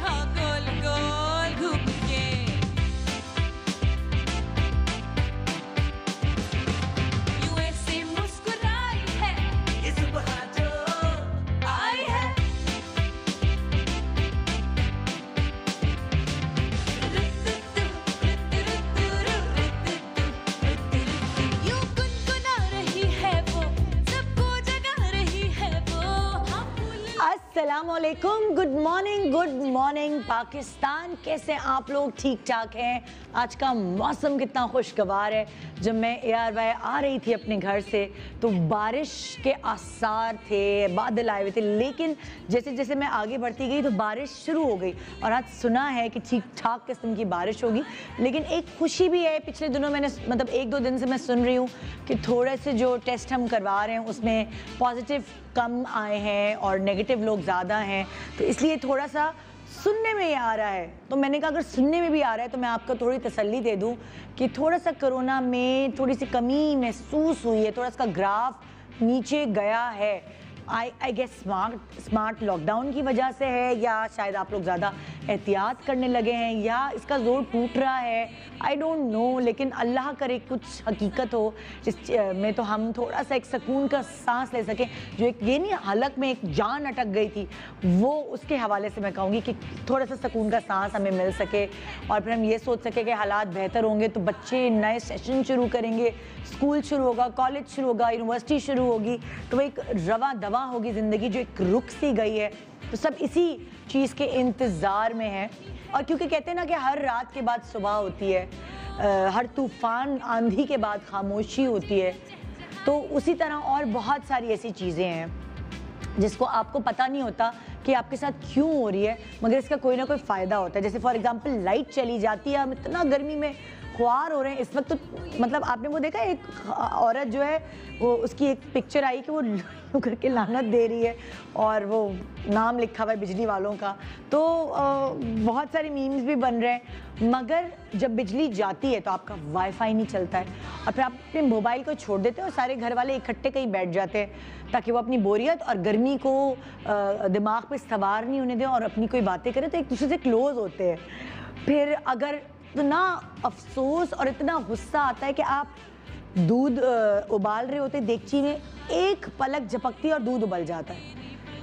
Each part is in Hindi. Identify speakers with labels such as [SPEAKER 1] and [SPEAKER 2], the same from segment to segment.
[SPEAKER 1] हाँ गोल गोल घूम के। यूं ऐसे मुस्कुराई है ये सुबह जो आई है। यूं गुनगुना रही है वो, सबको जगा रही है वो।
[SPEAKER 2] अस्सलामुअलैकुम, गुड मॉर्निंग पाकिस्तान। कैसे आप लोग? ठीक ठाक हैं? आज का मौसम कितना खुशगवार है। जब मैं ARY आ रही थी अपने घर से तो बारिश के आसार थे, बादल आए हुए थे, लेकिन जैसे जैसे मैं आगे बढ़ती गई तो बारिश शुरू हो गई और आज सुना है कि ठीक ठाक किस्म की बारिश होगी। लेकिन एक खुशी भी है, पिछले दिनों मैंने मतलब 1-2 दिन से मैं सुन रही हूँ कि थोड़े से जो टेस्ट हम करवा रहे हैं उसमें पॉजिटिव कम आए हैं और नेगेटिव लोग ज़्यादा हैं, तो इसलिए थोड़ा सा सुनने में ही आ रहा है। तो मैंने कहा अगर सुनने में भी आ रहा है तो मैं आपको थोड़ी तसल्ली दे दूं कि थोड़ा सा कोरोना में थोड़ी सी कमी महसूस हुई है, थोड़ा सा ग्राफ नीचे गया है। आई गेस स्मार्ट लॉकडाउन की वजह से है, या शायद आप लोग ज़्यादा एहतियात करने लगे हैं, या इसका ज़ोर टूट रहा है, आई डोंट नो। लेकिन अल्लाह करे कुछ हकीकत हो जिस में तो हम थोड़ा सा एक सुकून का सांस ले सकें। जो एक ये नहीं हलक में एक जान अटक गई थी, वो उसके हवाले से मैं कहूँगी कि थोड़ा सा सुकून का सांस हमें मिल सके और फिर हम ये सोच सके कि हालात बेहतर होंगे तो बच्चे नए सेशन शुरू करेंगे, स्कूल शुरू होगा, कॉलेज शुरू होगा, यूनिवर्सिटी शुरू होगी, तो एक रवा दवा होगी ज़िंदगी जो एक रुक सी गई है। तो सब इसी चीज़ के इंतज़ार में है। और क्योंकि कहते हैं ना कि हर रात के बाद सुबह होती है, हर तूफ़ान आंधी के बाद खामोशी होती है, तो उसी तरह और बहुत सारी ऐसी चीज़ें हैं जिसको आपको पता नहीं होता कि आपके साथ क्यों हो रही है, मगर इसका कोई ना कोई फ़ायदा होता है। जैसे फॉर एग्जांपल लाइट चली जाती है, हम इतना गर्मी में ख्वार हो रहे हैं इस वक्त, तो मतलब आपने वो देखा एक औरत जो है वो उसकी एक पिक्चर आई कि वो यूँ करके लानत दे रही है और वो नाम लिखा हुआ है बिजली वालों का। तो बहुत सारे मीम्स भी बन रहे हैं, मगर जब बिजली जाती है तो आपका वाईफाई नहीं चलता है और फिर आप अपने मोबाइल को छोड़ देते हैं और सारे घर वाले इकट्ठे कहीं बैठ जाते हैं ताकि वो अपनी बोरियत और गर्मी को दिमाग पे सवार नहीं होने दें और अपनी कोई बातें करें, तो एक दूसरे से क्लोज होते हैं। फिर अगर इतना अफसोस और इतना गुस्सा आता है कि आप दूध उबाल रहे होते देगची में, एक पलक झपकती है और दूध उबल जाता है।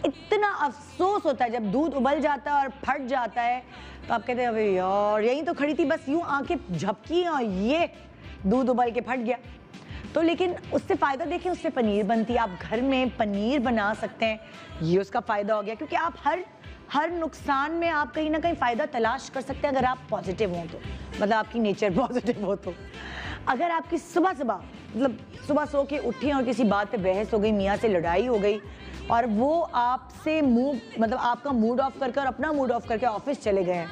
[SPEAKER 2] इतना अफसोस होता है जब दूध उबल जाता है और फट जाता है, तो आप कहते हैं अबे यार यहीं तो खड़ी थी, बस यूं आंखें झपकी और ये दूध उबल के फट गया। तो लेकिन उससे फ़ायदा देखें, उससे पनीर बनती है, आप घर में पनीर बना सकते हैं, ये उसका फ़ायदा हो गया। क्योंकि आप हर नुकसान में आप कहीं ना कहीं फ़ायदा तलाश कर सकते हैं अगर आप पॉजिटिव हों तो, मतलब आपकी नेचर पॉजिटिव हो तो। अगर आपकी सुबह सो के उठी और किसी बात पे बहस हो गई, मियाँ से लड़ाई हो गई और वो आपसे आपका मूड ऑफ करके और अपना मूड ऑफ करके ऑफिस चले गए हैं,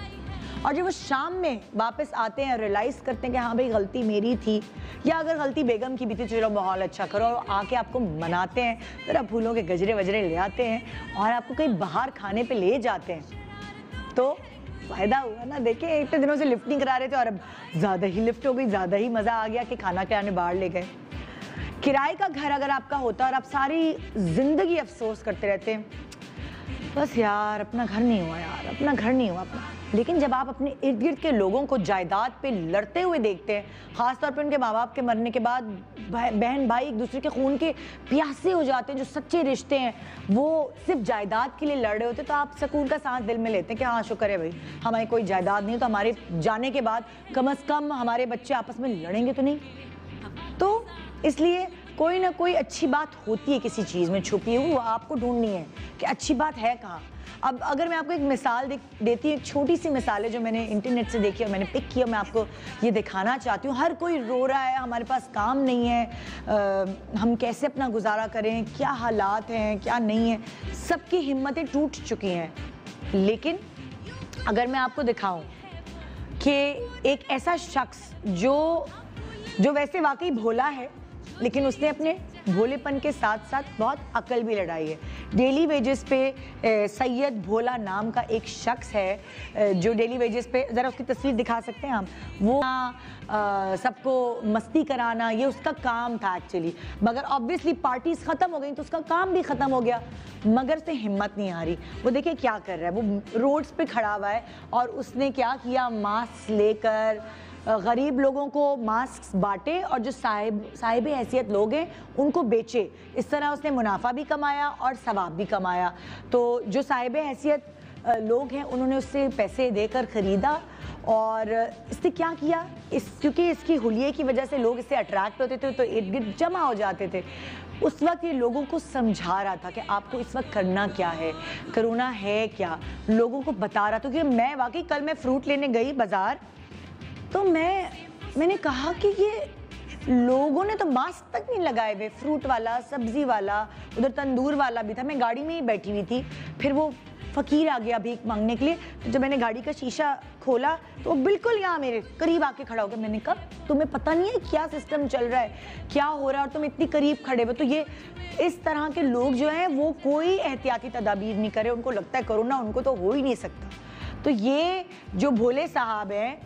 [SPEAKER 2] और जब वो शाम में वापस आते हैं रियलाइज़ करते हैं कि हाँ भाई गलती मेरी थी, या अगर गलती बेगम की भी थी, चलो माहौल अच्छा करो, और आके आपको मनाते हैं, ज़रा फूलों के गजरे वजरे ले आते हैं और आपको कहीं बाहर खाने पे ले जाते हैं, तो फ़ायदा हुआ ना। देखिए इतने दिनों से लिफ्ट नहीं करा रहे थे और अब ज़्यादा ही लिफ्ट हो गई, ज़्यादा ही मज़ा आ गया कि खाना खिलाने बाहर ले गए। किराए का घर अगर आपका होता और आप सारी ज़िंदगी अफसोस करते रहते हैं, बस यार अपना घर नहीं हुआ, यार अपना घर नहीं हुआ अपना। लेकिन जब आप अपने इर्द गिर्द के लोगों को जायदाद पे लड़ते हुए देखते हैं, ख़ासतौर पे उनके माँ बाप के मरने के बाद बहन भाई एक दूसरे के खून के प्यासे हो जाते हैं, जो सच्चे रिश्ते हैं वो सिर्फ जायदाद के लिए लड़ रहे होते हैं, तो आप सुकून का सांस दिल में लेते हैं कि हाँ शुक्र है भाई हमारी कोई जायदाद नहीं, तो हमारे जाने के बाद कम से कम हमारे बच्चे आपस में लड़ेंगे तो नहीं। तो इसलिए कोई ना कोई अच्छी बात होती है किसी चीज़ में छुपी हुई, वो आपको ढूंढनी है कि अच्छी बात है कहाँ। अब अगर मैं आपको एक मिसाल देती हूँ, एक छोटी सी मिसाल है जो मैंने इंटरनेट से देखी और मैंने पिक किया, मैं आपको ये दिखाना चाहती हूँ। हर कोई रो रहा है, हमारे पास काम नहीं है, हम कैसे अपना गुजारा करें, क्या हालात हैं क्या नहीं है, सबकी हिम्मतें टूट चुकी हैं। लेकिन अगर मैं आपको दिखाऊं कि एक ऐसा शख्स जो वैसे वाकई भोला है, लेकिन उसने अपने भोलेपन के साथ साथ बहुत अकल भी लड़ाई है। डेली वेजेस पे सैयद भोला नाम का एक शख्स है जो डेली वेजेस पे, ज़रा उसकी तस्वीर दिखा सकते हैं हम, वो सबको मस्ती कराना ये उसका काम था एक्चुअली। मगर ऑब्वियसली पार्टीज ख़त्म हो गई तो उसका काम भी ख़त्म हो गया, मगर से हिम्मत नहीं आ रही। वो देखिए क्या कर रहा है, वो रोड्स पे खड़ा हुआ है और उसने क्या किया, मास्क लेकर गरीब लोगों को मास्क बांटे और जो साहिब हैसियत लोग हैं उनको बेचे। इस तरह उसने मुनाफा भी कमाया और सवाब भी कमाया। तो जो साहिब हैसियत लोग हैं उन्होंने उससे पैसे देकर ख़रीदा और इसने क्या किया, क्योंकि इसकी हुलिये की वजह से लोग इससे अट्रैक्ट होते थे तो इर्द गिर्द जमा हो जाते थे। उस वक्त ये लोगों को समझा रहा था कि आपको इस वक्त करना क्या है, कोरोना है क्या, लोगों को बता रहा था। क्योंकि मैं वाकई कल मैं फ्रूट लेने गई बाज़ार तो मैंने कहा कि ये लोगों ने तो मास्क तक नहीं लगाए हुए, फ्रूट वाला, सब्जी वाला, उधर तंदूर वाला भी था। मैं गाड़ी में ही बैठी हुई थी, फिर वो फ़कीर आ गया भीख मांगने के लिए। तो जब मैंने गाड़ी का शीशा खोला तो वो बिल्कुल यहाँ मेरे करीब आके खड़ा हो गया। मैंने कहा तुम्हें पता नहीं है क्या सिस्टम चल रहा है, क्या हो रहा है और तुम इतनी करीब खड़े हो। तो ये इस तरह के लोग जो हैं वो कोई एहतियाती तदाबीर नहीं करे, उनको लगता है कोरोना उनको तो हो ही नहीं सकता। तो ये जो भोले साहब हैं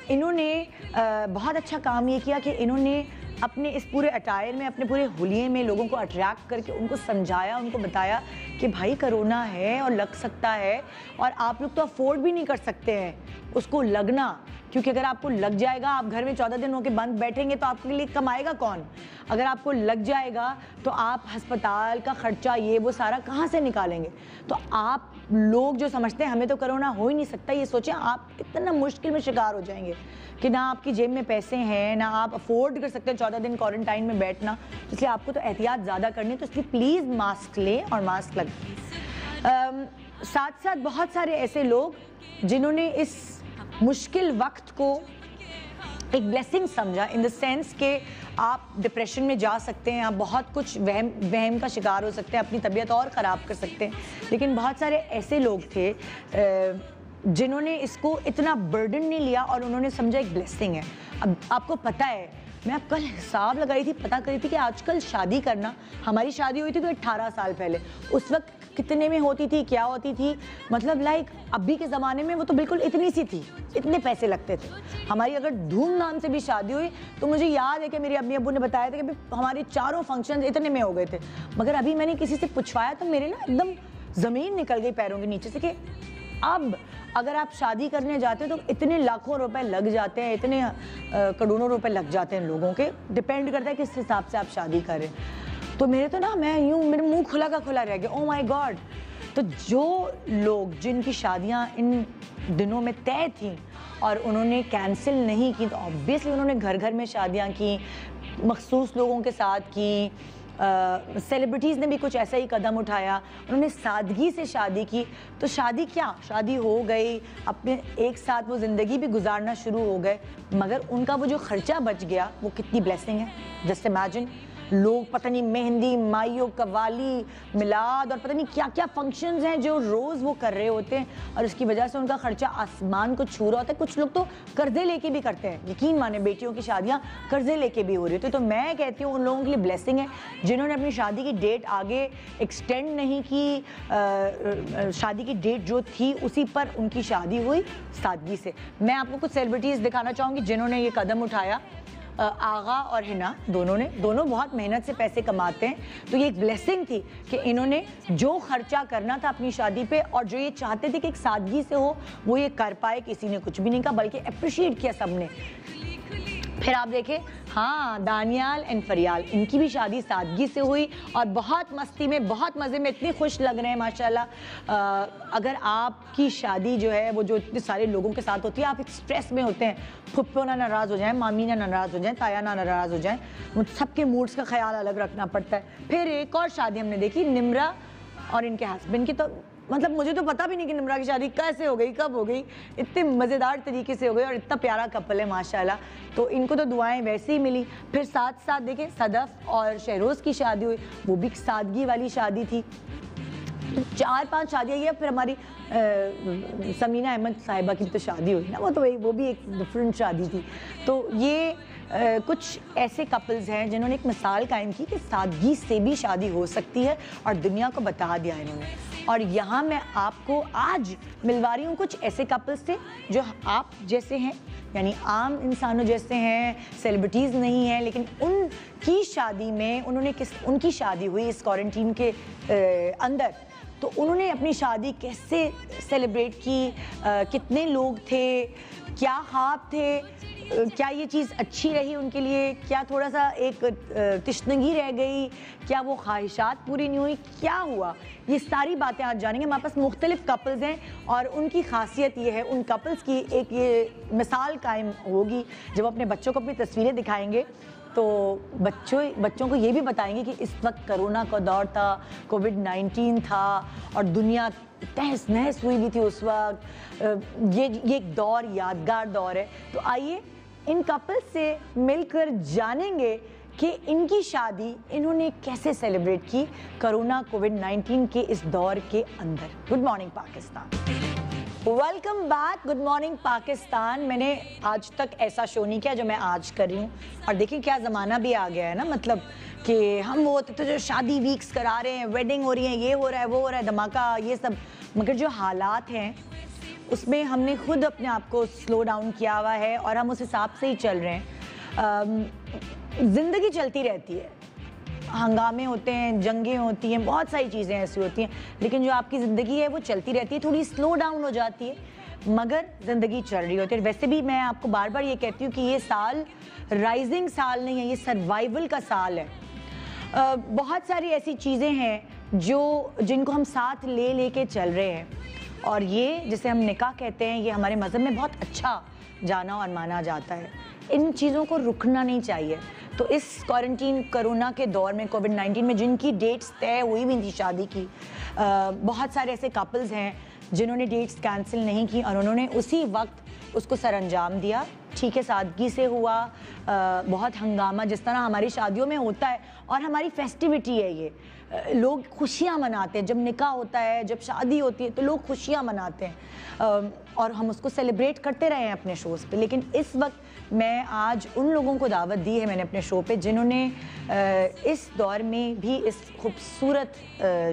[SPEAKER 2] इन्होंने बहुत अच्छा काम ये किया कि इन्होंने अपने इस पूरे अटायर में, अपने पूरे हुलिये में लोगों को अट्रैक्ट करके उनको समझाया, उनको बताया कि भाई कोरोना है और लग सकता है और आप लोग तो अफोर्ड भी नहीं कर सकते हैं उसको लगना, क्योंकि अगर आपको लग जाएगा, आप घर में 14 दिन होकर बंद बैठेंगे तो आपके लिए कमाएगा कौन। अगर आपको लग जाएगा तो आप अस्पताल का खर्चा ये वो सारा कहाँ से निकालेंगे। तो आप लोग जो समझते हैं हमें तो कोरोना हो ही नहीं सकता, ये सोचें आप कितना मुश्किल में शिकार हो जाएंगे कि ना आपकी जेब में पैसे हैं, ना आप अफोर्ड कर सकते हैं 14 दिन क्वारंटाइन में बैठना। इसलिए आपको तो एहतियात ज़्यादा करनी है, तो इसलिए प्लीज़ मास्क लें और मास्क लगाएं। साथ साथ बहुत सारे ऐसे लोग जिन्होंने इस मुश्किल वक्त को एक ब्लेसिंग समझा, इन द सेंस कि आप डिप्रेशन में जा सकते हैं, आप बहुत कुछ वहम का शिकार हो सकते हैं, अपनी तबीयत और ख़राब कर सकते हैं। लेकिन बहुत सारे ऐसे लोग थे जिन्होंने इसको इतना बर्डन नहीं लिया और उन्होंने समझा एक ब्लेसिंग है। अब आपको पता है, मैं अब कल हिसाब लगाई थी, पता करी थी कि आजकल शादी करना, हमारी शादी हुई थी तो 18 साल पहले, उस वक्त कितने में होती थी, क्या होती थी, मतलब लाइक अभी के ज़माने में वो तो बिल्कुल इतनी सी थी, इतने पैसे लगते थे। हमारी अगर धूमधाम से भी शादी हुई तो मुझे याद है कि मेरे अम्मी अब्बू ने बताया था कि हमारे चारों फंक्शन इतने में हो गए थे। मगर अभी मैंने किसी से पूछवाया तो मेरे ना एकदम ज़मीन निकल गई पैरों के नीचे से कि अब अगर आप शादी करने जाते हो तो इतने लाखों रुपए लग जाते हैं, इतने करोड़ों रुपए लग जाते हैं लोगों के, डिपेंड करता है किस हिसाब से आप शादी करें। तो मेरे तो ना मैं यूँ मेरे मुंह खुला का खुला रह गया, ओ माय गॉड। तो जो लोग जिनकी शादियां इन दिनों में तय थी और उन्होंने कैंसिल नहीं की, तो ऑब्वियसली उन्होंने घर घर में शादियां की, मखसूस लोगों के साथ की। सेलिब्रिटीज़ ने भी कुछ ऐसा ही कदम उठाया, उन्होंने सादगी से शादी की। तो शादी क्या, शादी हो गई, अपने एक साथ वो ज़िंदगी भी गुजारना शुरू हो गए, मगर उनका वो जो ख़र्चा बच गया वो कितनी ब्लेसिंग है। जस्ट इमेजिन, लोग पता नहीं मेहंदी, माइयो, कवाली, मिलाद और पता नहीं क्या क्या फंक्शंस हैं जो रोज़ वो कर रहे होते हैं और इसकी वजह से उनका खर्चा आसमान को छू रहा होता है। कुछ लोग तो कर्जे लेके भी करते हैं, यकीन माने बेटियों की शादियां कर्जे लेके भी हो रही होती है। तो मैं कहती हूँ उन लोगों के लिए ब्लेसिंग है जिन्होंने अपनी शादी की डेट आगे एक्सटेंड नहीं की, शादी की डेट जो थी उसी पर उनकी शादी हुई सादगी से। मैं आपको कुछ सेलिब्रिटीज़ दिखाना चाहूँगी जिन्होंने ये कदम उठाया। आगा और हिना दोनों बहुत मेहनत से पैसे कमाते हैं, तो ये एक ब्लेसिंग थी कि इन्होंने जो खर्चा करना था अपनी शादी पे और जो ये चाहते थे कि एक सादगी से हो वो ये कर पाए। किसी ने कुछ भी नहीं कहा बल्कि अप्रिशिएट किया सबने। फिर आप देखें, हाँ, दानियाल एंड फरियाल, इनकी भी शादी सादगी से हुई और बहुत मस्ती में, बहुत मज़े में, इतने खुश लग रहे हैं माशाल्लाह। अगर आपकी शादी जो है वो जो इतने सारे लोगों के साथ होती है, आप एक स्ट्रेस में होते हैं, फुप्पो ना नाराज़ हो जाएं, मामी ना नाराज़ हो जाएं, ताया ना नाराज़ हो जाएं, सबके मूड्स का ख्याल अलग रखना पड़ता है। फिर एक और शादी हमने देखी, निम्रा और इनके हस्बैंड की, तो मतलब मुझे तो पता भी नहीं कि निम्रा की शादी कैसे हो गई, कब हो गई, इतने मज़ेदार तरीके से हो गई और इतना प्यारा कपल है माशाल्लाह। तो इनको तो दुआएं वैसे ही मिली। फिर साथ साथ देखें सदफ़ और शहरोज़ की शादी हुई, वो भी सादगी वाली शादी थी। 4-5 शादियाँ ये। फिर हमारी समीना अहमद साहिबा की तो शादी हुई ना, वो भी एक डिफरेंट शादी थी। तो ये कुछ ऐसे कपल्स हैं जिन्होंने एक मिसाल कायम की कि सादगी से भी शादी हो सकती है और दुनिया को बता दिया इन्होंने। और यहाँ मैं आपको आज मिलवा रही हूँ कुछ ऐसे कपल्स से जो आप जैसे हैं, यानी आम इंसानों जैसे हैं, सेलिब्रिटीज़ नहीं हैं, लेकिन उनकी शादी में उनकी शादी हुई इस क्वारंटीन के अंदर। तो उन्होंने अपनी शादी कैसे सेलिब्रेट की, कितने लोग थे, क्या ख्वाब थे, क्या ये चीज़ अच्छी रही उनके लिए, क्या थोड़ा सा एक तिश्नगी रह गई, क्या वो ख्वाहिशात पूरी नहीं हुई, क्या हुआ, ये सारी बातें आज जानेंगे। हमारे पास मुख्तलिफ कपल्स हैं और उनकी खासियत ये है, उन कपल्स की एक ये मिसाल कायम होगी जब अपने बच्चों को अपनी तस्वीरें दिखाएंगे तो बच्चों को ये भी बताएंगे कि इस वक्त कोरोना का दौर था, कोविड-19 था और दुनिया तहस नहस हुई भी थी उस वक्त। ये एक दौर यादगार दौर है। तो आइए इन कपल्स से मिलकर जानेंगे कि इनकी शादी इन्होंने कैसे सेलिब्रेट की कोरोना कोविड-19 के इस दौर के अंदर। Good morning Pakistan, welcome back. Good morning Pakistan. मैंने आज तक ऐसा शो नहीं किया जो मैं आज कर रही हूँ। और देखिए क्या ज़माना भी आ गया है ना, मतलब कि हम वो होते थे जो शादी वीक्स करा रहे हैं, वेडिंग हो रही है, ये हो रहा है, वो हो रहा है, धमाका, ये सब। मगर जो हालात हैं उसमें हमने खुद अपने आप को स्लो डाउन किया हुआ है और हम उस हिसाब से ही चल रहे हैं। ज़िंदगी चलती रहती है, हंगामे होते हैं, जंगें होती हैं, बहुत सारी चीज़ें ऐसी होती हैं, लेकिन जो आपकी ज़िंदगी है वो चलती रहती है, थोड़ी स्लो डाउन हो जाती है मगर ज़िंदगी चल रही होती है। वैसे भी मैं आपको बार बार ये कहती हूँ कि ये साल राइजिंग साल नहीं है, ये सर्वाइवल का साल है। बहुत सारी ऐसी चीज़ें हैं जिनको हम साथ लेके चल रहे हैं और ये जिसे हम निकाह कहते हैं, ये हमारे मज़हब में बहुत अच्छा जाना और माना जाता है। इन चीज़ों को रुकना नहीं चाहिए। तो इस क्वारंटीन कोरोना के दौर में, कोविड-19 में जिनकी डेट्स तय हुई भी थी शादी की, बहुत सारे ऐसे कपल्स हैं जिन्होंने डेट्स कैंसिल नहीं की और उन्होंने उसी वक्त उसको सरअंजाम दिया। ठीक है, सादगी से हुआ, बहुत हंगामा जिस तरह हमारी शादियों में होता है और हमारी फेस्टिविटी है ये। लोग खुशियाँ मनाते हैं, जब निकाह होता है, जब शादी होती है तो लोग खुशियाँ मनाते हैं और हम उसको सेलिब्रेट करते रहे हैं अपने शोज़ पे। लेकिन इस वक्त मैं आज उन लोगों को दावत दी है मैंने अपने शो पे जिन्होंने इस दौर में भी इस खूबसूरत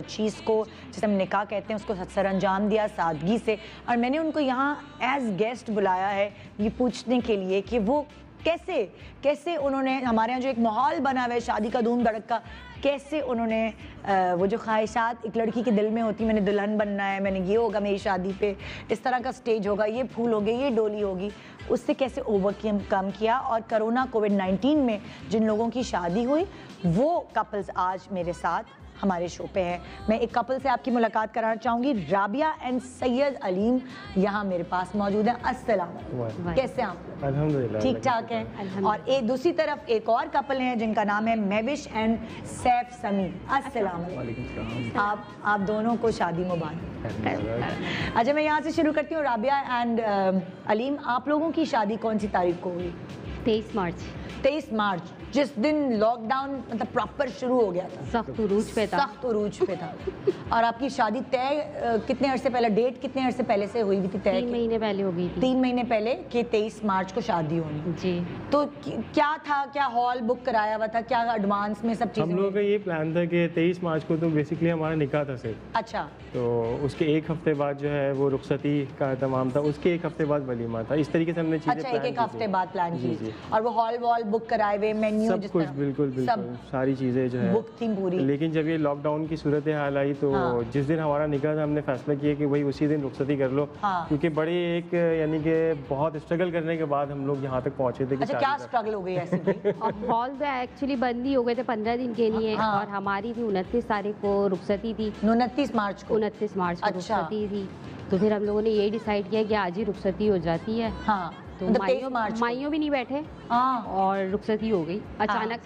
[SPEAKER 2] चीज़ को जिसे हम निकाह कहते हैं उसको सरअंजाम दिया सादगी से। और मैंने उनको यहाँ एज गेस्ट बुलाया है ये पूछने के लिए कि वो कैसे उन्होंने, हमारे यहाँ जो एक माहौल बना हुआ है शादी का धूम धड़का, कैसे उन्होंने वो जो ख्वाहिशात एक लड़की के दिल में होती, मैंने दुल्हन बनना है, मैंने ये होगा मेरी शादी पे, इस तरह का स्टेज होगा, ये फूल होंगे, ये डोली होगी, उससे कैसे ओवरकम किया। और कोरोना कोविड-19 में जिन लोगों की शादी हुई वो कपल्स आज मेरे साथ हमारे शो पे है। मैं एक कपल से आपकी मुलाकात कराना चाहूँगी, राबिया एंड सैयद अलीम यहाँ मेरे पास मौजूद हैं। अस्सलाम वालेकुम, कैसे हैं आप?
[SPEAKER 3] अल्हम्दुलिल्लाह
[SPEAKER 2] ठीक ठाक हैं। और एक दूसरी तरफ एक और कपल हैं जिनका नाम है महविश एंड सैफ समी। अस्सलाम वालेकुम। आप दोनों को शादी मुबारक। अच्छा, मैं यहाँ से शुरू करती हूँ। राबिया एंड अलीम, आप लोगों की शादी कौन सी तारीख को हुई?
[SPEAKER 4] 23 मार्च।
[SPEAKER 2] 23 मार्च, जिस दिन लॉकडाउन मतलब प्रॉपर शुरू हो गया था,
[SPEAKER 4] सख्त उरूज पे था।
[SPEAKER 2] सख्त उरूज पे था। और आपकी शादी तय कितने अरसे पहले, डेट कितने अरसे पहले से हुई थी तय?
[SPEAKER 4] 3 महीने पहले हो गई थी।
[SPEAKER 2] 3 महीने पहले कि 23 मार्च को शादी होनी।
[SPEAKER 4] जी।
[SPEAKER 2] तो क्या था, क्या हॉल बुक कराया हुआ था, क्या एडवांस में सब चीजें?
[SPEAKER 3] हम लोगों का ये प्लान था कि 23 मार्च को तो बेसिकली हमारा निकाह था सिर्फ।
[SPEAKER 2] अच्छा।
[SPEAKER 3] तो उसके एक हफ्ते बाद जो है वो रुखसती का तमाम था, उसके एक हफ्ते बाद वलीमा था। इस तरीके से हमने चीजें
[SPEAKER 2] अच्छा, एक हफ्ते बाद प्लान
[SPEAKER 3] जी,
[SPEAKER 2] की।
[SPEAKER 3] जी।
[SPEAKER 2] और वो हॉल वॉल बुक कराए हुए, मेन्यू
[SPEAKER 3] सब कुछ बिल्कुल सारी चीज़ें जो है
[SPEAKER 2] बुक थी पूरी।
[SPEAKER 3] लेकिन जब ये लॉकडाउन की सूरत हाल आई तो
[SPEAKER 2] हाँ।
[SPEAKER 3] जिस दिन हमारा निकाह था हमने फैसला किया कि भाई उसी दिन रुखसती कर लो।
[SPEAKER 2] हाँ।
[SPEAKER 3] क्योंकि बड़ी एक यानी कि बहुत स्ट्रगल करने के बाद हम लोग यहाँ तक पहुँचे थे कि
[SPEAKER 2] अच्छा, क्या स्ट्रगल हो गई ऐसी कोई?
[SPEAKER 4] और हॉल तो एक्चुअली बंद ही हो गए थे 15 दिन के लिए।
[SPEAKER 2] हाँ।
[SPEAKER 4] और हमारी भी 29 तारीख को रुखसती थी।
[SPEAKER 2] 29 मार्च को?
[SPEAKER 4] 29 मार्च को
[SPEAKER 2] अच्छा।
[SPEAKER 4] रुखसती थी। तो फिर हम लोगों ने यही डिसाइड किया कि आज ही रुखसती हो जाती है।
[SPEAKER 2] हाँ,
[SPEAKER 4] तो
[SPEAKER 2] मतलब 23 मार्च को।
[SPEAKER 4] माइयों भी नहीं बैठे
[SPEAKER 2] हाँ।
[SPEAKER 4] और रुखसती हो गई अचानक।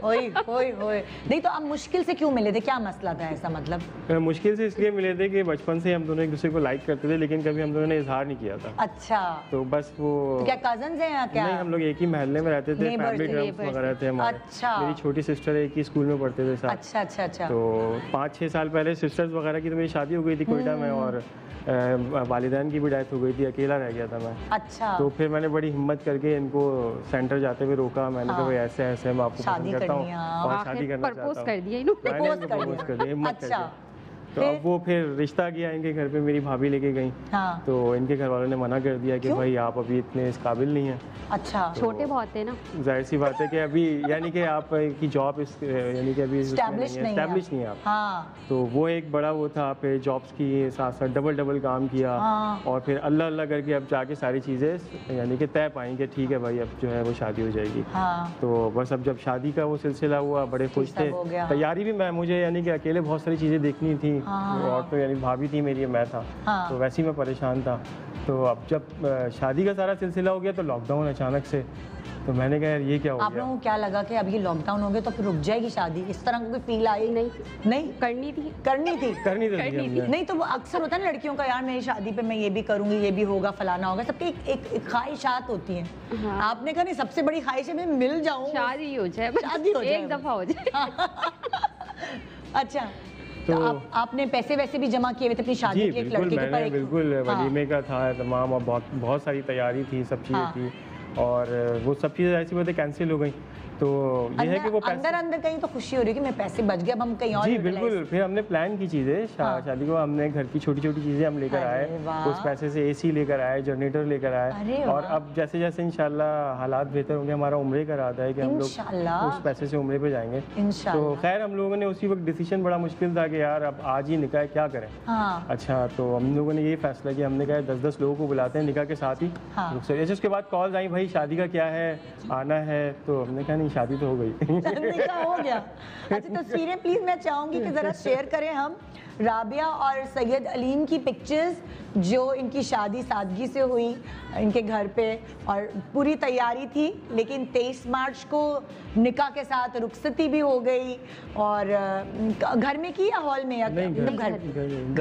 [SPEAKER 2] ओए ओए ओए, नहीं तो आप मुश्किल से क्यों मिले थे, क्या मसला था ऐसा मतलब?
[SPEAKER 3] मुश्किल से इसलिए मिले थे कि बचपन से हम दोनों एक दूसरे को लाइक करते थे, लेकिन कभी हम दोनों ने इजहार नहीं किया था।
[SPEAKER 2] अच्छा,
[SPEAKER 3] तो बस वो
[SPEAKER 2] तो क्या कजन्स हैं या क्या?
[SPEAKER 3] नहीं, हम लोग एक ही महल्ले में रहते थे,
[SPEAKER 2] Neighbors
[SPEAKER 3] फैमिली
[SPEAKER 2] थे,
[SPEAKER 3] टर्म्स वगैरह थे हमारे।
[SPEAKER 2] अच्छा।
[SPEAKER 3] मेरी छोटी सिस्टर एक ही स्कूल में पढ़ते थे साथ।
[SPEAKER 2] अच्छा अच्छा अच्छा।
[SPEAKER 3] तो 5-6 साल पहले सिस्टर्स वगैरह की तो मेरी शादी हो गई थी कोयटा में, और वालिदैन की भी डेथ हो गई थी, अकेला रह गया था मैं।
[SPEAKER 2] अच्छा,
[SPEAKER 3] तो फिर मैंने बड़ी हिम्मत करके इनको सेंटर जाते हुए रोका। मैंने कहा भाई ऐसे ऐसे मैं आपको
[SPEAKER 2] शादी
[SPEAKER 3] पसंद करता हूँ
[SPEAKER 2] करनी है, हाँ।
[SPEAKER 3] और शादी करना
[SPEAKER 4] प्रपोज
[SPEAKER 3] चाहता
[SPEAKER 4] कर
[SPEAKER 3] हूँ।
[SPEAKER 4] दिया इन्होंने।
[SPEAKER 3] मैंने
[SPEAKER 2] Propose
[SPEAKER 3] इनको
[SPEAKER 2] कर
[SPEAKER 3] propose
[SPEAKER 2] दिया।
[SPEAKER 3] कर दिया हिम्मत
[SPEAKER 2] अच्छा,
[SPEAKER 3] करके। तो अब वो फिर रिश्ता किया इनके घर पे, मेरी भाभी लेके गई।
[SPEAKER 2] हाँ।
[SPEAKER 3] तो इनके घर वालों ने मना कर दिया कि भाई आप अभी इतने इस काबिल नहीं हैं।
[SPEAKER 2] अच्छा,
[SPEAKER 4] छोटे बहुत है ना।
[SPEAKER 3] जाहिर सी बात है कि अभी यानी कि आप की जॉब इस यानी कि अभी
[SPEAKER 2] एस्टैब्लिश नहीं है,
[SPEAKER 3] एस्टैब्लिश नहीं है आप।
[SPEAKER 2] हाँ
[SPEAKER 3] तो वो एक बड़ा वो था, फिर जॉब्स की साथ साथ डबल काम किया।
[SPEAKER 2] हाँ।
[SPEAKER 3] और फिर अल्लाह अल्लाह करके अब जाके सारी चीज़ें यानी कि तय पाई कि ठीक है भाई अब जो है वो शादी हो जाएगी।
[SPEAKER 2] हाँ।
[SPEAKER 3] तो बस अब जब शादी का वो सिलसिला हुआ बड़े खुश
[SPEAKER 2] सब
[SPEAKER 3] थे।
[SPEAKER 2] हो गया।
[SPEAKER 3] तैयारी भी मैं मुझे यानी कि अकेले बहुत सारी चीज़ें देखनी थी।
[SPEAKER 2] हाँ।
[SPEAKER 3] और तो यानी भाभी थी मेरी, मैं था।
[SPEAKER 2] हाँ।
[SPEAKER 3] तो वैसे ही मैं परेशान था। तो अब जब शादी का सारा सिलसिला हो गया तो लॉकडाउन अचानक से, तो मैंने कहा यार ये क्या हो
[SPEAKER 2] आप
[SPEAKER 3] गया।
[SPEAKER 2] लोगों को क्या लगा कि अब ये लॉकडाउन हो गया तो फिर रुक जाएगी शादी, इस तरह की कोई फील आई?
[SPEAKER 4] नहीं
[SPEAKER 2] नहीं
[SPEAKER 4] करनी थी।
[SPEAKER 2] करनी थी।
[SPEAKER 3] करनी तो थी हमने।
[SPEAKER 2] नहीं तो वो अक्सर होता है ना लड़कियों का, यार मेरी शादी पे मैं ये भी करूंगी, ये भी होगा, फलाना होगा, सबकी एक ख्वाहिशात होती हैं।
[SPEAKER 4] हाँ।
[SPEAKER 2] आपने कहा नहीं, सबसे बड़ी ख्वाहिश है मैं मिल जाऊं,
[SPEAKER 4] शादी हो जाए बस,
[SPEAKER 2] शादी हो जाए
[SPEAKER 4] एक दफा हो जाए।
[SPEAKER 2] अच्छा, तो आपने पैसे वैसे भी जमा किए हुए थे अपनी शादी
[SPEAKER 3] जी
[SPEAKER 2] के, एक
[SPEAKER 3] बिल्कुल,
[SPEAKER 2] लड़के के पर?
[SPEAKER 3] मैंने बिल्कुल
[SPEAKER 2] हाँ।
[SPEAKER 3] वलीमे का था तमाम, और बहुत बहुत सारी तैयारी थी, सब चीज़ें
[SPEAKER 2] हाँ।
[SPEAKER 3] थी। और वो सब चीज़ें ऐसी बातें कैंसिल हो गई। तो ये है कि वो
[SPEAKER 2] अंदर अंदर कहीं तो खुशी हो रही है कि मैं पैसे बच गए, अब हम कहीं और
[SPEAKER 3] जी
[SPEAKER 2] utilize-
[SPEAKER 3] बिल्कुल, फिर हमने प्लान की चीज़ें
[SPEAKER 2] हाँ।
[SPEAKER 3] शादी को, हमने घर की छोटी छोटी चीज़ें हम लेकर
[SPEAKER 2] अरे
[SPEAKER 3] आए।
[SPEAKER 2] वाह।
[SPEAKER 3] उस पैसे से एसी लेकर आए, जनरेटर लेकर आए।
[SPEAKER 2] अरे
[SPEAKER 3] और
[SPEAKER 2] वाह।
[SPEAKER 3] अब जैसे जैसे इंशाल्लाह हालात बेहतर होंगे, हमारा उम्रे का इरादा है कि हम
[SPEAKER 2] इंशाल्लाह।
[SPEAKER 3] लोग उस पैसे से उम्रे पे जाएंगे।
[SPEAKER 2] इंशाल्लाह।
[SPEAKER 3] तो खैर हम लोगों ने उसी वक्त डिसीजन, बड़ा मुश्किल था कि यार अब आज ही निकाह क्या करें।
[SPEAKER 2] हाँ।
[SPEAKER 3] अच्छा, तो हम लोगों ने यही फैसला किया, हमने कहा 10-10 लोगों को बुलाते हैं निकाह के साथ ही।
[SPEAKER 2] हाँ।
[SPEAKER 3] जैसे उसके बाद कॉल आई, भाई शादी का क्या है, आना है। तो हमने कहा नहीं, शादी तो हो गई।
[SPEAKER 2] निकाह हो गया। अच्छा, तस्वीरें प्लीज मैं चाहूंगी कि जरा शेयर करें हम राबिया और सैयद अलीम की पिक्चर्स, जो इनकी शादी सादगी से हुई इनके घर पे, और पूरी तैयारी थी, लेकिन 23 मार्च को निकाह के साथ रुखसती भी हो गई। और घर में की या हॉल में, या
[SPEAKER 3] नहीं,
[SPEAKER 2] मतलब घर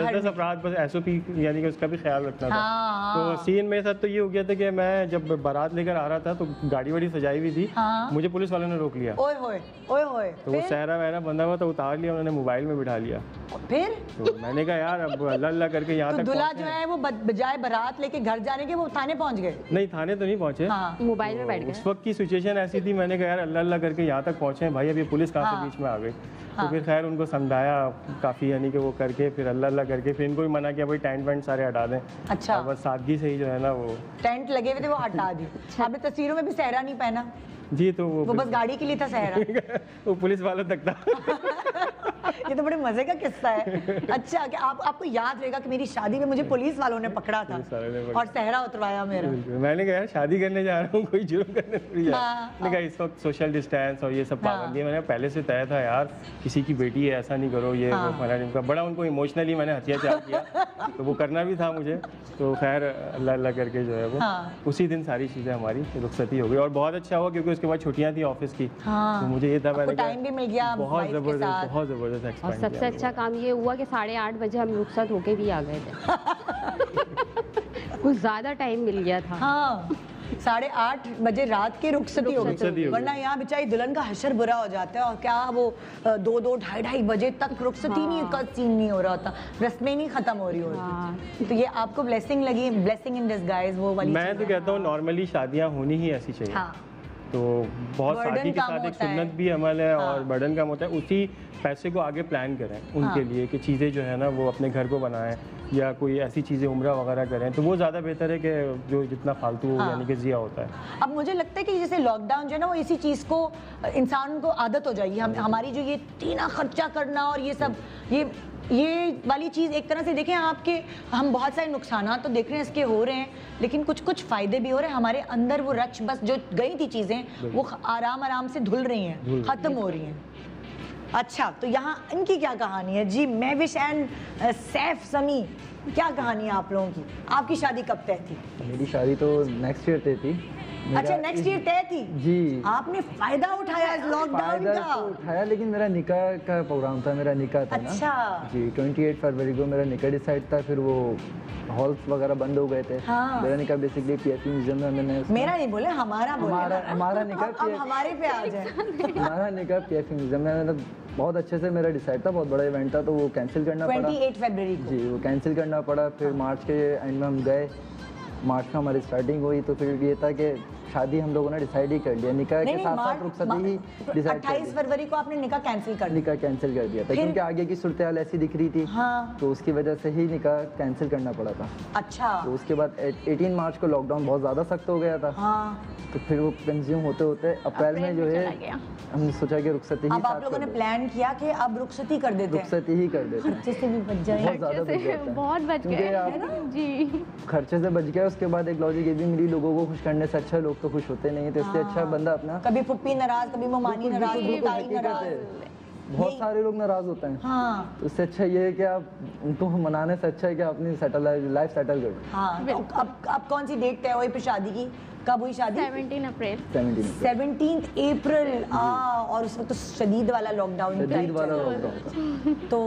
[SPEAKER 3] 10-10 अफराद बस SOP यानी कि उसका भी ख्याल रखना था।
[SPEAKER 2] हाँ,
[SPEAKER 3] तो
[SPEAKER 2] हाँ।
[SPEAKER 3] सीन मेरे साथ तो ये हो गया था कि मैं जब बारात लेकर आ रहा था तो गाड़ी वाड़ी सजाई हुई थी।
[SPEAKER 2] हाँ।
[SPEAKER 3] मुझे पुलिस वालों ने रोक लिया।
[SPEAKER 2] ओए होए ओए होए,
[SPEAKER 3] तो वो
[SPEAKER 2] फिर
[SPEAKER 3] सहरा वहरा बंधा हुआ तो उतार लिया उन्होंने, मोबाइल में बिठा लिया।
[SPEAKER 2] फिर
[SPEAKER 3] तो मैंने कहा यार अब अल्लाह अल्लाह करके यहाँ
[SPEAKER 2] तो
[SPEAKER 3] तक
[SPEAKER 2] दूल्हा
[SPEAKER 3] पहुंचे
[SPEAKER 2] जो
[SPEAKER 3] हैं।
[SPEAKER 2] है वो बजाय बारात लेके घर जाने के वो थाने पहुंच गए।
[SPEAKER 3] नहीं, थाने तो नहीं पहुंचे।
[SPEAKER 2] हाँ।
[SPEAKER 4] मोबाइल में बैठ
[SPEAKER 3] उस
[SPEAKER 4] गए।
[SPEAKER 3] वक्त की सिचुएशन ऐसी थी, मैंने कहा यार अल्लाह अल्लाह करके यहाँ तक पहुँचे हैं भाई, अब ये पुलिस कहाँ
[SPEAKER 2] हाँ।
[SPEAKER 3] से बीच में आ गई।
[SPEAKER 2] हाँ।
[SPEAKER 3] तो फिर खैर उनको समझाया काफ़ी, यानी कि वो करके फिर अल्लाह अल्लाह करके फिर इनको भी मना किया भाई टेंट वेंट सारे हटा दें।
[SPEAKER 2] अच्छा।
[SPEAKER 3] और बस सादगी से ही जो है ना वो।
[SPEAKER 2] टेंट लगे हुए थे वो हटा दी। आपने तस्वीरों में भी सहरा नहीं पहना,
[SPEAKER 3] जी, तो
[SPEAKER 2] वो बस गाड़ी के लिए था सहरा।
[SPEAKER 3] वो पुलिस वालों तक था।
[SPEAKER 2] ये तो बड़े मजे का किस्सा है। अच्छा, कि आपको याद रहेगा कि मेरी शादी में मुझे पुलिस वालों ने पकड़ा था
[SPEAKER 3] पुलिस वालों ने पकड़ा।
[SPEAKER 2] और सहरा उतरवाया मेरा।
[SPEAKER 3] मैंने कहा यार शादी करने जा रहा हूँ, कोई जुर्म करने थोड़ी जा रहा
[SPEAKER 2] हाँ,
[SPEAKER 3] हूँ। मैंने कहा इस वक्त सोशल डिस्टेंस और ये सब
[SPEAKER 2] हाँ।
[SPEAKER 3] पाबंदी है। मैंने पहले से तय था यार, किसी की बेटी है ऐसा नहीं करो, ये
[SPEAKER 2] हाँ।
[SPEAKER 3] वो फलाना ढिमका। बड़ा उनको इमोशनली मैंने हथियाचार किया। तो वो करना भी था मुझे। तो खैर अल्लाह अल्लाह करके जो है वो
[SPEAKER 2] हाँ।
[SPEAKER 3] उसी दिन सारी चीज़ें हमारी रुखसती हो गई। और बहुत अच्छा हुआ क्योंकि उसके बाद छुट्टियाँ थी ऑफिस की।
[SPEAKER 2] हाँ।
[SPEAKER 3] तो मुझे ये था, मैंने
[SPEAKER 2] टाइम भी मिल गया
[SPEAKER 3] बहुत
[SPEAKER 2] wife के
[SPEAKER 3] ज़बरदस्त,
[SPEAKER 2] साथ।
[SPEAKER 3] बहुत ज़बरदस्त
[SPEAKER 4] और
[SPEAKER 3] एक्सपेंड
[SPEAKER 4] सबसे
[SPEAKER 3] किया।
[SPEAKER 4] अच्छा काम ये हुआ कि 8:30 बजे हम रुखसत होके भी आ गए थे। कुछ ज्यादा टाइम मिल गया था।
[SPEAKER 2] हाँ, 8:30 बजे रात की रुखसती हो
[SPEAKER 3] रुखसती हो
[SPEAKER 2] गई,
[SPEAKER 3] गई।
[SPEAKER 2] वरना यहाँ बेचारी दुल्हन का हशर बुरा हो जाता है। और क्या वो 2-2 ढाई बजे तक रुखसती नहीं का सीन नहीं हो रहा होता, रस्में नहीं खत्म हो रही होती।
[SPEAKER 4] हाँ।
[SPEAKER 2] तो ये आपको ब्लेसिंग लगी, ब्लेसिंग इन डिस्गाइज वो वाली
[SPEAKER 3] मैं तो
[SPEAKER 2] चीज़ है।
[SPEAKER 3] कहता हूँ नॉर्मली शादियाँ होनी ही ऐसी चाहिए।
[SPEAKER 2] हाँ।
[SPEAKER 3] तो बहुत
[SPEAKER 2] Burden
[SPEAKER 3] शादी के
[SPEAKER 2] कम
[SPEAKER 3] साथ एक
[SPEAKER 2] होता है।
[SPEAKER 3] सुन्नत भी अमल है
[SPEAKER 2] हाँ।
[SPEAKER 3] और बर्डन कम होता है। उसी पैसे को आगे प्लान करें उनके
[SPEAKER 2] हाँ।
[SPEAKER 3] लिए कि चीज़ें जो है ना वो अपने घर को बनाएं, या कोई ऐसी चीज़ें उम्रा वगैरह करें, तो वो ज़्यादा बेहतर है कि जो जितना फालतू
[SPEAKER 2] हाँ।
[SPEAKER 3] यानी कि ज़िया होता है।
[SPEAKER 2] अब मुझे लगता है कि जैसे लॉकडाउन जो है ना, वो इसी चीज़ को इंसान को आदत हो जाएगी। हमारी जो ये तीना खर्चा करना और ये सब, ये वाली चीज़ एक तरह से देखें आपके, हम बहुत सारे नुकसान तो देख रहे हैं इसके हो रहे हैं, लेकिन कुछ कुछ फ़ायदे भी हो रहे हैं। हमारे अंदर वो रच बस जो गई थी चीज़ें, वो आराम आराम से धुल रही हैं, ख़त्म हो रही हैं। अच्छा, तो यहाँ इनकी क्या कहानी है जी? महविश एंड सैफ समी, क्या कहानी है आप लोगों की? आपकी शादी कब तय थी?
[SPEAKER 5] मेरी शादी तो नेक्स्ट ईयर तय थी।
[SPEAKER 2] अच्छा नेक्स्ट ईयर तय थी
[SPEAKER 5] जी।
[SPEAKER 2] आपने फायदा उठाया इस लॉकडाउन
[SPEAKER 5] फायदा
[SPEAKER 2] का।
[SPEAKER 5] तो उठाया, लेकिन मेरा निकाह का प्रोग्राम था, मेरा निकाह था ना।
[SPEAKER 2] अच्छा।
[SPEAKER 5] जी 28 फरवरी को मेरा निकाह डिसाइड था, फिर वो हॉल्स वगैरह बंद हो गए थे।
[SPEAKER 2] हाँ।
[SPEAKER 5] मेरा निकाह बेसिकली पीएफपी म्यूजियम में मैंने
[SPEAKER 2] मेरा नहीं बोले हमारा बोले
[SPEAKER 5] हमारा निकाह
[SPEAKER 2] अब हमारे पे आ जाए।
[SPEAKER 5] हमारा निकाह पीएफपी म्यूजियम में, मतलब बहुत अच्छे से मेरा डिसाइड था, बहुत बड़ा इवेंट था, तो वो कैंसिल करना पड़ा।
[SPEAKER 2] 28 फरवरी को।
[SPEAKER 5] जी वो कैंसिल करना पड़ा। फिर मार्च के एंड में हम गए, मार्च में हमारी स्टार्टिंग हुई, तो फिर ये था कि शादी हम लोगों ने डिसाइड ही कर लिया, निकाह के साथ साथ रुखसती ही डिसाइड कर
[SPEAKER 2] 28 फरवरी को आपने निकाह कैंसिल कर दिया।
[SPEAKER 5] निकाह कैंसिल कर दिया था,
[SPEAKER 2] फिर?
[SPEAKER 5] क्योंकि आगे की सूरत हाल ऐसी दिख रही थी।
[SPEAKER 2] हाँ।
[SPEAKER 5] तो उसकी वजह से ही निकाह कैंसिल करना पड़ा था।
[SPEAKER 2] अच्छा।
[SPEAKER 5] तो उसके बाद 18 मार्च को लॉकडाउन बहुत ज़्यादा सख्त हो गया था।
[SPEAKER 2] हाँ।
[SPEAKER 5] तो फिर वो कंज्यूम होते होते अप्रैल में जो है हमने सोचा कि रुखसती ही
[SPEAKER 2] अब आप लोगों ने प्लान किया कि अब रुखसती कर देते हैं।
[SPEAKER 5] रुखसती ही कर देते हैं।
[SPEAKER 2] खर्चे से भी बच जाए।
[SPEAKER 5] बहुत ज़्यादा बच जाता है।
[SPEAKER 4] बहुत बच
[SPEAKER 5] क्योंकि
[SPEAKER 4] गए
[SPEAKER 5] आप
[SPEAKER 4] जी।
[SPEAKER 5] खर्चे से बच गए, उसके बाद एक लॉजिक ये भी मिली, लोगों को खुश करने से अच्छा लोग तो खुश होते नहीं, तो इससे अच्छा बंदा अपना
[SPEAKER 2] कभी फुप्पी नाराज, कभी ममानी नाराज, कभी ताई
[SPEAKER 5] हकीकत
[SPEAKER 2] नाराज।
[SPEAKER 5] है। बहुत सारे लोग नाराज होते हैं।
[SPEAKER 2] हाँ
[SPEAKER 5] तो इससे अच्छा ये है कि आप उनको मनाने से अच्छा है कि अपनी लाइफ सेटल कर दो।
[SPEAKER 2] हाँ। तो अब कौन सी डेट तय हुई फिर शादी की? कब हुई शादी?
[SPEAKER 4] 17 अप्रैल।
[SPEAKER 5] 17
[SPEAKER 2] अप्रैल। और उसमें तो शदीद वाला लॉकडाउन
[SPEAKER 5] शदीद वाला लॉकडाउन था।
[SPEAKER 2] तो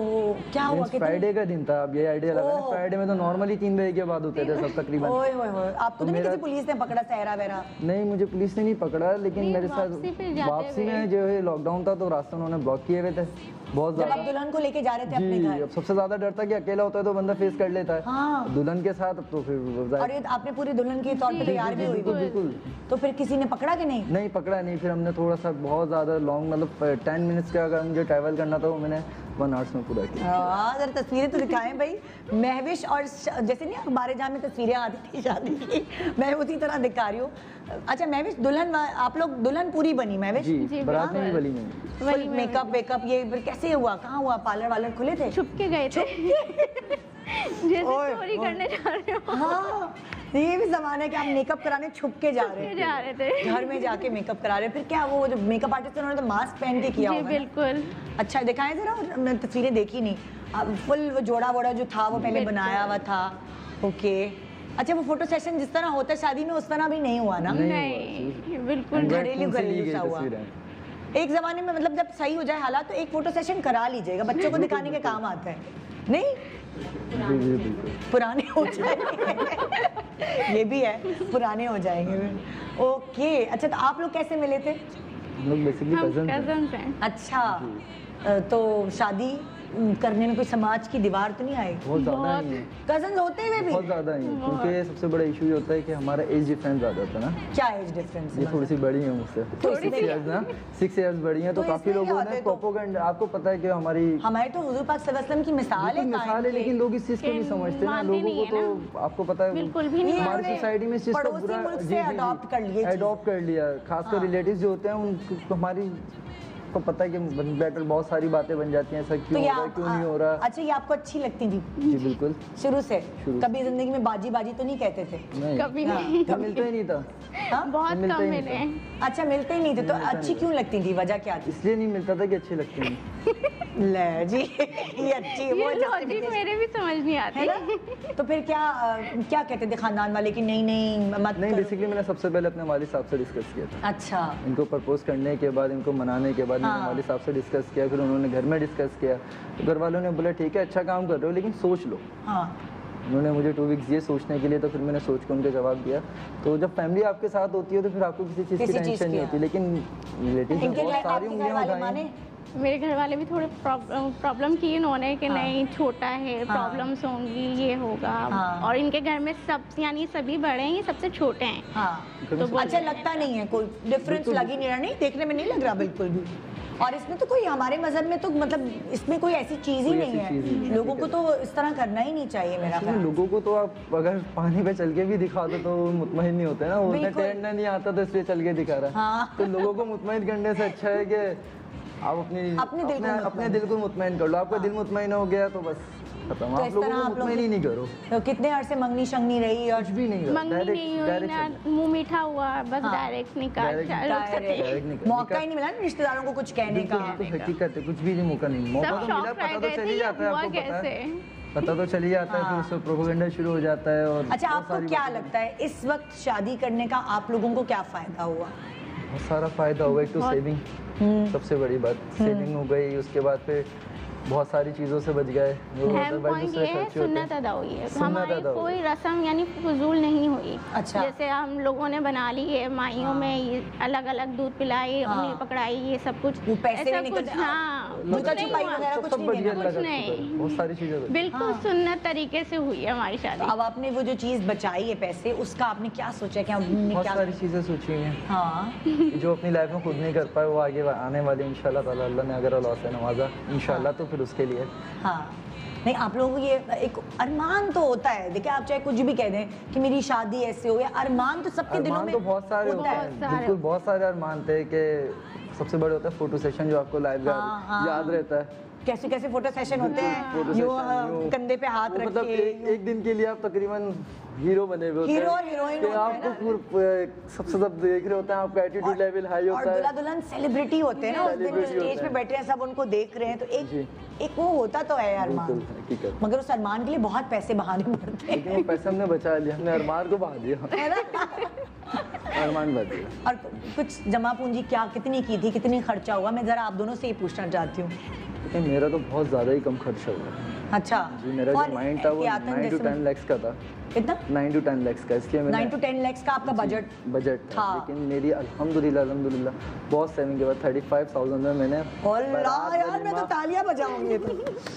[SPEAKER 2] क्या हुआ?
[SPEAKER 5] फ्राइडे का दिन था। अब ये आइडिया लगा
[SPEAKER 2] ओह।
[SPEAKER 5] फ्राइडे में तो नॉर्मली 3 बजे के बाद होते थे सब तकरीबन।
[SPEAKER 2] ओए होए होए, आपको तो नहीं
[SPEAKER 5] मेरा-
[SPEAKER 2] किसी पुलिस ने पकड़ा सहरा वहरा?
[SPEAKER 5] नहीं मुझे पुलिस ने नहीं पकड़ा, लेकिन
[SPEAKER 4] नहीं,
[SPEAKER 5] मेरे
[SPEAKER 4] वापसी पे
[SPEAKER 5] साथ
[SPEAKER 4] जाते
[SPEAKER 5] वापसी
[SPEAKER 4] हुए।
[SPEAKER 5] में जो है लॉकडाउन था, तो रास्ते उन्होंने ब्लॉक किए हुए थे बहुत
[SPEAKER 2] जब आप
[SPEAKER 5] ज़्यादा।
[SPEAKER 2] दुल्हन को लेके जा रहे थे अपने
[SPEAKER 5] जी
[SPEAKER 2] घर,
[SPEAKER 5] अब सबसे ज़्यादा डर था कि अकेला होता है तो बंदा फेस कर लेता है।
[SPEAKER 2] हाँ।
[SPEAKER 5] दुल्हन के साथ अब तो फिर
[SPEAKER 2] और ये आपने पूरी दुल्हन के तौर पे तैयार भी हुई
[SPEAKER 5] बिल्कुल
[SPEAKER 2] थी।
[SPEAKER 5] बिल्कुल।
[SPEAKER 2] तो फिर किसी ने पकड़ा कि नहीं?
[SPEAKER 5] नहीं पकड़ा नहीं, फिर हमने थोड़ा सा बहुत ज़्यादा लॉन्ग, मतलब 10 मिनट्स का अगर मुझे ट्रैवल करना था वो मैंने 1 आवर्स में पूरा किया।
[SPEAKER 2] जरा तस्वीरें तो दिखाएं भाई। महविश और जैसे नहीं अखबार जहाँ में तस्वीरें आती थी शादी की, मैं उसी तरह दिखा रही हूँ। अच्छा महविश दुल्हन, आप लोग दुल्हन पूरी बनी महविश?
[SPEAKER 5] जी बारात में भी वली में।
[SPEAKER 2] फुल मेकअप वेकअप ये फिर कैसे हुआ? कहाँ हुआ? पार्लर वालर खुले थे?
[SPEAKER 4] छुप के गए थे जैसे
[SPEAKER 2] ओए,
[SPEAKER 4] चोरी करने जा रहे हो
[SPEAKER 2] हाँ ये भी जमाना है कि आप मेकअप कराने छुप के जा रहे
[SPEAKER 4] जा रहे थे।
[SPEAKER 2] घर में जाके मेकअप करा रहे। फिर क्या वो जो मेकअप आर्टिस्ट उन्होंने तो मास्क पहन के किया
[SPEAKER 4] जी
[SPEAKER 2] होगा ना?
[SPEAKER 4] बिल्कुल।
[SPEAKER 2] अच्छा दिखाएं जरा, मैं तस्वीरें देखी नहीं। अब फुल वो जोड़ा वोड़ा जो था वो पहले बनाया हुआ था। ओके। अच्छा वो फोटो सेशन जिस तरह होता है शादी में उस तरह भी नहीं हुआ ना?
[SPEAKER 4] नहीं बिल्कुल।
[SPEAKER 2] घरेलू घरेलू सा हुआ। एक जमाने में मतलब जब सही हो जाए हालात तो एक फोटो सेशन करा लीजिएगा, बच्चों को दिखाने के काम आता है नहीं?
[SPEAKER 5] जी जी बिल्कुल।
[SPEAKER 2] पुराने हो जाएंगे ये भी है, पुराने हो जाएंगे फिर। ओके। अच्छा तो आप लोग कैसे मिले थे?
[SPEAKER 5] हम लोग बेसिकली
[SPEAKER 4] हम
[SPEAKER 5] कजन हैं।
[SPEAKER 4] कजन्स हैं।
[SPEAKER 2] अच्छा तो शादी करने में कोई समाज की दीवार तो नहीं आई?
[SPEAKER 5] बहुत ज़्यादा ही है,
[SPEAKER 2] कजन होते हुए भी?
[SPEAKER 5] बहुत ज़्यादा ही है, क्योंकि सबसे बड़ा इशू ये होता है कि हमारा एज डिफरेंस ज़्यादा होता है ना।
[SPEAKER 2] क्या एज डिफरेंस
[SPEAKER 5] ये थोड़ी सी बड़ी है मुझसे,
[SPEAKER 2] तो
[SPEAKER 5] 6 years ना, 6 years बड़ी हैं, तो
[SPEAKER 2] तो
[SPEAKER 5] काफ़ी
[SPEAKER 2] इसमें क्या
[SPEAKER 5] लोगों
[SPEAKER 2] होता
[SPEAKER 5] ने
[SPEAKER 2] है तो?
[SPEAKER 5] प्रोपोगंडा, आपको पता है कि हमारी
[SPEAKER 2] हमारे तो हुजूर पाक सल्लल्लाहु अलैहि वसल्लम की मिसाल है
[SPEAKER 5] बिल्कुल मिसाल है, लेकिन लोग इस चीज़ को नहीं समझते ना।
[SPEAKER 4] मानते
[SPEAKER 5] लोगों को
[SPEAKER 4] नहीं
[SPEAKER 5] तो आपको पता है
[SPEAKER 4] बिल्कुल भी नहीं
[SPEAKER 5] हमारी
[SPEAKER 2] मानते।
[SPEAKER 5] सोसाइटी में इस चीज़ को
[SPEAKER 2] पड़ोसी
[SPEAKER 5] बुरा
[SPEAKER 2] मुल्क से adopt कर लिए चीज़।
[SPEAKER 5] अडॉप्ट कर लिया, खासकर रिलेटिव्स जो होते हैं उनको हमारी को पता है कि बेटर बहुत सारी बातें बन जाती हैं, ऐसा
[SPEAKER 2] तो
[SPEAKER 5] क्यों
[SPEAKER 2] ये
[SPEAKER 5] हो रहा है, क्यों नहीं हो रहा।
[SPEAKER 2] अच्छा ये आपको अच्छी लगती थी
[SPEAKER 5] जी बिल्कुल।
[SPEAKER 2] शुरू से?
[SPEAKER 5] शुरू।
[SPEAKER 2] कभी जिंदगी में बाजी बाजी तो नहीं कहते थे?
[SPEAKER 5] नहीं
[SPEAKER 4] कभी
[SPEAKER 2] हाँ।
[SPEAKER 4] नहीं।
[SPEAKER 5] तो मिलता ही नहीं था,
[SPEAKER 2] हाँ?
[SPEAKER 4] बहुत
[SPEAKER 5] मिलते
[SPEAKER 4] कम
[SPEAKER 5] ही नहीं
[SPEAKER 4] मिले हैं।
[SPEAKER 2] अच्छा मिलते ही नहीं थे तो अच्छी क्यों लगती थी? वजह क्या थी?
[SPEAKER 5] इसलिए नहीं मिलता था कि अच्छी लगती नहीं।
[SPEAKER 2] ले जी ये अच्छी है, वो
[SPEAKER 4] ये लॉजिक
[SPEAKER 2] justification।
[SPEAKER 4] मेरे भी समझ नहीं
[SPEAKER 2] है
[SPEAKER 4] आती।
[SPEAKER 2] ना? तो फिर क्या कहते थे खानदान वाले कि नहीं नहीं मत
[SPEAKER 5] नहीं
[SPEAKER 2] करो?
[SPEAKER 5] बेसिकली मैंने सबसे पहले अपने वालिद साहब से डिस्कस किया था।
[SPEAKER 2] अच्छा
[SPEAKER 5] इनको प्रपोज करने के बाद, इनको मनाने के बाद मैंने
[SPEAKER 2] हाँ।
[SPEAKER 5] वालिद साहब से डिस्कस किया, फिर उन्होंने घर में डिस्कस किया, तो घर वालों ने बोला ठीक है अच्छा काम कर रहे हो लेकिन सोच लो।
[SPEAKER 2] हाँ
[SPEAKER 5] उन्होंने मुझे 2 वीक्स दिए सोचने के लिए, तो फिर मैंने सोच के उनको जवाब दिया। तो जब फैमिली आपके साथ होती है तो फिर आपको किसी चीज़ की
[SPEAKER 2] किसी चीज़
[SPEAKER 5] टेंशन
[SPEAKER 2] की,
[SPEAKER 5] नहीं होती, लेकिन रिलेटिव
[SPEAKER 2] इनके
[SPEAKER 5] बहुत
[SPEAKER 2] घर
[SPEAKER 5] सारी
[SPEAKER 2] आपके घर
[SPEAKER 5] उंगलियां
[SPEAKER 2] वाले
[SPEAKER 5] उठाई
[SPEAKER 2] माने?
[SPEAKER 5] हैं।
[SPEAKER 4] मेरे घर वाले भी थोड़े प्रॉब्लम की उन्होंने कि
[SPEAKER 2] हाँ।
[SPEAKER 4] नहीं छोटा है,
[SPEAKER 2] हाँ।
[SPEAKER 4] प्रॉब्लम्स होंगी, ये होगा।
[SPEAKER 2] हाँ।
[SPEAKER 4] और इनके घर में सब यानी सभी बड़े हैं, ये सबसे छोटे हैं।
[SPEAKER 2] हाँ
[SPEAKER 5] तो
[SPEAKER 2] तो अच्छा लगता नहीं है कोई डिफरेंस? लग ही नहीं रहा, नहीं देखने में नहीं लग रहा बिल्कुल भी। और इसमें तो कोई हमारे मजहब में तो मतलब इसमें कोई ऐसी चीज ही
[SPEAKER 5] कोई
[SPEAKER 2] नहीं
[SPEAKER 5] ऐसी चीज़ ही नहीं
[SPEAKER 2] है।
[SPEAKER 5] है,
[SPEAKER 2] लोगों को तो इस तरह करना ही नहीं चाहिए मेरा
[SPEAKER 5] इसमें
[SPEAKER 2] ख्याल।
[SPEAKER 5] लोगों को तो आप अगर पानी पे चल के भी दिखा दो तो वो मुतमईन नहीं होते ना, वो उन्हें
[SPEAKER 2] बिल्कुल।
[SPEAKER 5] तैरना नहीं आता तो इसलिए चल के दिखा रहा है।
[SPEAKER 2] हाँ।
[SPEAKER 5] तो लोगों को मुतमईन करने से अच्छा है कि आप अपने दिल को मुतमईन कर लो। आपका दिल मुतमईन हो गया तो बस खत्म।
[SPEAKER 2] तो
[SPEAKER 5] आप
[SPEAKER 2] इस
[SPEAKER 5] लोगों
[SPEAKER 2] तरह
[SPEAKER 5] को
[SPEAKER 2] आप लोग
[SPEAKER 5] मुतमईन ही नहीं करो,
[SPEAKER 2] तो कितने अरसे मंगनी शंगनी रही और
[SPEAKER 5] कुछ भी नहीं करो,
[SPEAKER 4] मंगनी नहीं हुई ना, मुंह मीठा हुआ, बस
[SPEAKER 2] हाँ।
[SPEAKER 4] डायरेक्ट निकाल
[SPEAKER 5] Direct-
[SPEAKER 2] डायरेक्ट
[SPEAKER 5] निकल-
[SPEAKER 2] मौका ही नहीं मिला ना रिश्तेदारों को कुछ कहने का?
[SPEAKER 5] तो हकीकत है, कुछ भी नहीं मौका नहीं, मौका
[SPEAKER 4] सब
[SPEAKER 5] तो मिला,
[SPEAKER 4] शौक रह
[SPEAKER 5] पता तो
[SPEAKER 4] गए
[SPEAKER 5] चल
[SPEAKER 4] थे
[SPEAKER 5] ही
[SPEAKER 4] ये
[SPEAKER 5] जाता है,
[SPEAKER 4] हुआ
[SPEAKER 5] आपको पता है।
[SPEAKER 4] कैसे।
[SPEAKER 5] पता तो चल ही जाता है, फिर उससे प्रोपेगेंडा शुरू हो जाता है। और
[SPEAKER 2] अच्छा,
[SPEAKER 5] बहुत
[SPEAKER 2] आपको
[SPEAKER 5] सारी
[SPEAKER 2] क्या
[SPEAKER 5] बातें-
[SPEAKER 2] लगता है इस वक्त शादी करने का आप लोगों को क्या फायदा हुआ?
[SPEAKER 5] बहुत सारा फायदा होगा। एक तो सेविंग, सबसे बड़ी बात सेविंग हो गई, उसके बाद फिर बहुत सारी चीज़ों से बच गए। जो
[SPEAKER 6] अहम
[SPEAKER 5] otherwise
[SPEAKER 6] पॉइंट
[SPEAKER 5] दूसरे
[SPEAKER 6] ये है
[SPEAKER 5] खर्चे होते हैं।
[SPEAKER 6] सुन्नत अदा हुई है,
[SPEAKER 5] सुन्नत
[SPEAKER 6] हमारी
[SPEAKER 5] अदा हुई।
[SPEAKER 6] कोई रस्म यानी फजूल नहीं हुई।
[SPEAKER 2] अच्छा।
[SPEAKER 6] जैसे हम लोगों ने बना ली है माइयों में, ये अलग अलग दूध पिलाई,
[SPEAKER 2] हाँ।
[SPEAKER 6] उंगली पकड़ाई, ये सब कुछ
[SPEAKER 2] वो पैसे
[SPEAKER 6] ऐसा
[SPEAKER 2] भी
[SPEAKER 6] कुछ,
[SPEAKER 2] निकलते-
[SPEAKER 6] हाँ
[SPEAKER 2] जूता
[SPEAKER 6] कुछ नहीं
[SPEAKER 2] छुपाई
[SPEAKER 6] हुआ।
[SPEAKER 2] वगैरह
[SPEAKER 5] सब
[SPEAKER 2] कुछ
[SPEAKER 5] सब
[SPEAKER 2] नहीं
[SPEAKER 5] बढ़िया
[SPEAKER 2] देना।
[SPEAKER 6] कुछ
[SPEAKER 5] लगा,
[SPEAKER 6] नहीं।
[SPEAKER 5] बहुत सारी चीज़ें बची।
[SPEAKER 6] बिल्कुल सुन्नत तरीके से हुई है हमारी
[SPEAKER 2] तो
[SPEAKER 6] शादी।
[SPEAKER 2] अब आपने वो जो चीज बचाई है पैसे, उसका आपने क्या सोचा कि आपने
[SPEAKER 5] बहुत
[SPEAKER 2] क्या?
[SPEAKER 5] सारी चीज़ें सोची हैं
[SPEAKER 2] हाँ,
[SPEAKER 5] कि जो अपनी लाइफ में खुद नहीं कर पाए वो आगे आने वाली इंशाल्लाह ताला, अल्लाह ने अगर औलाद से नवाजा इंशाल्लाह तो फिर उसके लिए।
[SPEAKER 2] हाँ। नहीं, आप लोगों को ये एक अरमान तो होता है। देखिए, आप चाहे कुछ भी कह दें कि मेरी शादी ऐसे हो, या अरमान तो सबके दिलों
[SPEAKER 5] अरमान
[SPEAKER 2] में
[SPEAKER 5] तो बहुत सारे होते
[SPEAKER 2] होता है।
[SPEAKER 5] हैं, बिल्कुल बहुत सारे अरमान थे कि सबसे बड़े होता है फोटो सेशन, जो आपको लाइव
[SPEAKER 2] हाँ।
[SPEAKER 5] याद रहता है।
[SPEAKER 2] कैसे कैसे फोटो सेशन होते
[SPEAKER 5] फोटो
[SPEAKER 2] हैं, यूं
[SPEAKER 5] सेशन, यूं।
[SPEAKER 2] कंधे पे हाथ
[SPEAKER 5] वो
[SPEAKER 2] रख
[SPEAKER 5] मतलब
[SPEAKER 2] के।
[SPEAKER 5] एक दिन के लिए आप तकरीबन हीरो बने हुए होते हैं।
[SPEAKER 2] हीरो और हीरोइन
[SPEAKER 5] कि
[SPEAKER 2] होते हैं
[SPEAKER 5] आपको सबसे सब देख रहे होते हैं, आपका एटीट्यूड लेवल हाई
[SPEAKER 2] और
[SPEAKER 5] होता
[SPEAKER 2] दूल्हा
[SPEAKER 5] है।
[SPEAKER 2] दुल्हन सेलिब्रिटी होते हैं ना, उस दिन
[SPEAKER 5] Celebrity
[SPEAKER 2] स्टेज
[SPEAKER 5] होते
[SPEAKER 2] पे
[SPEAKER 5] हैं।
[SPEAKER 2] बैठे हैं, सब उनको देख रहे हैं, तो
[SPEAKER 5] जी।
[SPEAKER 2] एक वो होता तो है अरमान।
[SPEAKER 5] बिल्कुल, हकीकत।
[SPEAKER 2] मगर उस अरमान के लिए बहुत पैसे बहाने पड़ते हैं,
[SPEAKER 5] लेकिन वो पैसे हमने बचा लिया, हमने अरमान को बहा दिया,
[SPEAKER 2] है ना?
[SPEAKER 5] अरमान बच गया।
[SPEAKER 2] और कुछ जमा पूंजी क्या कितनी की थी, कितनी खर्चा हुआ? मैं जरा आप दोनों से ही पूछना चाहती हूँ।
[SPEAKER 5] लेकिन मेरा तो बहुत ज़्यादा ही कम खर्चा हुआ।
[SPEAKER 2] अच्छा।
[SPEAKER 5] जी, मेरा
[SPEAKER 2] और
[SPEAKER 5] जो माइंड था वो
[SPEAKER 2] एहतियातन
[SPEAKER 5] 9 to
[SPEAKER 2] जैसे-
[SPEAKER 5] 10 lakhs का था।
[SPEAKER 2] कितना?
[SPEAKER 5] 9 to 10 lakhs का, इसलिए मैंने
[SPEAKER 2] 9 to 10 lakhs का आपका बजट
[SPEAKER 5] बजट था।
[SPEAKER 2] था।
[SPEAKER 5] लेकिन मेरी अल्हम्दुलिल्लाह बहुत सेविंग के बाद 35,000 में मैंने
[SPEAKER 2] अल्लाह यार, मैं तो तालियां बजाऊंगी तो।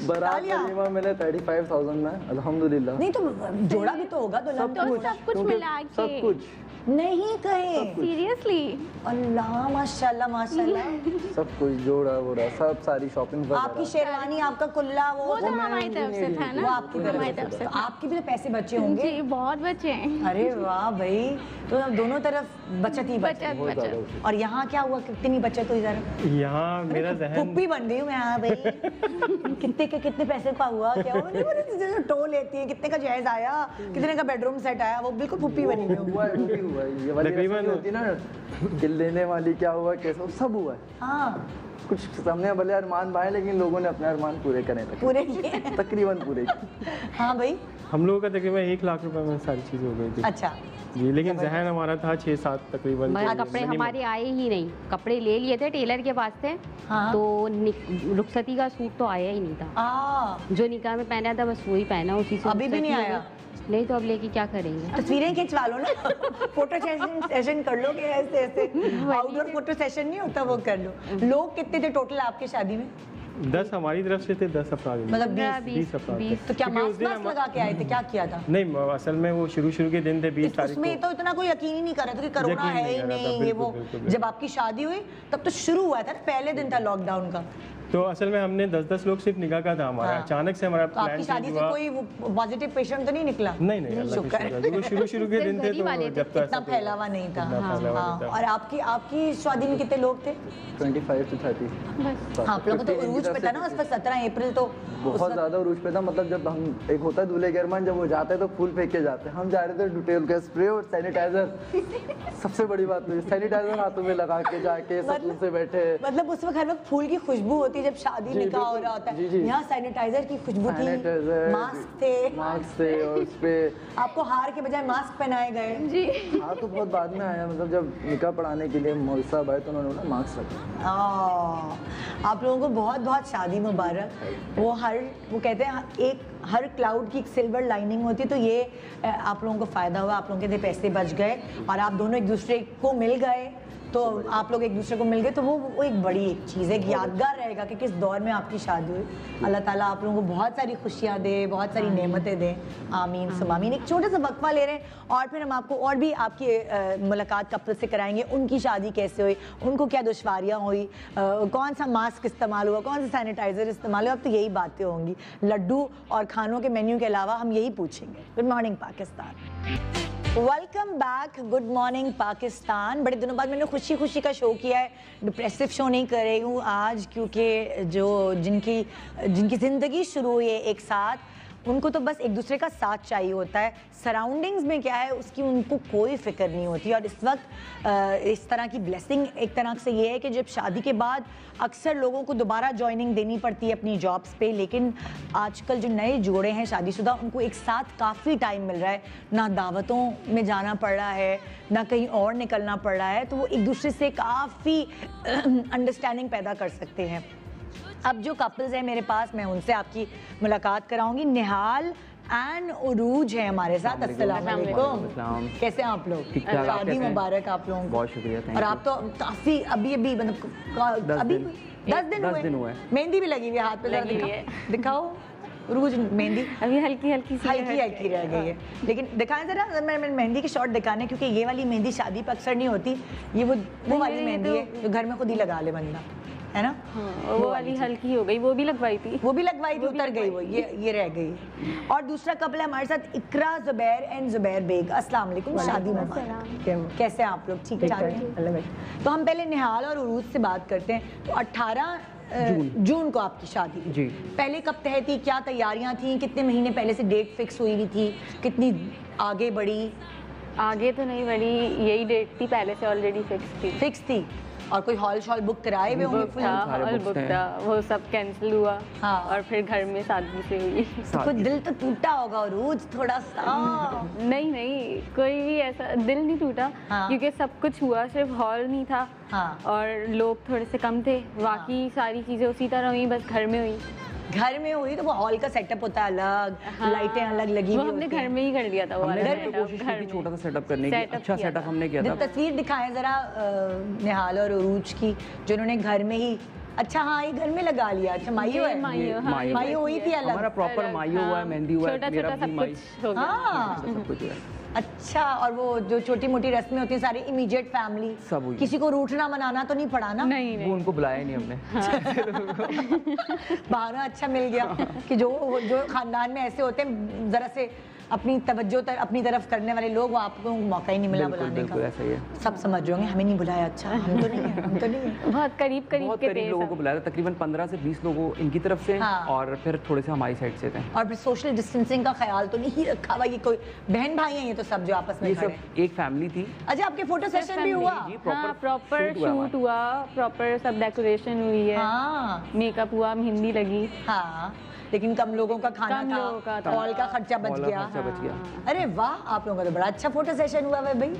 [SPEAKER 5] बारात
[SPEAKER 2] तालियां।
[SPEAKER 5] वलीमा मैंने 35,000 में अल्हम्दुलिल्लाह
[SPEAKER 2] नहीं तो जोड़ा भी तो होगा दुल्हन
[SPEAKER 5] सब
[SPEAKER 2] का।
[SPEAKER 6] तो
[SPEAKER 5] कुछ,
[SPEAKER 6] सब कुछ
[SPEAKER 5] क्योंकि
[SPEAKER 6] मिला के।
[SPEAKER 5] सब कुछ
[SPEAKER 2] नहीं कहे।
[SPEAKER 6] सीरियसली
[SPEAKER 2] अल्लाह, माशाल्लाह माशाल्लाह।
[SPEAKER 5] सब कुछ जोड़ा वोड़ा सब सारी शॉपिंग
[SPEAKER 2] आपकी शेरवानी, आपका कुल्ला,
[SPEAKER 6] वो
[SPEAKER 2] वो
[SPEAKER 6] तो हमारी तरफ से था
[SPEAKER 2] वो
[SPEAKER 6] ना,
[SPEAKER 2] आपकी
[SPEAKER 6] हमारी
[SPEAKER 2] तरफ
[SPEAKER 6] तरफ
[SPEAKER 2] से।
[SPEAKER 6] से
[SPEAKER 2] तो आपके भी तो पैसे बचे होंगे।
[SPEAKER 6] जी बहुत बचे हैं।
[SPEAKER 2] अरे वाह भाई, तो दोनों तरफ बचत ही बचत।
[SPEAKER 6] बचत
[SPEAKER 5] बहुत ज़्यादा
[SPEAKER 6] बचत।
[SPEAKER 2] और यहाँ क्या हुआ, कितनी बचत हुई जरा?
[SPEAKER 3] यहाँ मेरा जहन
[SPEAKER 2] पुप्पी बन गई हूँ मैं। हाँ भाई, कितने के कितने पैसे का हुआ, क्या हुआ? नहीं, मुझे टो लेती है, कितने का जहेज आया, कितने का बेडरूम सेट आया, वो बिल्कुल पुप्पी बनी हुई हूँ।
[SPEAKER 5] हुआ है, वो भी हुआ है। ये वाली
[SPEAKER 3] तकरीबन-
[SPEAKER 5] रस्म जो होती है ना कि लेने वाली क्या हुआ कैसा, सब हुआ है।
[SPEAKER 2] हाँ,
[SPEAKER 5] कुछ हमने भले अरमान पाए, लेकिन लोगों ने अपने अरमान पूरे करे
[SPEAKER 2] पूरे किए।
[SPEAKER 5] तकरीबन पूरे।
[SPEAKER 2] हाँ भाई,
[SPEAKER 3] हम लोगों का तकरीबन 1 लाख रुपए में सारी चीज़ हो गई थी
[SPEAKER 2] अच्छा।
[SPEAKER 3] जी। लेकिन जहन हमारा था 6-7 तकरीबन
[SPEAKER 4] मैं
[SPEAKER 3] के
[SPEAKER 4] कपड़े
[SPEAKER 3] minimum।
[SPEAKER 4] हमारे आए ही नहीं, कपड़े ले लिए थे टेलर के पास से,
[SPEAKER 2] हाँ।
[SPEAKER 4] तो रुखसती का सूट तो आया ही नहीं था। जो निकाह में पहना था बस वही पहना, उसी से
[SPEAKER 2] अभी भी नहीं
[SPEAKER 4] रुखसती हो
[SPEAKER 2] आया?
[SPEAKER 4] गई। नहीं तो अब लेके क्या करेंगे।
[SPEAKER 2] तस्वीरें खिंचवा लो ना, फोटो सेशन कर लो कि ऐसे ऐसे आउटडोर फोटो सेशन नहीं होता, वो कर लो। लोग कितने थे टोटल आपके शादी में?
[SPEAKER 3] 10 हमारी तरफ से थे, 10 अफराद में।
[SPEAKER 2] मतलब
[SPEAKER 3] 20 अफराद थे।
[SPEAKER 2] तो क्या
[SPEAKER 3] क्योंकि उस
[SPEAKER 2] मास्क
[SPEAKER 3] दिन
[SPEAKER 2] वास्क लगा के आए थे, क्या किया था?
[SPEAKER 3] नहीं, असल में वो शुरू के दिन थे 20 तारीख
[SPEAKER 2] उसमें
[SPEAKER 3] को।
[SPEAKER 2] तो इतना कोई यकीन ही नहीं कर रहा था कि कोरोना
[SPEAKER 3] यकीन
[SPEAKER 2] है
[SPEAKER 3] नहीं
[SPEAKER 2] ही
[SPEAKER 3] कर रहा था,
[SPEAKER 2] नहीं, ये वो।
[SPEAKER 3] बिल्कुल, बिल्कुल।
[SPEAKER 2] जब आपकी शादी हुई तब तो शुरू हुआ था ना, पहले दिन था लॉकडाउन का।
[SPEAKER 3] तो असल में हमने 10-10 लोग सिर्फ निकाह का था हमारा।
[SPEAKER 2] हाँ।
[SPEAKER 3] अचानक से हमारा
[SPEAKER 2] तो आपकी
[SPEAKER 3] प्लान
[SPEAKER 2] शादी
[SPEAKER 3] चेंज
[SPEAKER 2] से
[SPEAKER 3] हुआ।
[SPEAKER 2] कोई पॉजिटिव पेशेंट तो नहीं निकला?
[SPEAKER 3] नहीं नहीं, अल्लाह की
[SPEAKER 2] शुक्र।
[SPEAKER 3] शुक्र है। क्योंकि शुरू के दिन थे
[SPEAKER 4] गरीब वाले
[SPEAKER 3] तो
[SPEAKER 4] थे,
[SPEAKER 3] जब तो
[SPEAKER 2] इतना फैलावा नहीं था।
[SPEAKER 3] इतना फैलावा
[SPEAKER 2] हाँ,
[SPEAKER 3] नहीं था।
[SPEAKER 2] और आपकी शादी में कितने लोग थे?
[SPEAKER 5] 25 to 30।
[SPEAKER 6] बस
[SPEAKER 2] आप लोगों को तो उरूज पे था ना उस पर 17 अप्रैल, तो उस
[SPEAKER 5] बहुत
[SPEAKER 2] वक्त-
[SPEAKER 5] ज़्यादा उरूज पे था। मतलब जब हम, एक होता है दूल्हे के अरमान, जब वो जाते हैं तो फूल फेंक के जाते हैं। हम जा रहे थे डिटेल का स्प्रे और सैनिटाइजर। सबसे बड़ी बात तो सैनिटाइजर हाथों में लगा के जाके सब से बैठे।
[SPEAKER 2] मतलब उस वक्त हर वक्त फूल की खुशबू होती है जब शादी
[SPEAKER 5] जी,
[SPEAKER 2] निकाह हो
[SPEAKER 5] बिल्कुल।
[SPEAKER 2] रहा होता
[SPEAKER 5] जी,
[SPEAKER 2] है।
[SPEAKER 5] जी।
[SPEAKER 2] यहाँ सैनिटाइजर की खुशबू थी,
[SPEAKER 5] सैनिटाइजर,
[SPEAKER 2] मास्क थे,
[SPEAKER 5] मास्क थे और उस पे
[SPEAKER 2] आपको हार के बजाय मास्क पहनाए गए।
[SPEAKER 6] जी
[SPEAKER 5] हाँ तो बहुत बाद में आया। मतलब जब निकाह पढ़ाने के लिए मौलवी साहब आए तो उन्होंने ना मास्क रखा।
[SPEAKER 2] आप लोगों को बहुत बहुत शादी मुबारक। वो कहते हैं हर क्लाउड की एक सिल्वर लाइनिंग होती है, तो ये आप लोगों को फ़ायदा हुआ, आप लोगों के पैसे बच गए और आप दोनों एक दूसरे को मिल गए। तो आप लोग एक दूसरे को मिल गए, तो वो एक बड़ी एक चीज़ है, एक यादगार रहेगा कि किस दौर में आपकी शादी हुई। अल्लाह ताला आप लोगों को बहुत सारी खुशियाँ दे, बहुत सारी नेमतें दें। आमीन सुम आमीन। एक छोटा सा वक्फा ले रहे हैं और फिर हम आपको और भी आपकी मुलाकात कपल से कराएंगे। उनकी शादी कैसे हुई, उनको क्या दुश्वारियाँ हुई, कौन सा मास्क इस्तेमाल हुआ, कौन सा सैनिटाइज़र इस्तेमाल हुआ, अब तो यही बातें होंगी। लड्डू और खानों के मेन्यू के अलावा हम यही पूछेंगे। Good morning Pakistan, welcome back. Good morning Pakistan. बड़े दिनों बाद मैंने खुशी खुशी का शो किया है, डिप्रेसिव शो नहीं कर रही हूँ आज, क्योंकि जिनकी ज़िंदगी शुरू हुई है एक साथ, उनको तो बस एक दूसरे का साथ चाहिए होता है, सराउंडिंग्स में क्या है उसकी उनको कोई फिक्र नहीं होती। और इस वक्त इस तरह की ब्लेसिंग एक तरह से ये है कि जब शादी के बाद अक्सर लोगों को दोबारा ज्वाइनिंग देनी पड़ती है अपनी जॉब्स पे, लेकिन आजकल जो नए जोड़े हैं शादीशुदा उनको एक साथ काफ़ी टाइम मिल रहा है, ना दावतों में जाना पड़ रहा है ना कहीं और निकलना पड़ रहा है, तो वो एक दूसरे से काफ़ी अंडरस्टैंडिंग पैदा कर सकते हैं। अब जो कपल्स हैं मेरे पास, मैं उनसे आपकी मुलाकात कराऊंगी। निहाल एंड उरूज है हमारे साथ। अस्सलाम वालेकुम, कैसे हैं आप लोग?
[SPEAKER 5] ठीक-ठाक, आप
[SPEAKER 2] शादी
[SPEAKER 5] कैसे हैं?
[SPEAKER 2] मुबारक आप लोगों को।
[SPEAKER 5] बहुत शुक्रिया, थैंक
[SPEAKER 2] और
[SPEAKER 5] यू।
[SPEAKER 2] आप तो काफ़ी अभी मतलब अभी 10 दिन हुए। मेहंदी भी लगी हुई है हाथ पे, जरा
[SPEAKER 4] लगी हुई है।
[SPEAKER 2] दिखाओ उरूज मेहंदी।
[SPEAKER 4] अभी हल्की हल्की सी
[SPEAKER 2] हल्की रह गई है, लेकिन दिखाएं जरा। मैं मेहंदी की शॉट दिखाने, क्योंकि ये वाली मेहंदी शादी पर अक्सर नहीं होती, ये वो वाली
[SPEAKER 4] ये
[SPEAKER 2] मेहंदी
[SPEAKER 4] तो-
[SPEAKER 2] है जो घर में खुद ही लगा ले बंदा, है ना?
[SPEAKER 4] हाँ, वो वाली हल्की हो गई, वो भी लगवाई थी।
[SPEAKER 2] वो भी लगवाई थी, उतर गई वो, ये रह गई। और दूसरा कपल है हमारे साथ, इकरा जुबैर एंड जुबैर बेग। अस्सलाम वालेकुम, शादी मुबारक। कैसे हैं आप लोग? ठीक ठाक हैं? तो हम पहले निहाल और उरूज से बात करते हैं। तो 18 जून को आपकी शादी
[SPEAKER 5] जी।
[SPEAKER 2] पहले कब तय थी, क्या तैयारियां थी, कितने महीने पहले से डेट फिक्स हुई हुई थी, कितनी आगे बढ़ी?
[SPEAKER 4] आगे तो नहीं बढ़ी, यही डेट थी पहले से ऑलरेडी फिक्स थी।
[SPEAKER 2] और कोई हॉल शॉल बुक कराए हुए होंगे?
[SPEAKER 4] बुक था,
[SPEAKER 5] सारे
[SPEAKER 4] हॉल
[SPEAKER 5] books
[SPEAKER 4] बुक
[SPEAKER 5] हैं।
[SPEAKER 4] था, वो सब कैंसिल हुआ।
[SPEAKER 2] हाँ।
[SPEAKER 4] और फिर घर में शादी से हुई।
[SPEAKER 2] तो कुछ दिल तो टूटा होगा उरूज थोड़ा सा।
[SPEAKER 4] नहीं, कोई भी ऐसा दिल नहीं टूटा।
[SPEAKER 2] हाँ।
[SPEAKER 4] क्योंकि सब कुछ हुआ, सिर्फ हॉल नहीं था।
[SPEAKER 2] हाँ।
[SPEAKER 4] और लोग थोड़े से कम थे, बाकी सारी चीजें उसी तरह हुई, बस घर में हुई।
[SPEAKER 2] घर में हुई तो वो हॉल का सेटअप होता है अलग, लाइटें अलग लगी
[SPEAKER 4] वो
[SPEAKER 2] हुई
[SPEAKER 4] हमने
[SPEAKER 2] होती
[SPEAKER 4] घर
[SPEAKER 2] हैं।
[SPEAKER 4] में ही कर दिया था। वो
[SPEAKER 5] हमने
[SPEAKER 4] वाला
[SPEAKER 5] घर पे
[SPEAKER 4] setup,
[SPEAKER 5] कोशिश
[SPEAKER 4] घर
[SPEAKER 5] की थी
[SPEAKER 4] में।
[SPEAKER 5] छोटा सा सेटअप करने की,
[SPEAKER 4] Setup
[SPEAKER 5] अच्छा
[SPEAKER 4] किया
[SPEAKER 5] सेटअप
[SPEAKER 4] था।
[SPEAKER 5] हमने किया था।
[SPEAKER 2] तस्वीर दिखाएं जरा निहाल और उरूज की, जिन्होंने घर में ही। अच्छा हाँ, ये घर में लगा लिया। अच्छा माइयो है?
[SPEAKER 4] माइयो, हाँ,
[SPEAKER 5] माइयो।
[SPEAKER 2] माइयो हुई थी अलग?
[SPEAKER 5] हमारा प्रॉपर
[SPEAKER 4] अलग,
[SPEAKER 5] माइयो हुआ है,
[SPEAKER 4] हाँ।
[SPEAKER 5] मेहंदी हुआ है,
[SPEAKER 4] छोटा
[SPEAKER 5] मेरा
[SPEAKER 4] छोटा
[SPEAKER 5] भी
[SPEAKER 4] सब
[SPEAKER 5] माई
[SPEAKER 4] कुछ हो गया।
[SPEAKER 2] हाँ,
[SPEAKER 5] सब कुछ हुआ है।
[SPEAKER 2] अच्छा। और वो जो छोटी मोटी रस्में होती हैं सारी इमीडिएट फैमिली,
[SPEAKER 5] सब हुई।
[SPEAKER 2] किसी को रूठना मनाना तो नहीं पड़ा ना?
[SPEAKER 4] नहीं
[SPEAKER 5] वो
[SPEAKER 4] नहीं,
[SPEAKER 5] उनको बुलाया ही नहीं हमने।
[SPEAKER 2] बहाना अच्छा मिल गया कि जो खानदान में ऐसे होते हैं जरा से अपनी तवज्जो अपनी तरफ करने वाले लोग, वो आपको मौका ही नहीं मिला
[SPEAKER 5] बिल्कुल
[SPEAKER 2] बुलाने
[SPEAKER 5] बिल्कुल
[SPEAKER 2] का।
[SPEAKER 5] ऐसा ही है।
[SPEAKER 2] सब समझ होंगे हमें नहीं बुलाया। अच्छा, हम तो नहीं है, हम तो नहीं है।
[SPEAKER 4] बहुत करीब
[SPEAKER 5] बहुत
[SPEAKER 4] के
[SPEAKER 5] करीब
[SPEAKER 4] थे
[SPEAKER 5] लोगों
[SPEAKER 4] सब।
[SPEAKER 5] को बुलाया था, तकरीबन 15 से 20 लोगों इनकी तरफ से
[SPEAKER 2] हाँ।
[SPEAKER 5] और फिर थोड़े से हमारी साइड से थे।
[SPEAKER 2] और फिर सोशल डिस्टेंसिंग का ख्याल तो नहीं रखा हुआ? ये कोई बहन भाई हैं ये तो सब जो आपस में
[SPEAKER 5] ये
[SPEAKER 2] खड़े
[SPEAKER 5] सब
[SPEAKER 2] हैं।
[SPEAKER 5] एक फैमिली थी।
[SPEAKER 2] अच्छा, आपके फोटो सेशन भी हुआ?
[SPEAKER 5] जी,
[SPEAKER 4] हाँ, प्रॉपर
[SPEAKER 5] shoot हुआ हमारा।
[SPEAKER 4] शूट हुआ, प्रॉपर सब डेकोरेशन हुई है,
[SPEAKER 2] हाँ
[SPEAKER 4] मेकअप हुआ, मेहंदी लगी।
[SPEAKER 2] हाँ, लेकिन कम लोगों का खाना
[SPEAKER 4] कम लोगों का
[SPEAKER 2] था,
[SPEAKER 4] था।
[SPEAKER 2] हॉल का खर्चा बच
[SPEAKER 5] हॉल का
[SPEAKER 2] गया।
[SPEAKER 5] खर्चा बच गया।
[SPEAKER 2] अरे वाह, आप लोगों का तो बड़ा अच्छा फोटो सेशन हुआ है भाई।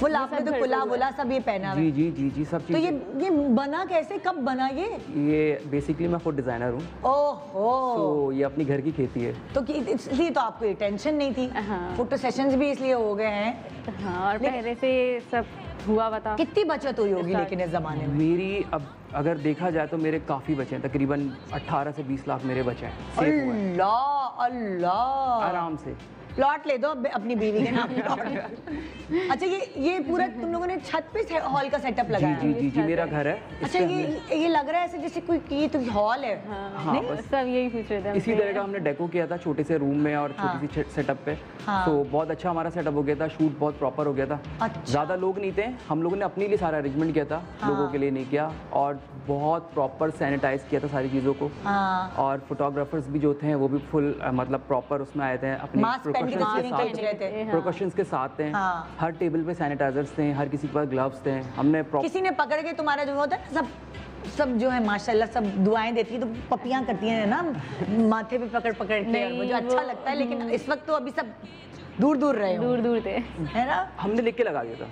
[SPEAKER 2] फुल आपने तो
[SPEAKER 4] घर
[SPEAKER 2] कुला
[SPEAKER 4] पे हुआ
[SPEAKER 2] वुला सब ये पहना हुआ
[SPEAKER 5] जी
[SPEAKER 2] है।
[SPEAKER 5] जी जी जी सब
[SPEAKER 2] तो
[SPEAKER 5] चीज़।
[SPEAKER 2] ये बना कैसे, कब बना ये?
[SPEAKER 5] ये बेसिकली मैं खुद डिज़ाइनर हूँ,
[SPEAKER 2] ओहो,
[SPEAKER 5] तो ये अपनी घर की खेती है।
[SPEAKER 2] तो इसलिए तो आपको ये टेंशन नहीं थी।
[SPEAKER 4] हाँ।
[SPEAKER 2] फोटो सेशंस भी इसलिए हो गए हैं।
[SPEAKER 4] हाँ, और पहले से सब हुआ हुआ था।
[SPEAKER 2] कितनी बचत हुई होगी लेकिन इस जमाने में?
[SPEAKER 5] मेरी अब अगर देखा जाए तो मेरे काफ़ी बचे हैं, तकरीबन 18 से 20 लाख मेरे बचे हैं, सेव हुए हैं,
[SPEAKER 2] अल्लाह अल्लाह,
[SPEAKER 5] आराम से।
[SPEAKER 2] प्लॉट ले दो अपनी बीवी के नाम पे। अच्छा, ये पूरा तुम लोगों ने छत पे हॉल का सेटअप
[SPEAKER 5] जी
[SPEAKER 2] लगाया?
[SPEAKER 5] जी जी जी मेरा घर है।
[SPEAKER 2] अच्छा,
[SPEAKER 5] इस पे हमने-
[SPEAKER 2] ये लग रहा है ऐसे जैसे कोई ये तो हॉल है।
[SPEAKER 5] हाँ बस
[SPEAKER 4] सब यही पूछ रहे थे
[SPEAKER 5] इसी
[SPEAKER 4] हमसे।
[SPEAKER 5] तरह का हमने डेको किया था छोटे से रूम में और छोटी सी सेटअप पे।
[SPEAKER 2] हाँ।
[SPEAKER 5] तो बहुत अच्छा हमारा सेटअप हो गया था, शूट बहुत प्रॉपर हो गया था।
[SPEAKER 2] अच्छा।
[SPEAKER 5] ज़्यादा लोग नहीं थे, हम लोगों ने अपने लिए सारा अरेंजमेंट किया था, लोगों के लिए नहीं किया। और बहुत प्रॉपर सैनिटाइज किया था सारी चीज़ों को।
[SPEAKER 2] हाँ।
[SPEAKER 5] और फोटोग्राफर्स भी जो थे वो भी फुल मतलब प्रॉपर उसमें आए थे, अपने
[SPEAKER 2] मास्क पहन के
[SPEAKER 5] precautions
[SPEAKER 2] तस्वीरें खींच रहे थे।
[SPEAKER 5] प्रिकॉशंस के साथ थे।
[SPEAKER 2] हाँ।
[SPEAKER 5] हर टेबल पे सैनिटाइजर्स थे, हर किसी के पास ग्लव्स थे। हमने
[SPEAKER 2] किसी ने पकड़ के तुम्हारा जो होता है ना, सब जो है माशाल्लाह सब दुआएं देती है, तो पपियां करती हैं ना माथे पे पकड़ पकड़ के, और मुझे अच्छा लगता है। लेकिन इस वक्त तो अभी सब दूर दूर रहे हो,
[SPEAKER 4] दूर दूर थे।
[SPEAKER 2] है ना?
[SPEAKER 5] हमने लिख के लगा दिया था,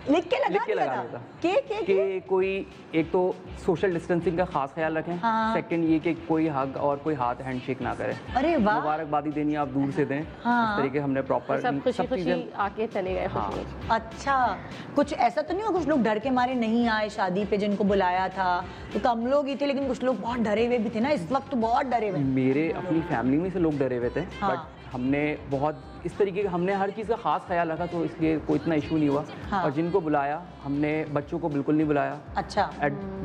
[SPEAKER 2] लिख के
[SPEAKER 5] लिख
[SPEAKER 2] लगा
[SPEAKER 5] के
[SPEAKER 2] दिया
[SPEAKER 5] लगा
[SPEAKER 2] था
[SPEAKER 5] दिया था
[SPEAKER 2] के
[SPEAKER 5] कि कोई एक तो सोशल डिस्टेंसिंग का खास ख्याल रखें।
[SPEAKER 2] हाँ।
[SPEAKER 5] सेकंड ये कि कोई हग और कोई हाथ हैंडशेक ना करे।
[SPEAKER 2] अरे वाह,
[SPEAKER 5] मुबारकबादी देनी है, आप दूर से दें।
[SPEAKER 2] हाँ।
[SPEAKER 5] इस तरीके हमने प्रॉपर
[SPEAKER 4] सब खुशी
[SPEAKER 5] सब
[SPEAKER 4] खुशी
[SPEAKER 5] चीज़ें।
[SPEAKER 4] आके चले गए।
[SPEAKER 5] हाँ।
[SPEAKER 4] खुशी खुशी।
[SPEAKER 2] अच्छा, कुछ ऐसा तो नहीं हुआ कुछ लोग डर के मारे नहीं आए शादी पे जिनको बुलाया था? तो कम लोग ही थे, लेकिन कुछ लोग बहुत डरे हुए भी थे ना, इस वक्त तो बहुत डरे हुए हैं।
[SPEAKER 5] मेरे अपनी फैमिली में से लोग डरे हुए थे,
[SPEAKER 2] हाँ।
[SPEAKER 5] बट हमने बहुत इस तरीके का हमने हर चीज़ का खास ख्याल रखा, तो इसलिए कोई इतना इशू नहीं हुआ।
[SPEAKER 2] हाँ।
[SPEAKER 5] और जिनको बुलाया हमने बच्चों को बिल्कुल नहीं बुलाया,
[SPEAKER 2] अच्छा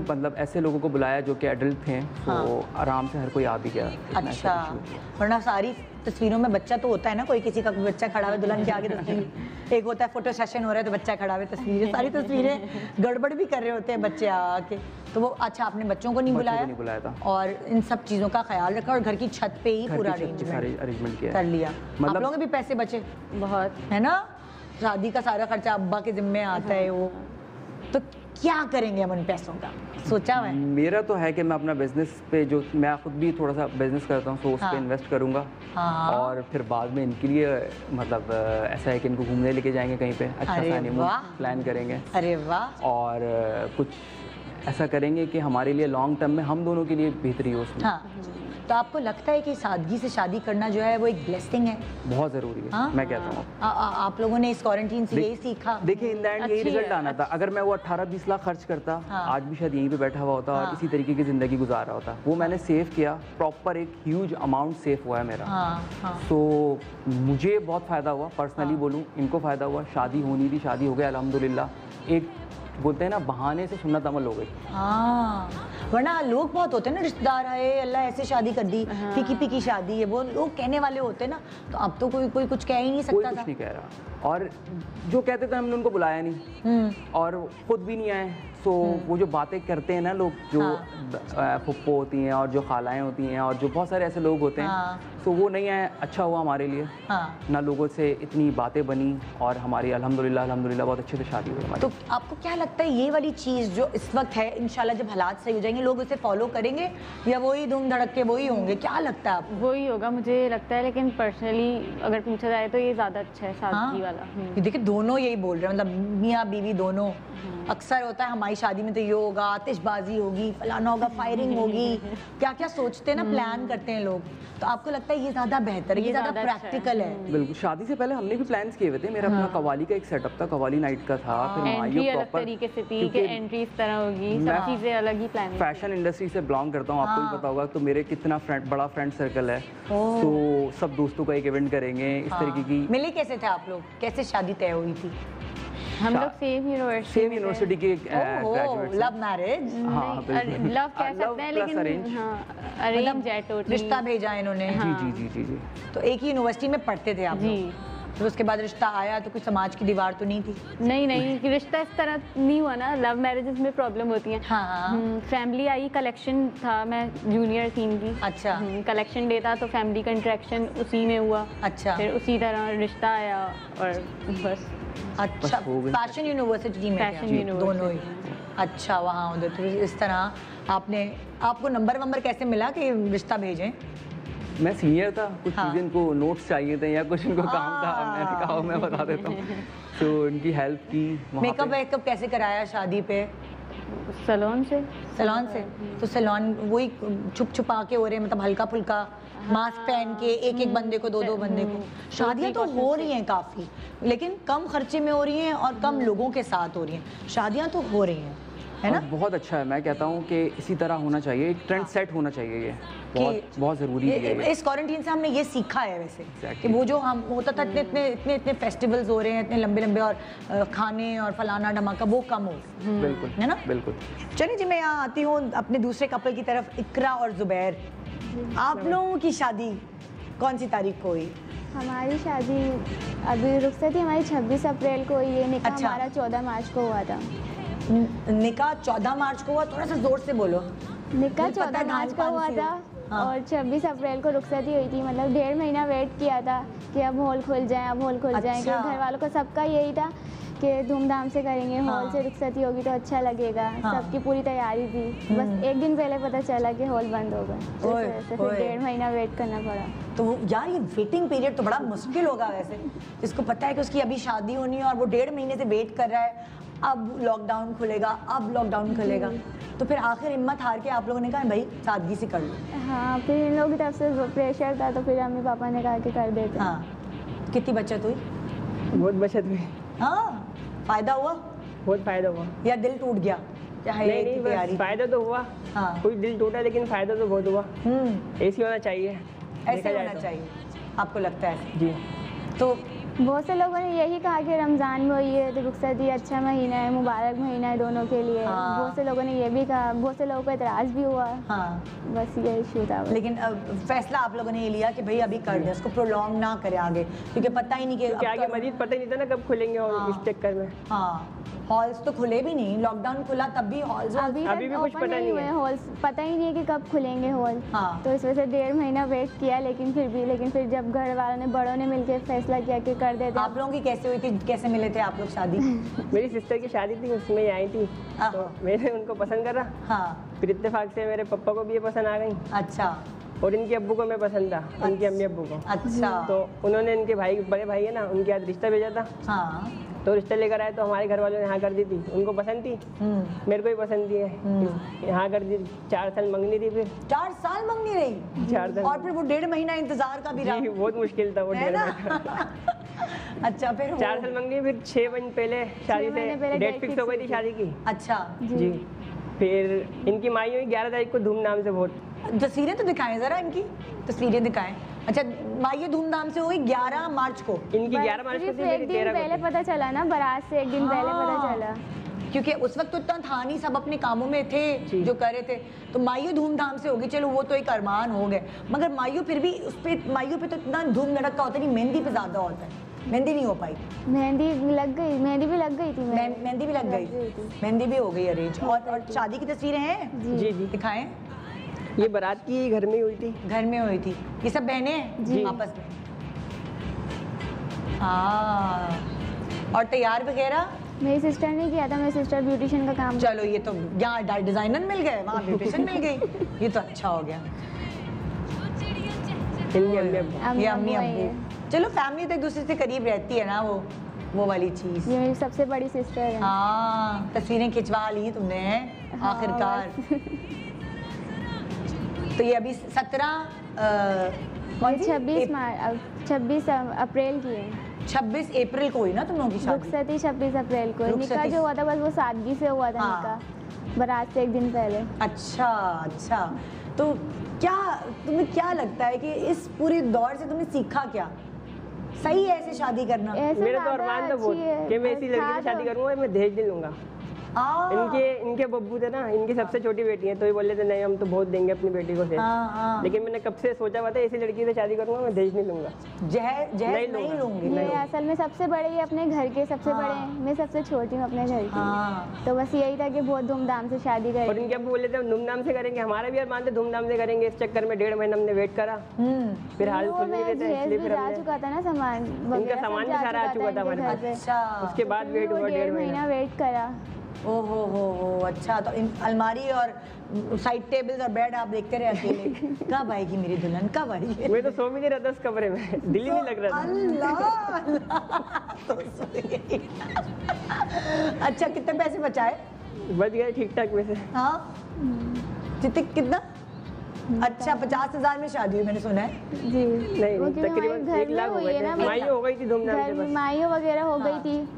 [SPEAKER 5] मतलब ऐसे लोगों को बुलाया जो कि एडल्ट थे, तो
[SPEAKER 2] हाँ।
[SPEAKER 5] आराम से हर कोई आ भी गया। इतना
[SPEAKER 2] अच्छा,
[SPEAKER 5] ऐसा issue नहीं।
[SPEAKER 2] वरना सारी तस्वीरों में बच्चा तो होता है ना, कोई किसी का बच्चा खड़ा हुआ दुल्हन के आगे तस्वीर, एक होता है फोटो सेशन हो रहा है तो बच्चा खड़ा हुआ तस्वीर, सारी तस्वीरें गड़बड़ भी कर रहे होते हैं बच्चे आके, तो वो अच्छा आपने बच्चों को नहीं
[SPEAKER 5] बच्चों को
[SPEAKER 2] बुलाया,
[SPEAKER 5] नहीं बुलाया था।
[SPEAKER 2] और इन सब चीज़ों का ख्याल रखा और घर की छत पे ही
[SPEAKER 5] घर
[SPEAKER 2] पूरा
[SPEAKER 5] की छत पे सारे अरेंजमेंट किया
[SPEAKER 2] कर
[SPEAKER 5] है।
[SPEAKER 2] लिया। आप
[SPEAKER 5] मतलब-
[SPEAKER 2] लोगों के भी पैसे बचे
[SPEAKER 4] बहुत।
[SPEAKER 2] है ना, शादी का सारा खर्चा अब्बा के जिम्मे आता है वो, तो क्या करेंगे हम उन पैसों का, सोचा है?
[SPEAKER 5] मेरा तो है कि मैं अपना बिजनेस पे, जो मैं खुद भी थोड़ा सा बिजनेस करता हूँ, तो उस
[SPEAKER 2] हाँ।
[SPEAKER 5] पर इन्वेस्ट करूँगा।
[SPEAKER 2] हाँ।
[SPEAKER 5] और फिर बाद में इनके लिए मतलब ऐसा है कि इनको घूमने लेके जाएंगे कहीं पे, अच्छा
[SPEAKER 2] अरे
[SPEAKER 5] सा हनीमून
[SPEAKER 2] वाह।
[SPEAKER 5] प्लान करेंगे,
[SPEAKER 2] अरे वाह,
[SPEAKER 5] और कुछ ऐसा करेंगे कि हमारे लिए लॉन्ग टर्म में हम दोनों के लिए बेहतरी हो उसमें।
[SPEAKER 2] हाँ। तो आपको लगता है कि सादगी से शादी करना जो है वो एक ब्लेसिंग है?
[SPEAKER 5] बहुत ज़रूरी है,
[SPEAKER 2] हाँ?
[SPEAKER 5] मैं कहता हूँ।
[SPEAKER 2] आप लोगों ने इस क्वारंटीन से यही सीखा?
[SPEAKER 5] देखिए इन द एंड यही
[SPEAKER 4] अच्छी
[SPEAKER 5] रिजल्ट
[SPEAKER 4] है,
[SPEAKER 5] आना था। अगर मैं वो 18-20 लाख खर्च करता,
[SPEAKER 2] हाँ।
[SPEAKER 5] आज भी शायद यहीं पे बैठा हुआ होता
[SPEAKER 2] हाँ।
[SPEAKER 5] और इसी तरीके की ज़िंदगी गुजार रहा होता। वो मैंने सेव किया, प्रॉपर एक ह्यूज अमाउंट सेव हुआ है मेरा।
[SPEAKER 2] हाँ, हाँ।
[SPEAKER 5] तो मुझे बहुत फ़ायदा हुआ, पर्सनली बोलूँ, इनको फ़ायदा हुआ। शादी होनी थी, शादी हो गई अल्हम्दुलिल्लाह। एक बोलते हैं ना, बहाने से सुन्नत अमल हो गई।
[SPEAKER 2] हाँ, वरना लोग बहुत होते हैं ना, रिश्तेदार आए, अल्लाह ऐसे शादी कर दी, फीकी फीकी शादी है, वो लोग कहने वाले होते हैं ना, तो अब तो कोई कुछ कह ही नहीं
[SPEAKER 5] कोई
[SPEAKER 2] सकता
[SPEAKER 5] कुछ
[SPEAKER 2] था।
[SPEAKER 5] नहीं कह रहा, और जो कहते थे हमने उनको बुलाया नहीं, और खुद भी नहीं आए। सो वो जो बातें करते हैं ना लोग, जो फुप्पो होती हैं और जो खालाएं होती हैं और जो बहुत सारे ऐसे लोग होते हैं,
[SPEAKER 2] हाँ।
[SPEAKER 5] सो वो नहीं आए। अच्छा हुआ हमारे लिए,
[SPEAKER 2] हाँ।
[SPEAKER 5] ना लोगों से इतनी बातें बनी, और हमारी अल्हम्दुलिल्लाह बहुत अच्छे से शादी हुई हमारी।
[SPEAKER 2] तो आपको क्या लगता है ये वाली चीज़ जो इस वक्त है, इंशाल्लाह जब हालात सही हो जाएंगे लोग उसे फॉलो करेंगे, या वही धूम धड़क के वही होंगे? क्या लगता है आपको?
[SPEAKER 4] वही होगा मुझे लगता है, लेकिन पर्सनली अगर पूछा जाए तो ये ज़्यादा अच्छा है, सादगी वाला।
[SPEAKER 2] ये देखिए दोनों यही बोल रहे हैं, मतलब मियाँ बीवी दोनों। अक्सर होता है हमारी शादी में तो ये होगा, आतिशबाजी होगी, फलाना होगा, फायरिंग होगी, क्या क्या सोचते हैं ना, प्लान करते हैं लोग। तो आपको लगता है ये ज़्यादा बेहतर है, ये ज़्यादा
[SPEAKER 4] ज़्यादा अच्छा है।
[SPEAKER 2] प्रैक्टिकल है?
[SPEAKER 5] बिल्कुल, शादी से पहले हमने भी प्लान्स किए हुए थे। मेरा अपना कवाली का एक सेटअप था, कवाली नाइट का था, फिर
[SPEAKER 4] एंट्री
[SPEAKER 5] माइयो
[SPEAKER 4] अलग
[SPEAKER 5] प्रॉपर,
[SPEAKER 4] तरीके से थी कि
[SPEAKER 5] क्योंकि
[SPEAKER 4] एंट्री इस तरह होगी,
[SPEAKER 5] मैं-
[SPEAKER 4] सब चीज़ें अलग ही प्लान।
[SPEAKER 5] फैशन इंडस्ट्री से बिलोंग करता हूँ, आपको भी पता होगा, तो मेरे कितना बड़ा फ्रेंड सर्कल है। तो सब दोस्तों का एक इवेंट करेंगे, इस तरीके की।
[SPEAKER 2] मिले कैसे थे आप लोग, कैसे शादी तय हुई थी?
[SPEAKER 4] हम लोग सेम
[SPEAKER 5] यूनिवर्सिटी के ग्रेजुएट।
[SPEAKER 2] Love marriage?
[SPEAKER 5] हाँ बिल्कुल।
[SPEAKER 4] लव कह सकते हैं, लेकिन
[SPEAKER 5] अरेंज।
[SPEAKER 4] हाँ, अरेंज है टोटली।
[SPEAKER 2] रिश्ता भेजा इन्होंने?
[SPEAKER 5] जी जी जी जी जी।
[SPEAKER 2] तो एक ही यूनिवर्सिटी में पढ़ते थे आप
[SPEAKER 4] जी।
[SPEAKER 2] लोग? फिर उसके बाद रिश्ता आया तो कोई समाज की दीवार तो नहीं थी?
[SPEAKER 4] नहीं, रिश्ता इस तरह नहीं हुआ ना, लव मैरिजेस में प्रॉब्लम होती है।
[SPEAKER 2] हाँ।
[SPEAKER 4] फैमिली आई, कलेक्शन था, मैं जूनियर थी इनकी।
[SPEAKER 2] अच्छा।
[SPEAKER 4] कलेक्शन डे था तो फैमिली का इंटरेक्शन उसी में हुआ।
[SPEAKER 2] अच्छा।
[SPEAKER 4] फिर उसी तरह रिश्ता आया और बस।
[SPEAKER 2] अच्छा,
[SPEAKER 5] बस हो गई।
[SPEAKER 2] फैशन यूनिवर्सिटी में थे
[SPEAKER 4] फैशन
[SPEAKER 2] आप?
[SPEAKER 4] यूनिवर्सिटी।
[SPEAKER 2] दोनों ही? अच्छा, वहाँ उधर। तो इस तरह आपको नंबर कैसे मिला कि रिश्ता भेजें?
[SPEAKER 5] मैं सीनियर था, कुछ
[SPEAKER 2] हाँ।
[SPEAKER 5] चीज़ें इनको नोट्स चाहिए थे या कुछ इनको काम था, मैंने कहा मैं बता देता हूँ, तो इनकी हेल्प की वहाँ
[SPEAKER 2] मेकअप
[SPEAKER 5] पे।
[SPEAKER 2] वेकअप कैसे कराया शादी पे?
[SPEAKER 4] सलोन से।
[SPEAKER 2] सैलून से? तो सैलून वही छुप छुपा के हो रहे हैं, मतलब हल्का फुल्का मास्क पहन के, एक एक बंदे को, दो बंदे को? शादियां तो हो रही हैं काफ़ी, लेकिन कम खर्चे में हो रही हैं और कम लोगों के साथ हो रही हैं। शादियां तो हो रही हैं, है ना?
[SPEAKER 5] और बहुत अच्छा है, मैं कहता हूँ कि इसी तरह होना चाहिए, एक ट्रेंड सेट होना चाहिए। ये बहुत ज़रूरी है ये।
[SPEAKER 2] इस क्वारंटीन से हमने ये सीखा है वैसे,
[SPEAKER 5] Exactly.
[SPEAKER 2] कि वो जो हम होता था इतने फेस्टिवल्स हो रहे हैं, इतने लंबे और खाने और फलाना धमाका, वो कम हो,
[SPEAKER 5] बिल्कुल
[SPEAKER 2] है ना?
[SPEAKER 5] बिल्कुल।
[SPEAKER 2] चलिए जी, मैं यहाँ आती हूँ अपने दूसरे कपल की तरफ, इकरा और जुबैर। आप लोगों की शादी कौन सी तारीख को हुई?
[SPEAKER 7] हमारी शादी अभी रुखसत ही हमारी 26 अप्रैल को हुई है, निकाह
[SPEAKER 2] अच्छा।
[SPEAKER 7] हमारा 14 मार्च को हुआ था।
[SPEAKER 2] निकाह 14 मार्च को हुआ? थोड़ा सा जोर से बोलो।
[SPEAKER 7] निकाह
[SPEAKER 2] मुझे पता
[SPEAKER 7] 14
[SPEAKER 2] है,
[SPEAKER 7] मार्च को हुआ
[SPEAKER 2] धान
[SPEAKER 7] था,
[SPEAKER 2] पान सी।
[SPEAKER 7] और 26 अप्रैल को रुखसत ही हुई थी। मतलब 1.5 महीना वेट किया था कि अब हॉल खुल जाए, अब हॉल खुल जाए,
[SPEAKER 2] अच्छा।
[SPEAKER 7] कि घर वालों को सबका यही था कि धूमधाम से करेंगे, हॉल से रुखसती होगी तो अच्छा लगेगा।
[SPEAKER 2] हाँ।
[SPEAKER 7] सबकी पूरी तैयारी थी, बस एक दिन पहले पता चला कि हॉल बंद हो गए, तो
[SPEAKER 2] ओए,
[SPEAKER 7] इस वजह से
[SPEAKER 2] ओए।
[SPEAKER 7] फिर 1.5 महीना वेट करना पड़ा।
[SPEAKER 2] तो यार ये वेटिंग पीरियड तो बड़ा मुश्किल होगा वैसे, जिसको पता है कि उसकी अभी शादी होनी है और वो 1.5 महीने से वेट कर रहा है, अब लॉकडाउन खुलेगा, अब लॉकडाउन खुलेगा, तो फिर आखिर हिम्मत हार के आप लोगों ने कहा भाई सादगी से कर लो?
[SPEAKER 7] हाँ, फिर इन लोगों की तरफ से प्रेशर था, तो फिर मम्मी पापा ने कहा कि कर देते हैं।
[SPEAKER 2] हाँ। कितनी बचत हुई?
[SPEAKER 8] बहुत बचत हुई,
[SPEAKER 2] हाँ, फायदा हुआ
[SPEAKER 8] बहुत फायदा हुआ।
[SPEAKER 2] या दिल टूट गया? क्या है
[SPEAKER 8] नहीं
[SPEAKER 2] की
[SPEAKER 8] नहीं,
[SPEAKER 2] तैयारी?
[SPEAKER 8] बस फायदा तो हुआ।
[SPEAKER 2] हाँ।
[SPEAKER 8] कोई दिल टूटा लेकिन फायदा तो बहुत हुआ। ऐसे होना चाहिए,
[SPEAKER 2] ऐसे
[SPEAKER 8] देखा जाए
[SPEAKER 2] होना
[SPEAKER 8] तो।
[SPEAKER 2] चाहिए, आपको लगता है?
[SPEAKER 8] जी।
[SPEAKER 2] तो
[SPEAKER 7] बहुत से लोगों ने यही कहा कि रमज़ान में हुई है तो रुखसती अच्छा महीना है, मुबारक महीना है दोनों के लिए।
[SPEAKER 2] हाँ।
[SPEAKER 7] बहुत से लोगों ने ये भी कहा, बहुत से लोगों को एतराज़ भी हुआ।
[SPEAKER 2] हाँ,
[SPEAKER 7] बस ये इशू था।
[SPEAKER 2] लेकिन फैसला आप लोगों ने ये लिया कि भाई अभी कर दें, उसको प्रोलॉन्ग ना करें आगे, क्योंकि पता ही नहीं कि
[SPEAKER 8] क्योंकि
[SPEAKER 2] अब
[SPEAKER 8] आगे
[SPEAKER 2] कब-
[SPEAKER 8] मजीद पता ही नहीं था ना कब खुलेंगे और
[SPEAKER 2] हाँ।
[SPEAKER 8] इस चक्कर में।
[SPEAKER 2] हाँ, हॉल्स तो खुले भी नहीं, लॉकडाउन खुला तब भी हॉल्स
[SPEAKER 7] अभी
[SPEAKER 8] अभी भी
[SPEAKER 7] तक
[SPEAKER 8] कुछ
[SPEAKER 7] ओपन
[SPEAKER 8] पता
[SPEAKER 7] नहीं
[SPEAKER 8] नहीं
[SPEAKER 7] हुए
[SPEAKER 8] है।
[SPEAKER 7] हॉल्स, पता ही नहीं है कि कब खुलेंगे हॉल।
[SPEAKER 2] हाँ।
[SPEAKER 7] तो इस वजह से 1.5 महीना वेट किया, लेकिन फिर जब घर वालों ने, बड़ों ने मिलकर फैसला किया कि कर देते।
[SPEAKER 2] आप लोगों की कैसे हुई थी, कैसे मिले थे आप लोग शादी?
[SPEAKER 8] मेरी सिस्टर की शादी थी, उसमें ही आई थी,
[SPEAKER 2] हाँ।
[SPEAKER 8] तो मैंने उनको पसंद करा।
[SPEAKER 2] हाँ,
[SPEAKER 8] फिर इत्तेफाक से मेरे पापा को भी ये पसंद आ गई
[SPEAKER 2] अच्छा
[SPEAKER 8] और इनके अब्बू को मैं पसंद था, इनके अम्मी अब्बू को।
[SPEAKER 2] अच्छा।
[SPEAKER 8] तो उन्होंने इनके भाई, बड़े भाई है ना, उनके हाथ रिश्ता भेजा था।
[SPEAKER 2] हाँ।
[SPEAKER 8] तो रिश्ता लेकर आए तो हमारे घर वालों ने हाँ कर दी थी, उनको पसंद थी, मेरे को भी पसंद थी है, हाँ कर दी। 4 साल मंगनी थी, फिर
[SPEAKER 2] 4 साल मंगनी रही
[SPEAKER 8] 4 साल।
[SPEAKER 2] और फिर वो 1.5 महीना इंतजार का भी रहा,
[SPEAKER 8] जी बहुत मुश्किल था वो
[SPEAKER 2] है
[SPEAKER 8] 1.5
[SPEAKER 2] ना?
[SPEAKER 8] महीना।
[SPEAKER 2] अच्छा, फिर
[SPEAKER 8] 4 साल मंगनी, फिर 6 महीने पहले शादी
[SPEAKER 7] महीने
[SPEAKER 8] से
[SPEAKER 7] पहले
[SPEAKER 8] डेट
[SPEAKER 7] डेट
[SPEAKER 8] फिक्स
[SPEAKER 7] फिक्स
[SPEAKER 8] हो गई
[SPEAKER 7] हुई
[SPEAKER 8] थी
[SPEAKER 7] थी।
[SPEAKER 8] शादी की।
[SPEAKER 2] अच्छा,
[SPEAKER 8] जी। फिर इनकी माई हुई 11 तारीख को धूमधाम से, बहुत।
[SPEAKER 2] तस्वीरें तो दिखाएं जरा, इनकी तस्वीरें दिखाएं। अच्छा, माई धूमधाम से हुई 11 मार्च को,
[SPEAKER 8] इनकी 11 मार्च को थी,
[SPEAKER 7] सिर्फ
[SPEAKER 8] मेरी
[SPEAKER 7] एक दिन
[SPEAKER 8] 13
[SPEAKER 7] पहले
[SPEAKER 8] को थी।
[SPEAKER 7] पता चला ना, बारात से एक दिन पहले
[SPEAKER 2] हाँ।
[SPEAKER 7] पता चला।
[SPEAKER 2] क्योंकि उस वक्त तो इतना था नहीं, सब अपने कामों में थे जो कर रहे थे, तो माइयो धूमधाम से होगी, चलो वो तो एक अरमान हो गए, मगर माइयो फिर भी उस पे, माइयो पे तो इतना धूम धड़का होता नहीं, मेहंदी पे ज्यादा होता है, मेहंदी नहीं हो पाई।
[SPEAKER 7] मेहंदी लग गई, मेहंदी भी लग गई थी।
[SPEAKER 2] मेहंदी भी लग गई,
[SPEAKER 7] थी।
[SPEAKER 2] मेहंदी भी हो गई अरेंज। और शादी की तस्वीरें हैं,
[SPEAKER 8] जी जी।
[SPEAKER 2] दिखाएं।
[SPEAKER 8] ये बारात की घर में हुई थी।
[SPEAKER 2] घर में हुई थी, ये सब बहनें हैं
[SPEAKER 8] जी।
[SPEAKER 2] आपस में। हाँ, और तैयार वगैरह?
[SPEAKER 7] मेरी सिस्टर ने किया था, मेरी सिस्टर ब्यूटिशियन का काम।
[SPEAKER 2] चलो, ये तो यहाँ डिजाइनर मिल गए, वहाँ ब्यूटिशियन मिल गई, ये तो अच्छा हो गया।
[SPEAKER 8] इनके अम्मी अब्बू।
[SPEAKER 2] ये अम्मी
[SPEAKER 7] वही है।
[SPEAKER 2] अब्बू, चलो फैमिली तो एक दूसरे से करीब रहती है ना, वो वाली चीज।
[SPEAKER 7] ये मेरी सबसे बड़ी सिस्टर है।
[SPEAKER 2] हाँ, तस्वीरें खिंचवा ली तुमने
[SPEAKER 7] हाँ,
[SPEAKER 2] आखिरकार। तो ये अभी 17 कौन सी?
[SPEAKER 7] 26 अप्रैल की है।
[SPEAKER 2] 26 अप्रैल को हुई ना तुम लोगों की शादी?
[SPEAKER 7] रुखसती 26 अप्रैल को।
[SPEAKER 2] रुखसती।
[SPEAKER 7] निकाह जो हुआ था बस वो सादगी से हुआ था।
[SPEAKER 2] हाँ।
[SPEAKER 7] निकाह बारात से एक दिन पहले।
[SPEAKER 2] अच्छा अच्छा, तो क्या तुम्हें क्या लगता है कि इस पूरे दौर से तुमने सीखा क्या? सही है ऐसे शादी करना?
[SPEAKER 7] ऐसे
[SPEAKER 8] मेरे तो
[SPEAKER 7] ज़्यादा
[SPEAKER 8] अरमान तो बहुत
[SPEAKER 7] अच्छी है।
[SPEAKER 8] कि मैं ऐसी लड़की
[SPEAKER 7] था
[SPEAKER 8] से शादी
[SPEAKER 7] तो-
[SPEAKER 8] करूंगा, मैं दहेज नहीं लूंगा। इनके बब्बू थे ना, इनकी सबसे छोटी बेटी है, तो ये बोले थे नहीं हम तो बहुत देंगे अपनी बेटी को से।
[SPEAKER 2] हाँ।
[SPEAKER 8] लेकिन मैंने कब से सोचा हुआ था ऐसी लड़की से शादी करूंगा, मैं दहेज नहीं लूंगा।
[SPEAKER 2] जहेज नहीं लूंगी।
[SPEAKER 7] ये असल में सबसे बड़े ये अपने घर के सबसे
[SPEAKER 2] हाँ।
[SPEAKER 7] बड़े हैं, मैं सबसे छोटी हूँ अपने घर की।
[SPEAKER 2] हाँ।
[SPEAKER 7] तो बस यही था कि बहुत धूमधाम से शादी
[SPEAKER 8] और
[SPEAKER 7] करेंगे।
[SPEAKER 8] इनके अब्बू बोले थे धूमधाम से करेंगे, हमारा भी अरमान थे धूमधाम से करेंगे। इस चक्कर में 1.5 महीना हमने वेट करा, फिर हाल
[SPEAKER 7] वो
[SPEAKER 8] खुल नहीं
[SPEAKER 7] मैं
[SPEAKER 8] रहे थे,
[SPEAKER 7] जहेज
[SPEAKER 8] इसलिए
[SPEAKER 7] भी
[SPEAKER 8] फिर
[SPEAKER 7] जा
[SPEAKER 8] हमने
[SPEAKER 7] चुका था ना, सामान
[SPEAKER 8] इनका
[SPEAKER 7] वगैरह
[SPEAKER 8] सामान
[SPEAKER 7] सब
[SPEAKER 8] भी सारा आ चुका था
[SPEAKER 7] इनके
[SPEAKER 8] हमारे
[SPEAKER 7] घर
[SPEAKER 8] पास।
[SPEAKER 7] पे।
[SPEAKER 2] अच्छा,
[SPEAKER 8] उसके बाद
[SPEAKER 7] फिर
[SPEAKER 8] वेट
[SPEAKER 7] वो
[SPEAKER 8] हुआ
[SPEAKER 7] 1.5 महीना वेट करा।
[SPEAKER 2] ओ हो, अच्छा। तो इन अलमारी और साइड टेबल्स और बेड आप देखते रहे अकेले, कब आएगी मेरी दुल्हन, कब आएगी?
[SPEAKER 8] मैं तो सो भी नहीं रहा था उस कमरे में, दिल ही नहीं लग रहा था।
[SPEAKER 2] अल्लाह अल्लाह, तो सही। अच्छा, कितने पैसे बचाए?
[SPEAKER 8] बच गए ठीक ठाक में से।
[SPEAKER 2] हाँ, कितना? अच्छा, 50,000 में शादी हुई मैंने सुना है।
[SPEAKER 7] जी
[SPEAKER 8] नहीं
[SPEAKER 7] वो क्योंकि
[SPEAKER 8] तकरीबन
[SPEAKER 7] हमारे
[SPEAKER 8] 1 लाख हो
[SPEAKER 7] हुई
[SPEAKER 8] गए
[SPEAKER 7] है ना,
[SPEAKER 8] थे, माई हो गई थी धूमधाम
[SPEAKER 7] घर
[SPEAKER 8] से
[SPEAKER 7] में
[SPEAKER 8] बस।
[SPEAKER 7] माइयों वगैरह हो गई थी,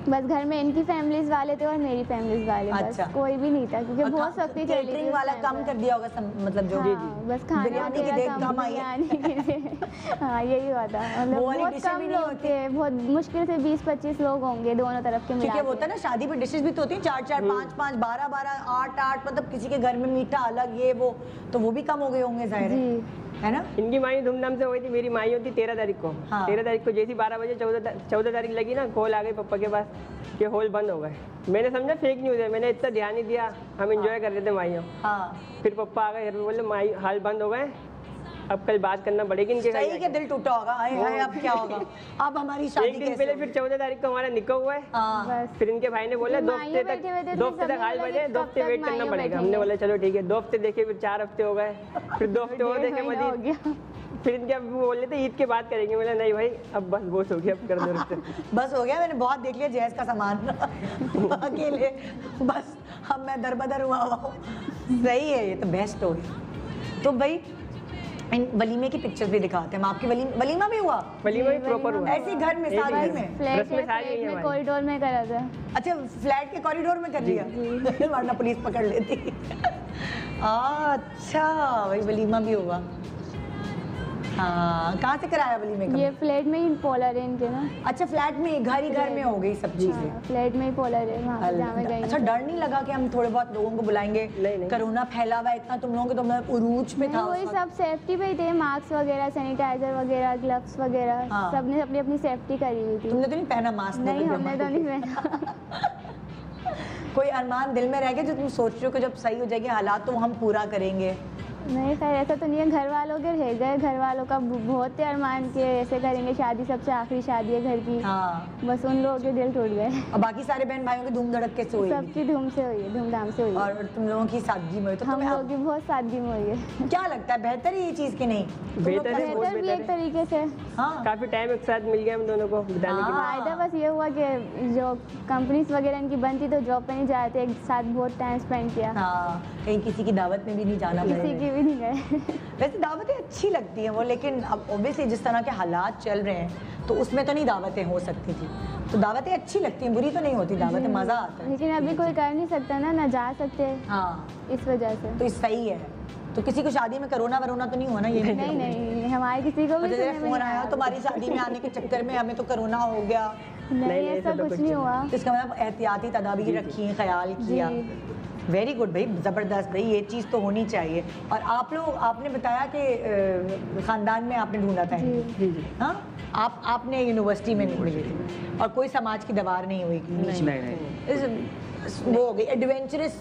[SPEAKER 7] बस घर में इनकी फैमिलीज वाले थे और मेरी फैमिलीज वाले।
[SPEAKER 2] अच्छा।
[SPEAKER 7] बस कोई भी नहीं था क्योंकि बहुत सख्ती चली थी
[SPEAKER 2] केटरिंग
[SPEAKER 7] उस
[SPEAKER 2] वाला
[SPEAKER 7] टाइम
[SPEAKER 2] कम
[SPEAKER 7] पे।
[SPEAKER 2] कर दिया होगा मतलब जो
[SPEAKER 7] हाँ, बस खाना
[SPEAKER 2] बिरयानी की
[SPEAKER 7] वगैरह
[SPEAKER 2] देख कम आई है।
[SPEAKER 7] बिरयानी की हाँ यही हुआ था, मतलब
[SPEAKER 2] वो वाली
[SPEAKER 7] बहुत
[SPEAKER 2] डिशें
[SPEAKER 7] कम
[SPEAKER 2] भी नहीं
[SPEAKER 7] लोग
[SPEAKER 2] होती।
[SPEAKER 7] थे, बहुत मुश्किल से 20-25 लोग होंगे दोनों तरफ के
[SPEAKER 2] क्योंकि
[SPEAKER 7] मिला
[SPEAKER 2] वो होता है ना, शादी पे डिशेस भी तो होती हैं 4-4, 5-5, 12-12, 8-8, मतलब किसी के घर में मीठा अलग, ये वो, तो वो भी कम हो गए होंगे जाहिर है ना?
[SPEAKER 8] इनकी माई धूमधाम से हुई थी, मेरी माई होती 13 तारीख को।
[SPEAKER 2] हाँ।
[SPEAKER 8] 13 तारीख को जैसी 12 बजे 14 तारीख लगी ना, कॉल आ गई पापा के पास कि हॉल बंद हो गए। मैंने समझा फेक न्यूज़ है, मैंने इतना ध्यान नहीं दिया, हम एंजॉय कर रहे थे माइयों।
[SPEAKER 2] हाँ,
[SPEAKER 8] फिर पापा आ गए घर में, बोले माई हाल बंद हो गए, अब कल बात करना पड़ेगी इनके घर
[SPEAKER 2] सही के
[SPEAKER 8] जाके।
[SPEAKER 2] दिल टूटा होगा, हाय हाय अब क्या होगा, अब हमारी शादी
[SPEAKER 8] एक दिन
[SPEAKER 2] कैसे
[SPEAKER 8] पहले
[SPEAKER 2] होगी?
[SPEAKER 8] फिर 14 तारीख को हमारा निकाह हुआ है।
[SPEAKER 2] हाँ,
[SPEAKER 7] बस
[SPEAKER 8] फिर इनके भाई ने बोला
[SPEAKER 7] फिर
[SPEAKER 8] 2
[SPEAKER 7] माइयों
[SPEAKER 8] हफ्ते
[SPEAKER 7] बैठे हुए थे,
[SPEAKER 8] तक
[SPEAKER 7] फिर
[SPEAKER 8] 2 हफ्ते
[SPEAKER 7] सबने
[SPEAKER 8] तक हाल
[SPEAKER 7] बोला
[SPEAKER 8] बजे,
[SPEAKER 7] कि
[SPEAKER 8] 2
[SPEAKER 7] कब
[SPEAKER 8] हफ्ते
[SPEAKER 7] तक
[SPEAKER 8] वेट करना
[SPEAKER 7] माइयों
[SPEAKER 8] पड़ेगा। हमने
[SPEAKER 7] बैठेंगे।
[SPEAKER 8] बोला चलो ठीक है, 2 हफ्ते देखे, फिर 4 हफ्ते हो गए, फिर 2 हफ्ते और
[SPEAKER 7] 1.5
[SPEAKER 8] देखे
[SPEAKER 7] महीना हो
[SPEAKER 8] मजीद।
[SPEAKER 7] गया।
[SPEAKER 8] फिर इनके अब बोल रहे थे ईद के बाद करेंगे, बोला नहीं भाई अब बस बहुत हो गया, अब कर दो रिश्ते।
[SPEAKER 2] बस हो गया, मैंने बहुत देख लिया जहेज का सामान अकेले, बस अब मैं दरबदर हुआ हूँ। सही है, ये तो बेस्ट हो गया। तो भाई इन वलीमे की पिक्चर्स भी दिखाते हैं हम आपकी। वलीमा भी हुआ
[SPEAKER 8] वलीमा भी प्रॉपर हुआ।
[SPEAKER 2] ऐसे ही घर में, शादी में?
[SPEAKER 7] फ्लैट
[SPEAKER 8] रस्में
[SPEAKER 7] है,
[SPEAKER 8] सारी
[SPEAKER 7] फ्लैट
[SPEAKER 8] हैं
[SPEAKER 7] में
[SPEAKER 8] हमारी।
[SPEAKER 7] कॉरिडोर में करा था।
[SPEAKER 2] अच्छा, फ्लैट के कॉरिडोर में कर लिया, वरना पुलिस पकड़ लेती। अच्छा, वही वलीमा भी होगा। हाँ, कहाँ से कराया वली मेकअप?
[SPEAKER 7] ये फ्लैट में ही पोलर है इनके ना।
[SPEAKER 2] अच्छा, फ्लैट में, घर ही घर में हो गई सब चीजें।
[SPEAKER 7] हाँ, फ्लैट में ही पोलर है, वहाँ पे जहाँ मैं गई
[SPEAKER 2] अच्छा,
[SPEAKER 7] हूँ।
[SPEAKER 2] डर नहीं लगा कि हम थोड़े बहुत लोगों को बुलाएंगे?
[SPEAKER 8] नहीं।
[SPEAKER 2] कोरोना फैला हुआ है इतना तुम लोगों के, तो मैं उरूज पे था
[SPEAKER 7] वही
[SPEAKER 2] उस वक्त।
[SPEAKER 7] सब सेफ्टी पे ही थे, मास्क वगैरह, सैनिटाइजर वगैरह, ग्लव्स वगैरह,
[SPEAKER 2] हाँ।
[SPEAKER 7] सबने अपनी अपनी सेफ्टी करी हुई थी।
[SPEAKER 2] तुमने तो नहीं पहना मास्क?
[SPEAKER 7] नहीं, हमने तो नहीं पहना।
[SPEAKER 2] कोई अरमान दिल में रह गया जो तुम सोच रहे हो कि जब सही हो जाएगी हालात तो हम पूरा करेंगे?
[SPEAKER 7] नहीं, खैर ऐसा तो नहीं है, घर वालों के रह गए, घर वालों का बहुत थे अरमान के ऐसे करेंगे शादी, सबसे आखिरी शादी है घर की।
[SPEAKER 2] हाँ।
[SPEAKER 7] बस उन लोगों के दिल टूट गए।
[SPEAKER 2] और बाकी सारे बहन भाइयों की धूम धड़क से हुई?
[SPEAKER 7] सबकी धूम से हुई है, धूमधाम से हुई है।
[SPEAKER 2] और तुम लोगों की सादगी में हुई, तो
[SPEAKER 7] हम
[SPEAKER 2] तुम्हें
[SPEAKER 7] लोग की बहुत सादगी में हुई है।
[SPEAKER 2] क्या लगता है, बेहतर है ये चीज़ कि नहीं? तुम लोग
[SPEAKER 8] बेहतर है,
[SPEAKER 2] कैसे-
[SPEAKER 8] बहुत
[SPEAKER 7] बेहतर भी
[SPEAKER 8] बेहतर
[SPEAKER 7] एक तरीके से।
[SPEAKER 2] हाँ।
[SPEAKER 8] काफ़ी टाइम एक साथ मिल गया हम दोनों को बिताने के लिए।
[SPEAKER 7] फायदा बस ये हुआ कि जो कंपनीज वगैरह इनकी बंद थी तो जॉब पे नहीं जाए थे, एक साथ बहुत टाइम स्पेंड किया।
[SPEAKER 2] हाँ, कहीं किसी की दावत में भी नहीं जाना
[SPEAKER 7] किसी
[SPEAKER 2] पड़ेगा।
[SPEAKER 7] की भी नहीं गए।
[SPEAKER 2] वैसे दावतें अच्छी लगती हैं वो, लेकिन अब ऑब्वियसली जिस तरह के हालात चल रहे हैं तो उसमें तो नहीं दावतें हो सकती थी। तो दावतें अच्छी लगती हैं, बुरी तो नहीं होती दावतें, मज़ा आता है।
[SPEAKER 7] लेकिन अभी कोई कर नहीं सकता ना जा सकते,
[SPEAKER 2] हाँ,
[SPEAKER 7] इस वजह से।
[SPEAKER 2] तो सही है। तो किसी को शादी में कोरोना वरोना तो नहीं हुआ ना? ये
[SPEAKER 7] नहीं नहीं, हमारे किसी को भी
[SPEAKER 2] मुझे
[SPEAKER 7] सुनने में
[SPEAKER 2] फोन
[SPEAKER 7] नहीं
[SPEAKER 2] आया
[SPEAKER 7] आया।
[SPEAKER 2] तुम्हारी शादी में आने के चक्कर में हमें तो कोरोना हो गया।
[SPEAKER 7] नहीं, ऐसा कुछ नहीं हुआ।
[SPEAKER 2] तो इसका मतलब एहतियाती तदाबीर रखी, ख्याल किया। वेरी गुड भाई, ज़बरदस्त भाई, ये चीज़ तो होनी चाहिए। और आप लोग, आपने बताया कि ख़ानदान में आपने ढूंढा था।
[SPEAKER 8] जी।
[SPEAKER 2] हाँ, आपने यूनिवर्सिटी में ढूंढी थी और कोई समाज की दीवार नहीं हुई? वो हो गई एडवेंचरस,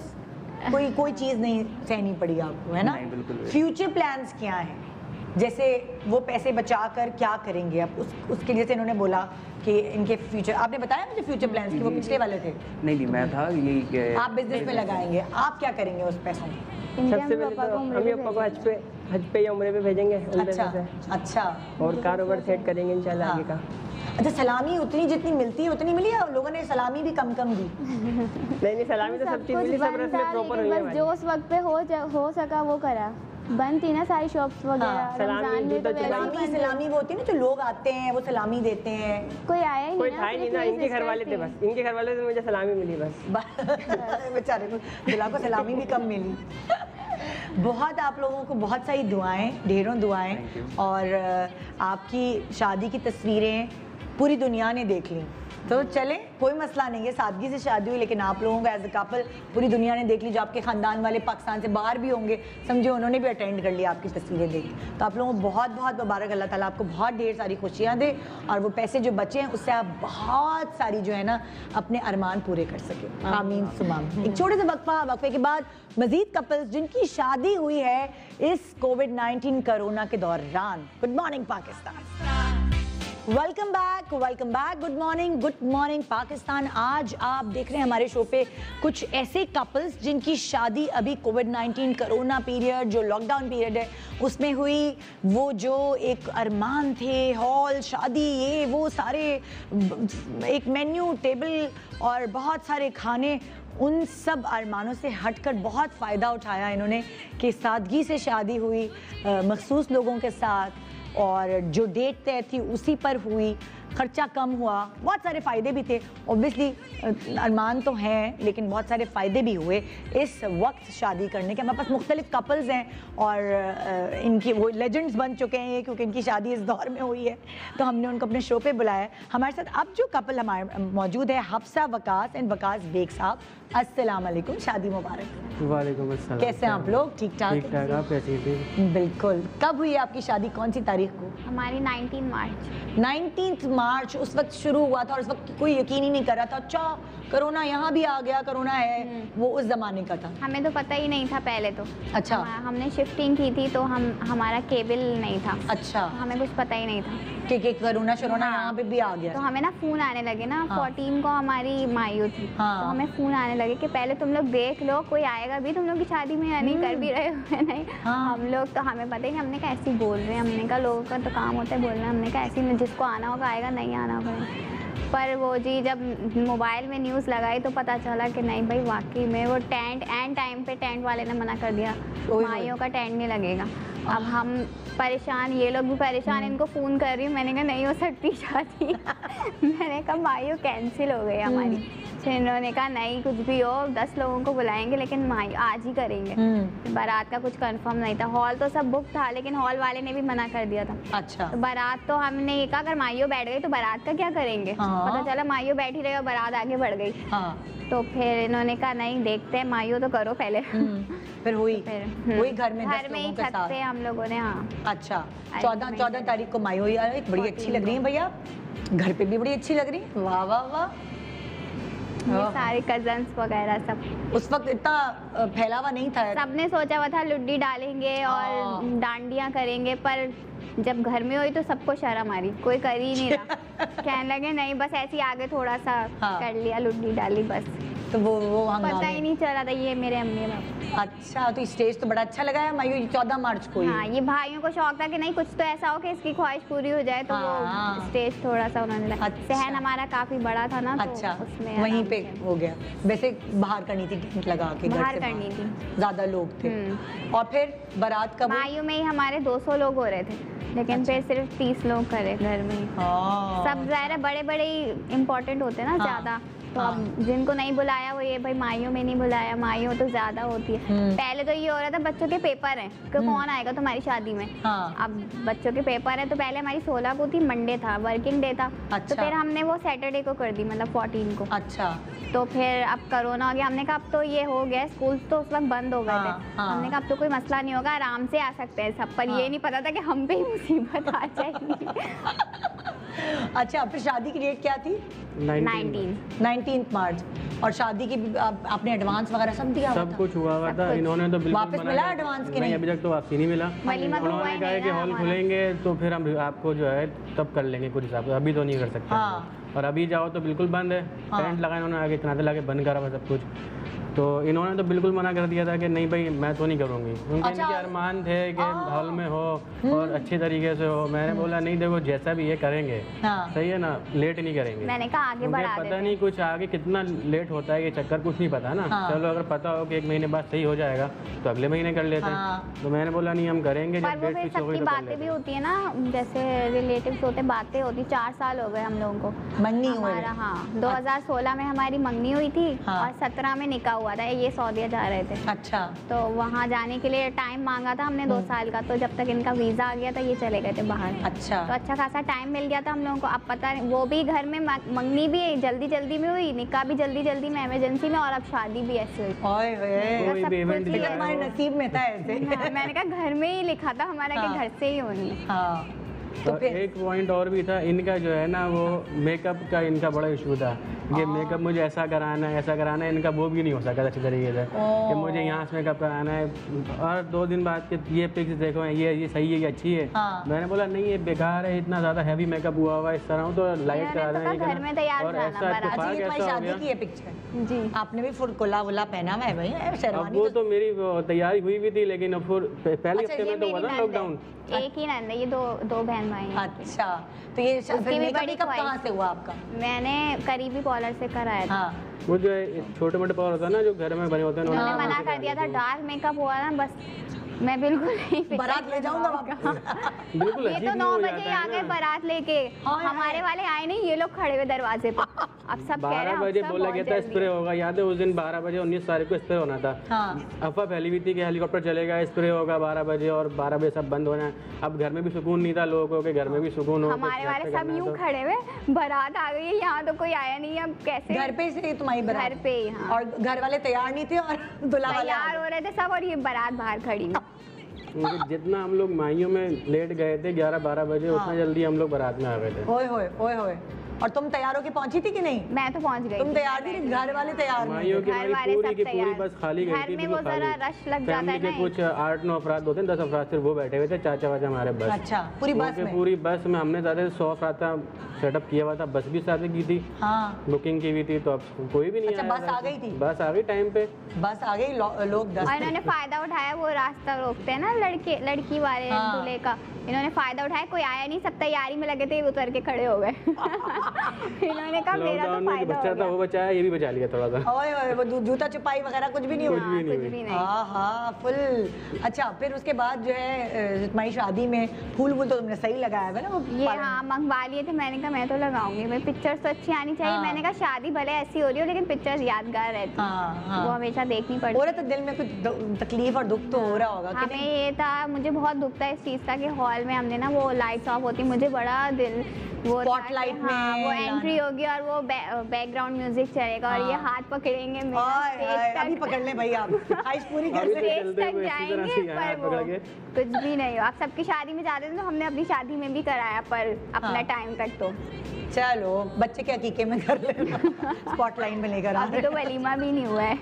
[SPEAKER 2] कोई चीज़ नहीं सहनी पड़ी आपको, है ना?
[SPEAKER 5] नहीं, बिल्कुल।
[SPEAKER 2] फ्यूचर प्लान्स क्या हैं? जैसे वो पैसे बचा कर क्या करेंगे अब? उसके जैसे इन्होंने बोला कि इनके फ्यूचर, आपने बताया मुझे फ्यूचर प्लान्स कि वो पिछले वाले थे।
[SPEAKER 5] नहीं, मैं था यही
[SPEAKER 2] आप बिजनेस में लगाएंगे, आप क्या करेंगे उस पैसों में?
[SPEAKER 8] सबसे पहले तो अम्मी पापा को हज पे या उम्रे पे भेजेंगे उन पैसों से,
[SPEAKER 2] अच्छा।
[SPEAKER 8] और कारोबार सेट करेंगे इंशाल्लाह आगे का।
[SPEAKER 2] अच्छा, सलामी उतनी जितनी मिलती है उतनी मिली, या लोगों ने सलामी भी कम दी?
[SPEAKER 8] नहीं, सलामी तो सब चीज़ मिली, सब रस्में प्रॉपर हुई
[SPEAKER 7] बस
[SPEAKER 8] हमारी।
[SPEAKER 7] जो उस वक्त पे हो सका वो करा। बंद थी ना सारी शॉप्स वगैरह,
[SPEAKER 8] सलामी,
[SPEAKER 7] रमजान में तो
[SPEAKER 8] जूता
[SPEAKER 7] वैसे ही
[SPEAKER 2] सलामी
[SPEAKER 7] बंद है।
[SPEAKER 2] सलामी वो होती है ना, जो लोग आते हैं वो सलामी देते हैं।
[SPEAKER 7] कोई आया ही
[SPEAKER 8] कोई
[SPEAKER 7] नहीं
[SPEAKER 8] था ही नहीं
[SPEAKER 7] सिर्फ
[SPEAKER 8] ना,
[SPEAKER 7] मेरी
[SPEAKER 8] इनके घर
[SPEAKER 7] sisters
[SPEAKER 8] वाले थे
[SPEAKER 7] थी।
[SPEAKER 8] बस, इनके घर वाले से मुझे सलामी मिली बस।
[SPEAKER 2] बेचारे को दिला को सलामी भी कम मिली। बहुत आप लोगों को बहुत सारी दुआएं, ढेरों दुआएं। और आपकी शादी की तस्वीरें पूरी दुनिया ने देख ली, तो चले कोई मसला नहीं है, सादगी से शादी हुई, लेकिन आप लोगों को एज अ कपल पूरी दुनिया ने देख ली। जो आपके ख़ानदान वाले पाकिस्तान से बाहर भी होंगे, समझे, उन्होंने भी अटेंड कर लिया आपकी तस्वीरें देख। तो आप लोगों को बहुत बहुत मुबारक, अल्लाह ताला आपको बहुत ढेर सारी खुशियाँ दे, और वो पैसे जो बचे हैं उससे आप बहुत सारी जो है ना अपने अरमान पूरे कर सके। आमीन सुमाम। एक छोटे से वक्फे के बाद मजीद कपल्स जिनकी शादी हुई है इस कोविड-19 कोरोना के दौरान। Good morning Pakistan, welcome back, good morning Pakistan. आज आप देख रहे हैं हमारे शो पे कुछ ऐसे कपल्स जिनकी शादी अभी कोविड-19 कोरोना पीरियड, जो लॉकडाउन पीरियड है उसमें हुई। वो जो एक अरमान थे, हॉल, शादी, ये वो सारे, एक मेन्यू, टेबल और बहुत सारे खाने, उन सब अरमानों से हटकर बहुत फ़ायदा उठाया इन्होंने कि सादगी से शादी हुई, मखसूस लोगों के साथ, और जो डेट तय थी उसी पर हुई, खर्चा कम हुआ, बहुत सारे फ़ायदे भी थे। ऑब्वियसली अरमान तो हैं, लेकिन बहुत सारे फ़ायदे भी हुए इस वक्त शादी करने के। हमारे पास मुख्तलिफ कपल्स हैं और इनकी वो लेजेंड्स बन चुके हैं क्योंकि इनकी शादी इस दौर में हुई है, तो हमने उनको अपने शो पे बुलाया। हमारे साथ अब जो कपल हमारे मौजूद है, हफ्सा वकास एंड वकास बेग साहब। अस्सलाम वालेकुम, शादी मुबारक।
[SPEAKER 3] वालेकुम अस्सलाम।
[SPEAKER 2] कैसे हैं आप लोग? ठीक ठाक?
[SPEAKER 3] ठीक ठाक, आप कैसी थी?
[SPEAKER 2] बिल्कुल। कब हुई आपकी शादी, कौन सी तारीख को?
[SPEAKER 6] हमारी 19 मार्च।
[SPEAKER 2] 19 मार्च उस वक्त शुरू हुआ था और उस वक्त कोई यकीन ही नहीं कर रहा था। अच्छा, कोरोना यहाँ भी आ गया, कोरोना है, वो उस ज़माने का था।
[SPEAKER 6] हमें तो पता ही नहीं था पहले तो।
[SPEAKER 2] अच्छा।
[SPEAKER 6] हमने शिफ्टिंग की थी तो हमारा केबल नहीं था।
[SPEAKER 2] अच्छा,
[SPEAKER 6] हमें कुछ पता ही नहीं था
[SPEAKER 2] कि कोरोना शरोना
[SPEAKER 6] हाँ।
[SPEAKER 2] यहाँ पे भी आ गया।
[SPEAKER 6] तो हमें ना फ़ोन आने लगे ना, 14 को हमारी मायू थी।
[SPEAKER 2] हाँ।
[SPEAKER 6] तो हमें फ़ोन आने लगे कि पहले तुम लोग देख लो कोई आएगा भी तुम लोग की शादी में या नहीं, कर भी रहे हो या नहीं।
[SPEAKER 2] हाँ।
[SPEAKER 6] हम लोग तो हमें पता ही नहीं, हमने कहा ऐसे ही बोल रहे हैं, हमने कहा लोगों का तो काम होता है बोलना, हमने कहा ऐसे ही जिसको आना होगा आएगा, नहीं आना होगा नहीं। पर वो जी जब मोबाइल में न्यूज़ लगाई तो पता चला कि नहीं भाई वाकई में वो टेंट एंड टाइम पे टेंट वाले ने मना कर दिया, माइयों का टेंट नहीं लगेगा। अब हम परेशान, ये लोग भी परेशान, इनको फ़ोन कर रही हूँ, मैंने कहा नहीं हो सकती शादी। मैंने कहा मायू कैंसिल हो गई हमारी। फिर इन्होंने कहा नहीं कुछ भी हो 10 लोगों को बुलाएंगे लेकिन मायू आज ही करेंगे। बारात का कुछ कंफर्म नहीं था, हॉल तो सब बुक था लेकिन हॉल वाले ने भी मना कर दिया था।
[SPEAKER 2] अच्छा।
[SPEAKER 6] तो बारात तो हमने ये कहा अगर मायू बैठ गई तो बारात का क्या करेंगे।
[SPEAKER 2] हाँ।
[SPEAKER 6] पता चला मायू बैठी रही और बारात आगे बढ़ गई।
[SPEAKER 2] हाँ।
[SPEAKER 6] तो फिर इन्होंने कहा नहीं देखते हैं, मायू तो करो पहले।
[SPEAKER 2] फिर हुई
[SPEAKER 6] फिर
[SPEAKER 2] हुई घर में 10
[SPEAKER 6] घर में ही
[SPEAKER 2] लोगों के
[SPEAKER 6] छत
[SPEAKER 2] साथ।
[SPEAKER 6] पे हम लोगों ने। हाँ
[SPEAKER 2] अच्छा 14 तारीख को माई हुई। अरे बड़ी अच्छी लग रही है भैया, घर पे भी बड़ी अच्छी लग रही है। वाह वाह वाह।
[SPEAKER 6] ये सारे कजन्स वगैरह सब।
[SPEAKER 2] उस वक्त इतना फैलावा नहीं था।
[SPEAKER 6] सबने सोचा हुआ था लुड्डी डालेंगे और डांडियाँ करेंगे, पर जब घर में हुई तो सबको शर्म आ रही, कोई कर ही नहीं रहा। कहने लगे नहीं बस ऐसे ही आगे थोड़ा सा कर लिया, लुड्डी डाली बस।
[SPEAKER 2] तो वो
[SPEAKER 6] पता ही नहीं चला था ये मेरे अम्मी बाबा।
[SPEAKER 2] अच्छा तो स्टेज तो बड़ा अच्छा लगा है मायू 14 मार्च को।
[SPEAKER 6] हाँ ये भाइयों को शौक था कि नहीं कुछ तो ऐसा हो कि इसकी ख्वाहिश पूरी हो जाए, तो वो स्टेज थोड़ा सा उन्होंने लगा। सहन हमारा काफी बड़ा था ना, तो
[SPEAKER 2] अच्छा
[SPEAKER 6] उसमें
[SPEAKER 2] वहीं पे हो गया। वैसे बाहर करनी थी टेंट लगा के,
[SPEAKER 6] बाहर करनी थी,
[SPEAKER 2] ज्यादा लोग थे। और फिर बारात का
[SPEAKER 6] मायू में ही हमारे 200 लोग हो रहे थे लेकिन फिर सिर्फ 30 लोग करे घर में ही। सब ज़ाहिर बड़े बड़े ही इम्पोर्टेंट होते हैं ना ज़्यादा, तो अब जिनको नहीं बुलाया वो ये भाई माइयों में नहीं बुलाया, माइयों तो ज्यादा होती है। पहले तो ये हो रहा था बच्चों के पेपर हैं कि कौन आएगा तुम्हारी शादी में। अब बच्चों के पेपर है तो पहले हमारी 16 को थी, मंडे था, वर्किंग डे था। तो फिर हमने वो सैटरडे को कर दी, मतलब 14 को।
[SPEAKER 2] अच्छा।
[SPEAKER 6] तो फिर अब कोरोना हो गया, हमने कहा अब तो ये हो गया, स्कूल तो उस वक्त बंद हो गए थे। हमने कहा अब तो कोई मसला नहीं होगा, आराम से आ सकते हैं सब, पर ये नहीं पता था कि हम पे ही मुसीबत आ जाएगी।
[SPEAKER 2] अच्छा फिर शादी की डेट क्या थी? 19 मार्च। और शादी की आपने एडवांस वगैरह सब दिया?
[SPEAKER 3] सब कुछ हुआ था। इन्होंने तो बिल्कुल
[SPEAKER 2] वापस मिला एडवांस के नहीं?
[SPEAKER 3] अभी तक तो वापसी नहीं मिला। उन्होंने कहा कि हॉल खुलेंगे तो फिर हम आपको जो है तब कर लेंगे कुछ हिसाब से, अभी तो नहीं कर सकते। और अभी जाओ तो बिल्कुल बंद है। टेंट लगाए उन्होंने, आगे किनारे लगे, बंद करा हुआ सब कुछ। तो इन्होंने तो बिल्कुल मना कर दिया था कि नहीं भाई मैं तो नहीं करूँगी। उनके इनके अरमान थे कि हॉल में हो और अच्छे तरीके से हो। मैंने बोला नहीं देखो जैसा भी ये करेंगे सही है ना, लेट नहीं करेंगे।
[SPEAKER 6] मैंने कहा आगे बढ़ा
[SPEAKER 3] पता नहीं कुछ आगे कितना लेट होता है ये चक्कर, कुछ नहीं पता ना। चलो अगर पता हो कि 1 महीने बाद सही हो जाएगा तो अगले महीने कर लेते हैं। तो मैंने बोला नहीं हम करेंगे।
[SPEAKER 6] जब डेट फिक्स हो गई तो बातें भी होती है ना, जैसे रिलेटिव्स होते, बातें होती। 4 साल हो गए हम लोगों को
[SPEAKER 2] मंगनी
[SPEAKER 6] हमारा। हाँ 2016 में हमारी मंगनी हुई थी और 17 में निकाह हुआ था। ये सऊदीया जा रहे थे।
[SPEAKER 2] अच्छा।
[SPEAKER 6] तो वहाँ जाने के लिए टाइम मांगा था हमने 2 साल का, तो जब तक इनका वीजा आ गया था ये चले गए थे बाहर।
[SPEAKER 2] अच्छा।
[SPEAKER 6] तो अच्छा खासा टाइम मिल गया था हम लोगों को। अब पता नहीं, वो भी घर में मंगनी भी जल्दी जल्दी में हुई, निकाह भी जल्दी जल्दी में, इमरजेंसी में, और अब शादी भी ऐसे हुई।
[SPEAKER 2] हमारे नसीब में था ऐसे।
[SPEAKER 6] मैंने कहा घर में ही लिखा था हमारा कि घर से ही होनी।
[SPEAKER 3] तो एक पॉइंट और भी था इनका जो है ना, वो मेकअप का इनका बड़ा इशू था कि मेकअप मुझे ऐसा कराना है, इनका वो भी नहीं हो सका अच्छी तरीके से कि मुझे यहाँ से मेकअप कराना है। और 2 दिन बाद के ये पिक्स देखो ये सही है, ये अच्छी है। मैंने बोला नहीं ये बेकार है, इतना ज़्यादा हैवी मेकअप हुआ हुआ इस तरह तो लाइट करा दें। और ऐसा
[SPEAKER 2] शादी की है पिक्चर जी, आपने भी फुल कोला वोला पहना हुआ है भाई।
[SPEAKER 3] अब वो तो मेरी तैयारी हुई भी थी, लेकिन पहले हफ्ते में तो हुआ था लॉकडाउन।
[SPEAKER 6] एक ही नंद है, ये दो बहन भाई।
[SPEAKER 2] अच्छा तो ये मेकअप कहाँ से हुआ आपका?
[SPEAKER 6] मैंने करीबी पार्लर से कराया था।
[SPEAKER 3] वो जो छोटे मोटे पार्लर होता है ना जो घर में बने होते हैं,
[SPEAKER 6] उन्होंने मना कर दिया था। डार्क मेकअप हुआ ना, बस मैं बिल्कुल नहीं।
[SPEAKER 2] बारात ले जाऊंगा
[SPEAKER 3] बिल्कुल।
[SPEAKER 6] ये तो 9 बजे आ गए बारात लेके, हमारे वाले आए नहीं, ये लोग खड़े हुए दरवाजे पे। अब सब
[SPEAKER 3] 12 बजे बोला गया था स्प्रे होगा, याद है उस दिन 12 बजे 19 तारीख को स्प्रे होना था। अफवाह फैली हुई थी कि हेलीकॉप्टर चलेगा, स्प्रे होगा 12 बजे, और 12 बजे सब बंद होना है। अब घर में भी सुकून नहीं था लोगों को कि घर में भी सुकून हो।
[SPEAKER 6] हमारे वाले सब यूं खड़े हुए, बारात आ गई है, यहाँ तो कोई आया नहीं, अब कैसे?
[SPEAKER 2] घर पे से तुम्हारी बारात?
[SPEAKER 6] घर पे ही।
[SPEAKER 2] और घर वाले तैयार नहीं थे और दुल्हा वाले
[SPEAKER 6] तैयार हो रहे थे सब, और ये बारात बाहर खड़ी हुई।
[SPEAKER 3] जितना हम लोग माइयों में लेट गए थे 11-12 बजे, उतना जल्दी हम लोग बारात में आ गए थे।
[SPEAKER 2] ओए होए। और तुम तैयार होके पहुंची थी कि नहीं?
[SPEAKER 6] मैं तो पहुंच गई।
[SPEAKER 2] तुम तैयार थी, घर वाले तैयार नहीं?
[SPEAKER 3] माइयों की पूरी बस खाली गई थी।
[SPEAKER 6] वो जरा रश लग जाता है ना।
[SPEAKER 3] कुछ 8-9 अफराद होते हैं, 10 अफराद सिर्फ वो बैठे हुए थे, चाचा वाचा हमारे बस।
[SPEAKER 2] अच्छा पूरी बस में
[SPEAKER 3] हमने ज्यादा 100 अफराद का सेटअप किया हुआ था। बस भी साथ की थी, बुकिंग की हुई थी, तो अब कोई भी नहीं।
[SPEAKER 2] अच्छा बस आ गई थी?
[SPEAKER 3] बस आ गई टाइम पे,
[SPEAKER 2] बस आ गई। लोग 10
[SPEAKER 6] इन्होंने फायदा उठाया, वो रास्ता रोकते हैं ना लड़की वाले दूल्हे का, इन्होंने फायदा उठाया। कोई आया नहीं, सब तैयारी में लगे थे, उतर के खड़े हो गए। इन्होंने कहा मेरा
[SPEAKER 3] लॉकडाउन
[SPEAKER 6] तो
[SPEAKER 3] में जो
[SPEAKER 6] फायदा
[SPEAKER 3] बच्चा
[SPEAKER 6] हो
[SPEAKER 3] था वो बचाया, ये भी बचा लिया थोड़ा सा।
[SPEAKER 2] ओए ओए वो जूता छुपाई वगैरह कुछ भी नहीं हुआ?
[SPEAKER 3] कुछ भी नहीं
[SPEAKER 6] कुछ
[SPEAKER 3] हुई।
[SPEAKER 6] भी नहीं।
[SPEAKER 2] हाँ हाँ फुल। अच्छा फिर उसके बाद जो है तुम्हारी शादी में फूल वूल तो तुमने सही लगाया है ना वो
[SPEAKER 6] ये
[SPEAKER 2] पालन-
[SPEAKER 6] हाँ मंगवा लिए थे। मैंने कहा मैं तो लगाऊंगी भाई, पिक्चर्स तो अच्छी आनी चाहिए।
[SPEAKER 2] हाँ।
[SPEAKER 6] मैंने कहा शादी भले ऐसी हो रही हो लेकिन पिक्चर्स यादगार रहती हैं।
[SPEAKER 2] हाँ हाँ
[SPEAKER 6] वो हमेशा देखनी पड़ती
[SPEAKER 2] हो रहा तो दिल में कुछ तकलीफ और दुख तो हो रहा होगा कि
[SPEAKER 6] हमें
[SPEAKER 2] नहीं?
[SPEAKER 6] ये था, मुझे बहुत दुख था इस चीज़ का कि हॉल में हमने ना वो लाइट्स ऑफ होती, मुझे बड़ा दिल वो था कि
[SPEAKER 2] Spotlight
[SPEAKER 6] हाँ,
[SPEAKER 2] में
[SPEAKER 6] वो
[SPEAKER 2] लाना।
[SPEAKER 6] एंट्री होगी और वो बैकग्राउंड म्यूजिक चलेगा और ये
[SPEAKER 2] हाँ।
[SPEAKER 6] हाथ पकड़ेंगे मेरा
[SPEAKER 2] ओए,
[SPEAKER 6] स्टेज
[SPEAKER 2] ओए,
[SPEAKER 6] तक।
[SPEAKER 2] अभी पकड़ ले भाई आप ख्वाहिश पूरी कर
[SPEAKER 3] अभी
[SPEAKER 2] ले।
[SPEAKER 3] तो
[SPEAKER 6] स्टेज
[SPEAKER 3] चलते
[SPEAKER 6] तक
[SPEAKER 3] हुए इसी तरह से
[SPEAKER 6] जाएंगे
[SPEAKER 3] यहाँ
[SPEAKER 6] पर वो
[SPEAKER 3] पकड़ के।
[SPEAKER 6] कुछ भी नहीं हो। आप सबकी शादी में जाते थे तो हमने अपनी शादी में भी कराया पर अपना
[SPEAKER 2] हाँ।
[SPEAKER 6] टाइम तक तो
[SPEAKER 2] चलो बच्चे के हकीके में कर लेना स्पॉटलाइन में लेकर आ
[SPEAKER 6] अभी तो वलीमा भी नहीं हुआ है।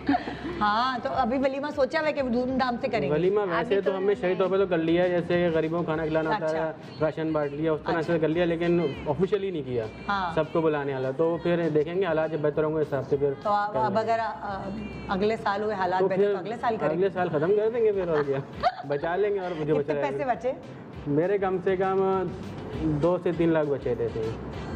[SPEAKER 2] हाँ तो अभी वलीमा सोचा हुआ है कि धूमधाम से करेंगे?
[SPEAKER 3] वलीमा
[SPEAKER 6] अभी
[SPEAKER 3] वैसे तो
[SPEAKER 6] तो
[SPEAKER 3] हमने सही तौर पे तो कर लिया है, जैसे गरीबों को खाना खिलाना होता है,
[SPEAKER 2] अच्छा।
[SPEAKER 3] राशन बांट लिया, उस तरह से कर लिया, लेकिन ऑफिशियली नहीं किया
[SPEAKER 2] हाँ।
[SPEAKER 3] सबको बुलाने वाला। तो फिर देखेंगे हालात जब बेहतर होंगे हिसाब से फिर
[SPEAKER 2] तो अब अगर अगले साल हुए हालात
[SPEAKER 3] तो
[SPEAKER 2] बेहतर
[SPEAKER 3] फिर
[SPEAKER 2] तो अगले साल करेंगे।
[SPEAKER 3] अगले साल खत्म कर देंगे फिर और क्या बचा लेंगे। और मुझे बचा
[SPEAKER 2] कितने पैसे बचे?
[SPEAKER 3] मेरे कम से कम 2 से 3 लाख बचे थे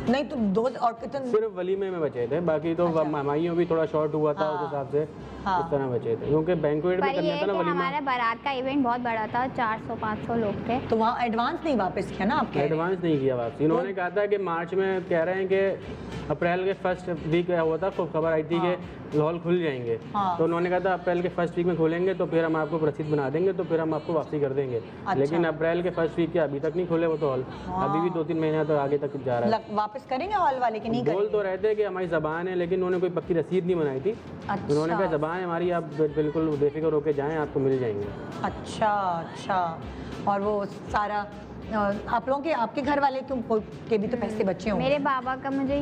[SPEAKER 2] नहीं तो दो और कितने?
[SPEAKER 3] सिर्फ वलीमे में बचे थे, बाकी तो महंगाइयों भी थोड़ा शॉर्ट हुआ था उस हिसाब से
[SPEAKER 2] हाँ।
[SPEAKER 3] इस तरह बचे थे, क्योंकि बैंक्वेट में
[SPEAKER 6] पर
[SPEAKER 3] करना
[SPEAKER 6] ये
[SPEAKER 3] था ना
[SPEAKER 6] कि
[SPEAKER 3] वलीमा।
[SPEAKER 6] हमारा बारात का इवेंट बहुत बड़ा था, 400-500 लोग थे।
[SPEAKER 2] तो वहाँ एडवांस नहीं वापस किया ना आपके?
[SPEAKER 3] एडवांस नहीं किया वापस। इन्होंने कहा था कि मार्च में कह रहे हैं कि अप्रैल के फर्स्ट वीक हुआ था, खूब खबर आई थी कि हॉल खुल जाएंगे।
[SPEAKER 2] हाँ।
[SPEAKER 3] तो उन्होंने कहा था अप्रैल के फर्स्ट वीक में खोलेंगे तो फिर हम आपको रसीद बना देंगे, तो फिर हम आपको वापसी कर देंगे। लेकिन अप्रैल के फर्स्ट वीक के अभी तक नहीं खोले वो तो हॉल, अभी भी 2-3 महीने तक आगे तक जा रहा है।
[SPEAKER 2] वापस करेंगे हॉल वाले कि नहीं
[SPEAKER 3] बोल
[SPEAKER 2] करेंगे?
[SPEAKER 3] तो रहते हैं कि हमारी ज़बान है, लेकिन उन्होंने कोई पक्की रसीद नहीं बनाई थी।
[SPEAKER 2] अच्छा।
[SPEAKER 3] उन्होंने कहा ज़बान है हमारी, आप बिल्कुल बेफिक्र होकर जाएं, आपको मिल जाएंगे।
[SPEAKER 2] अच्छा अच्छा। और वो सारा आप लोगों के आपके घर वाले के भी तो पैसे बचे होंगे?
[SPEAKER 6] मेरे बाबा का मुझे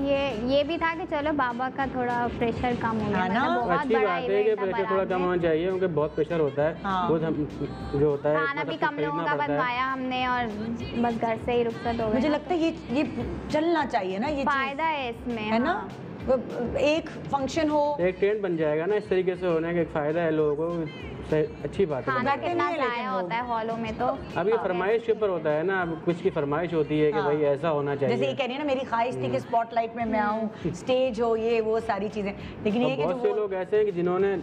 [SPEAKER 6] ये भी था कि चलो बाबा का थोड़ा प्रेशर कम हो गया।
[SPEAKER 2] हाँ ना?
[SPEAKER 6] मतलब बहुत
[SPEAKER 3] अच्छी
[SPEAKER 6] बड़ा
[SPEAKER 3] बात है कि
[SPEAKER 6] इवेंट था
[SPEAKER 3] प्रेशर थोड़ा
[SPEAKER 6] बारात
[SPEAKER 3] कम
[SPEAKER 6] में।
[SPEAKER 3] होना चाहिए, क्योंकि बहुत प्रेशर होता है।
[SPEAKER 2] हाँ।
[SPEAKER 3] वो जो होता है
[SPEAKER 6] खाना भी
[SPEAKER 3] सब कुछ
[SPEAKER 6] कम लोगों
[SPEAKER 3] खरीदना
[SPEAKER 6] का
[SPEAKER 3] पड़ता है।
[SPEAKER 6] बनवाया हमने और बस घर से ही रुखसत हो गए।
[SPEAKER 2] मुझे लगता है ये चलना चाहिए ना, ये चीज़,
[SPEAKER 6] फायदा है इसमें,
[SPEAKER 2] है ना?
[SPEAKER 6] हाँ।
[SPEAKER 2] वो एक फंक्शन हो,
[SPEAKER 3] एक ट्रेंड बन जाएगा ना इस तरीके से होने का, एक फायदा है लोगों को, अच्छी बात है।
[SPEAKER 6] खाना
[SPEAKER 2] बैठते
[SPEAKER 6] कितना
[SPEAKER 2] नहीं है लेकिन
[SPEAKER 6] ज़ाया
[SPEAKER 2] लोग।
[SPEAKER 6] होता है हॉलों में तो।
[SPEAKER 3] अब ये फरमाइश के ऊपर होता है ना, अब कुछ की फरमाइश होती है कि
[SPEAKER 2] हाँ।
[SPEAKER 3] भाई ऐसा होना
[SPEAKER 2] जैसे ये
[SPEAKER 3] चाहिए।
[SPEAKER 2] कह रही है ना, मेरी ख्वाहिश थी कि स्पॉटलाइट में मैं आऊँ, स्टेज हो, ये वो सारी चीजें, लेकिन
[SPEAKER 3] तो
[SPEAKER 2] ये कि
[SPEAKER 3] बहुत से
[SPEAKER 2] जो वो
[SPEAKER 3] लोग ऐसे हैं कि जिन्होंने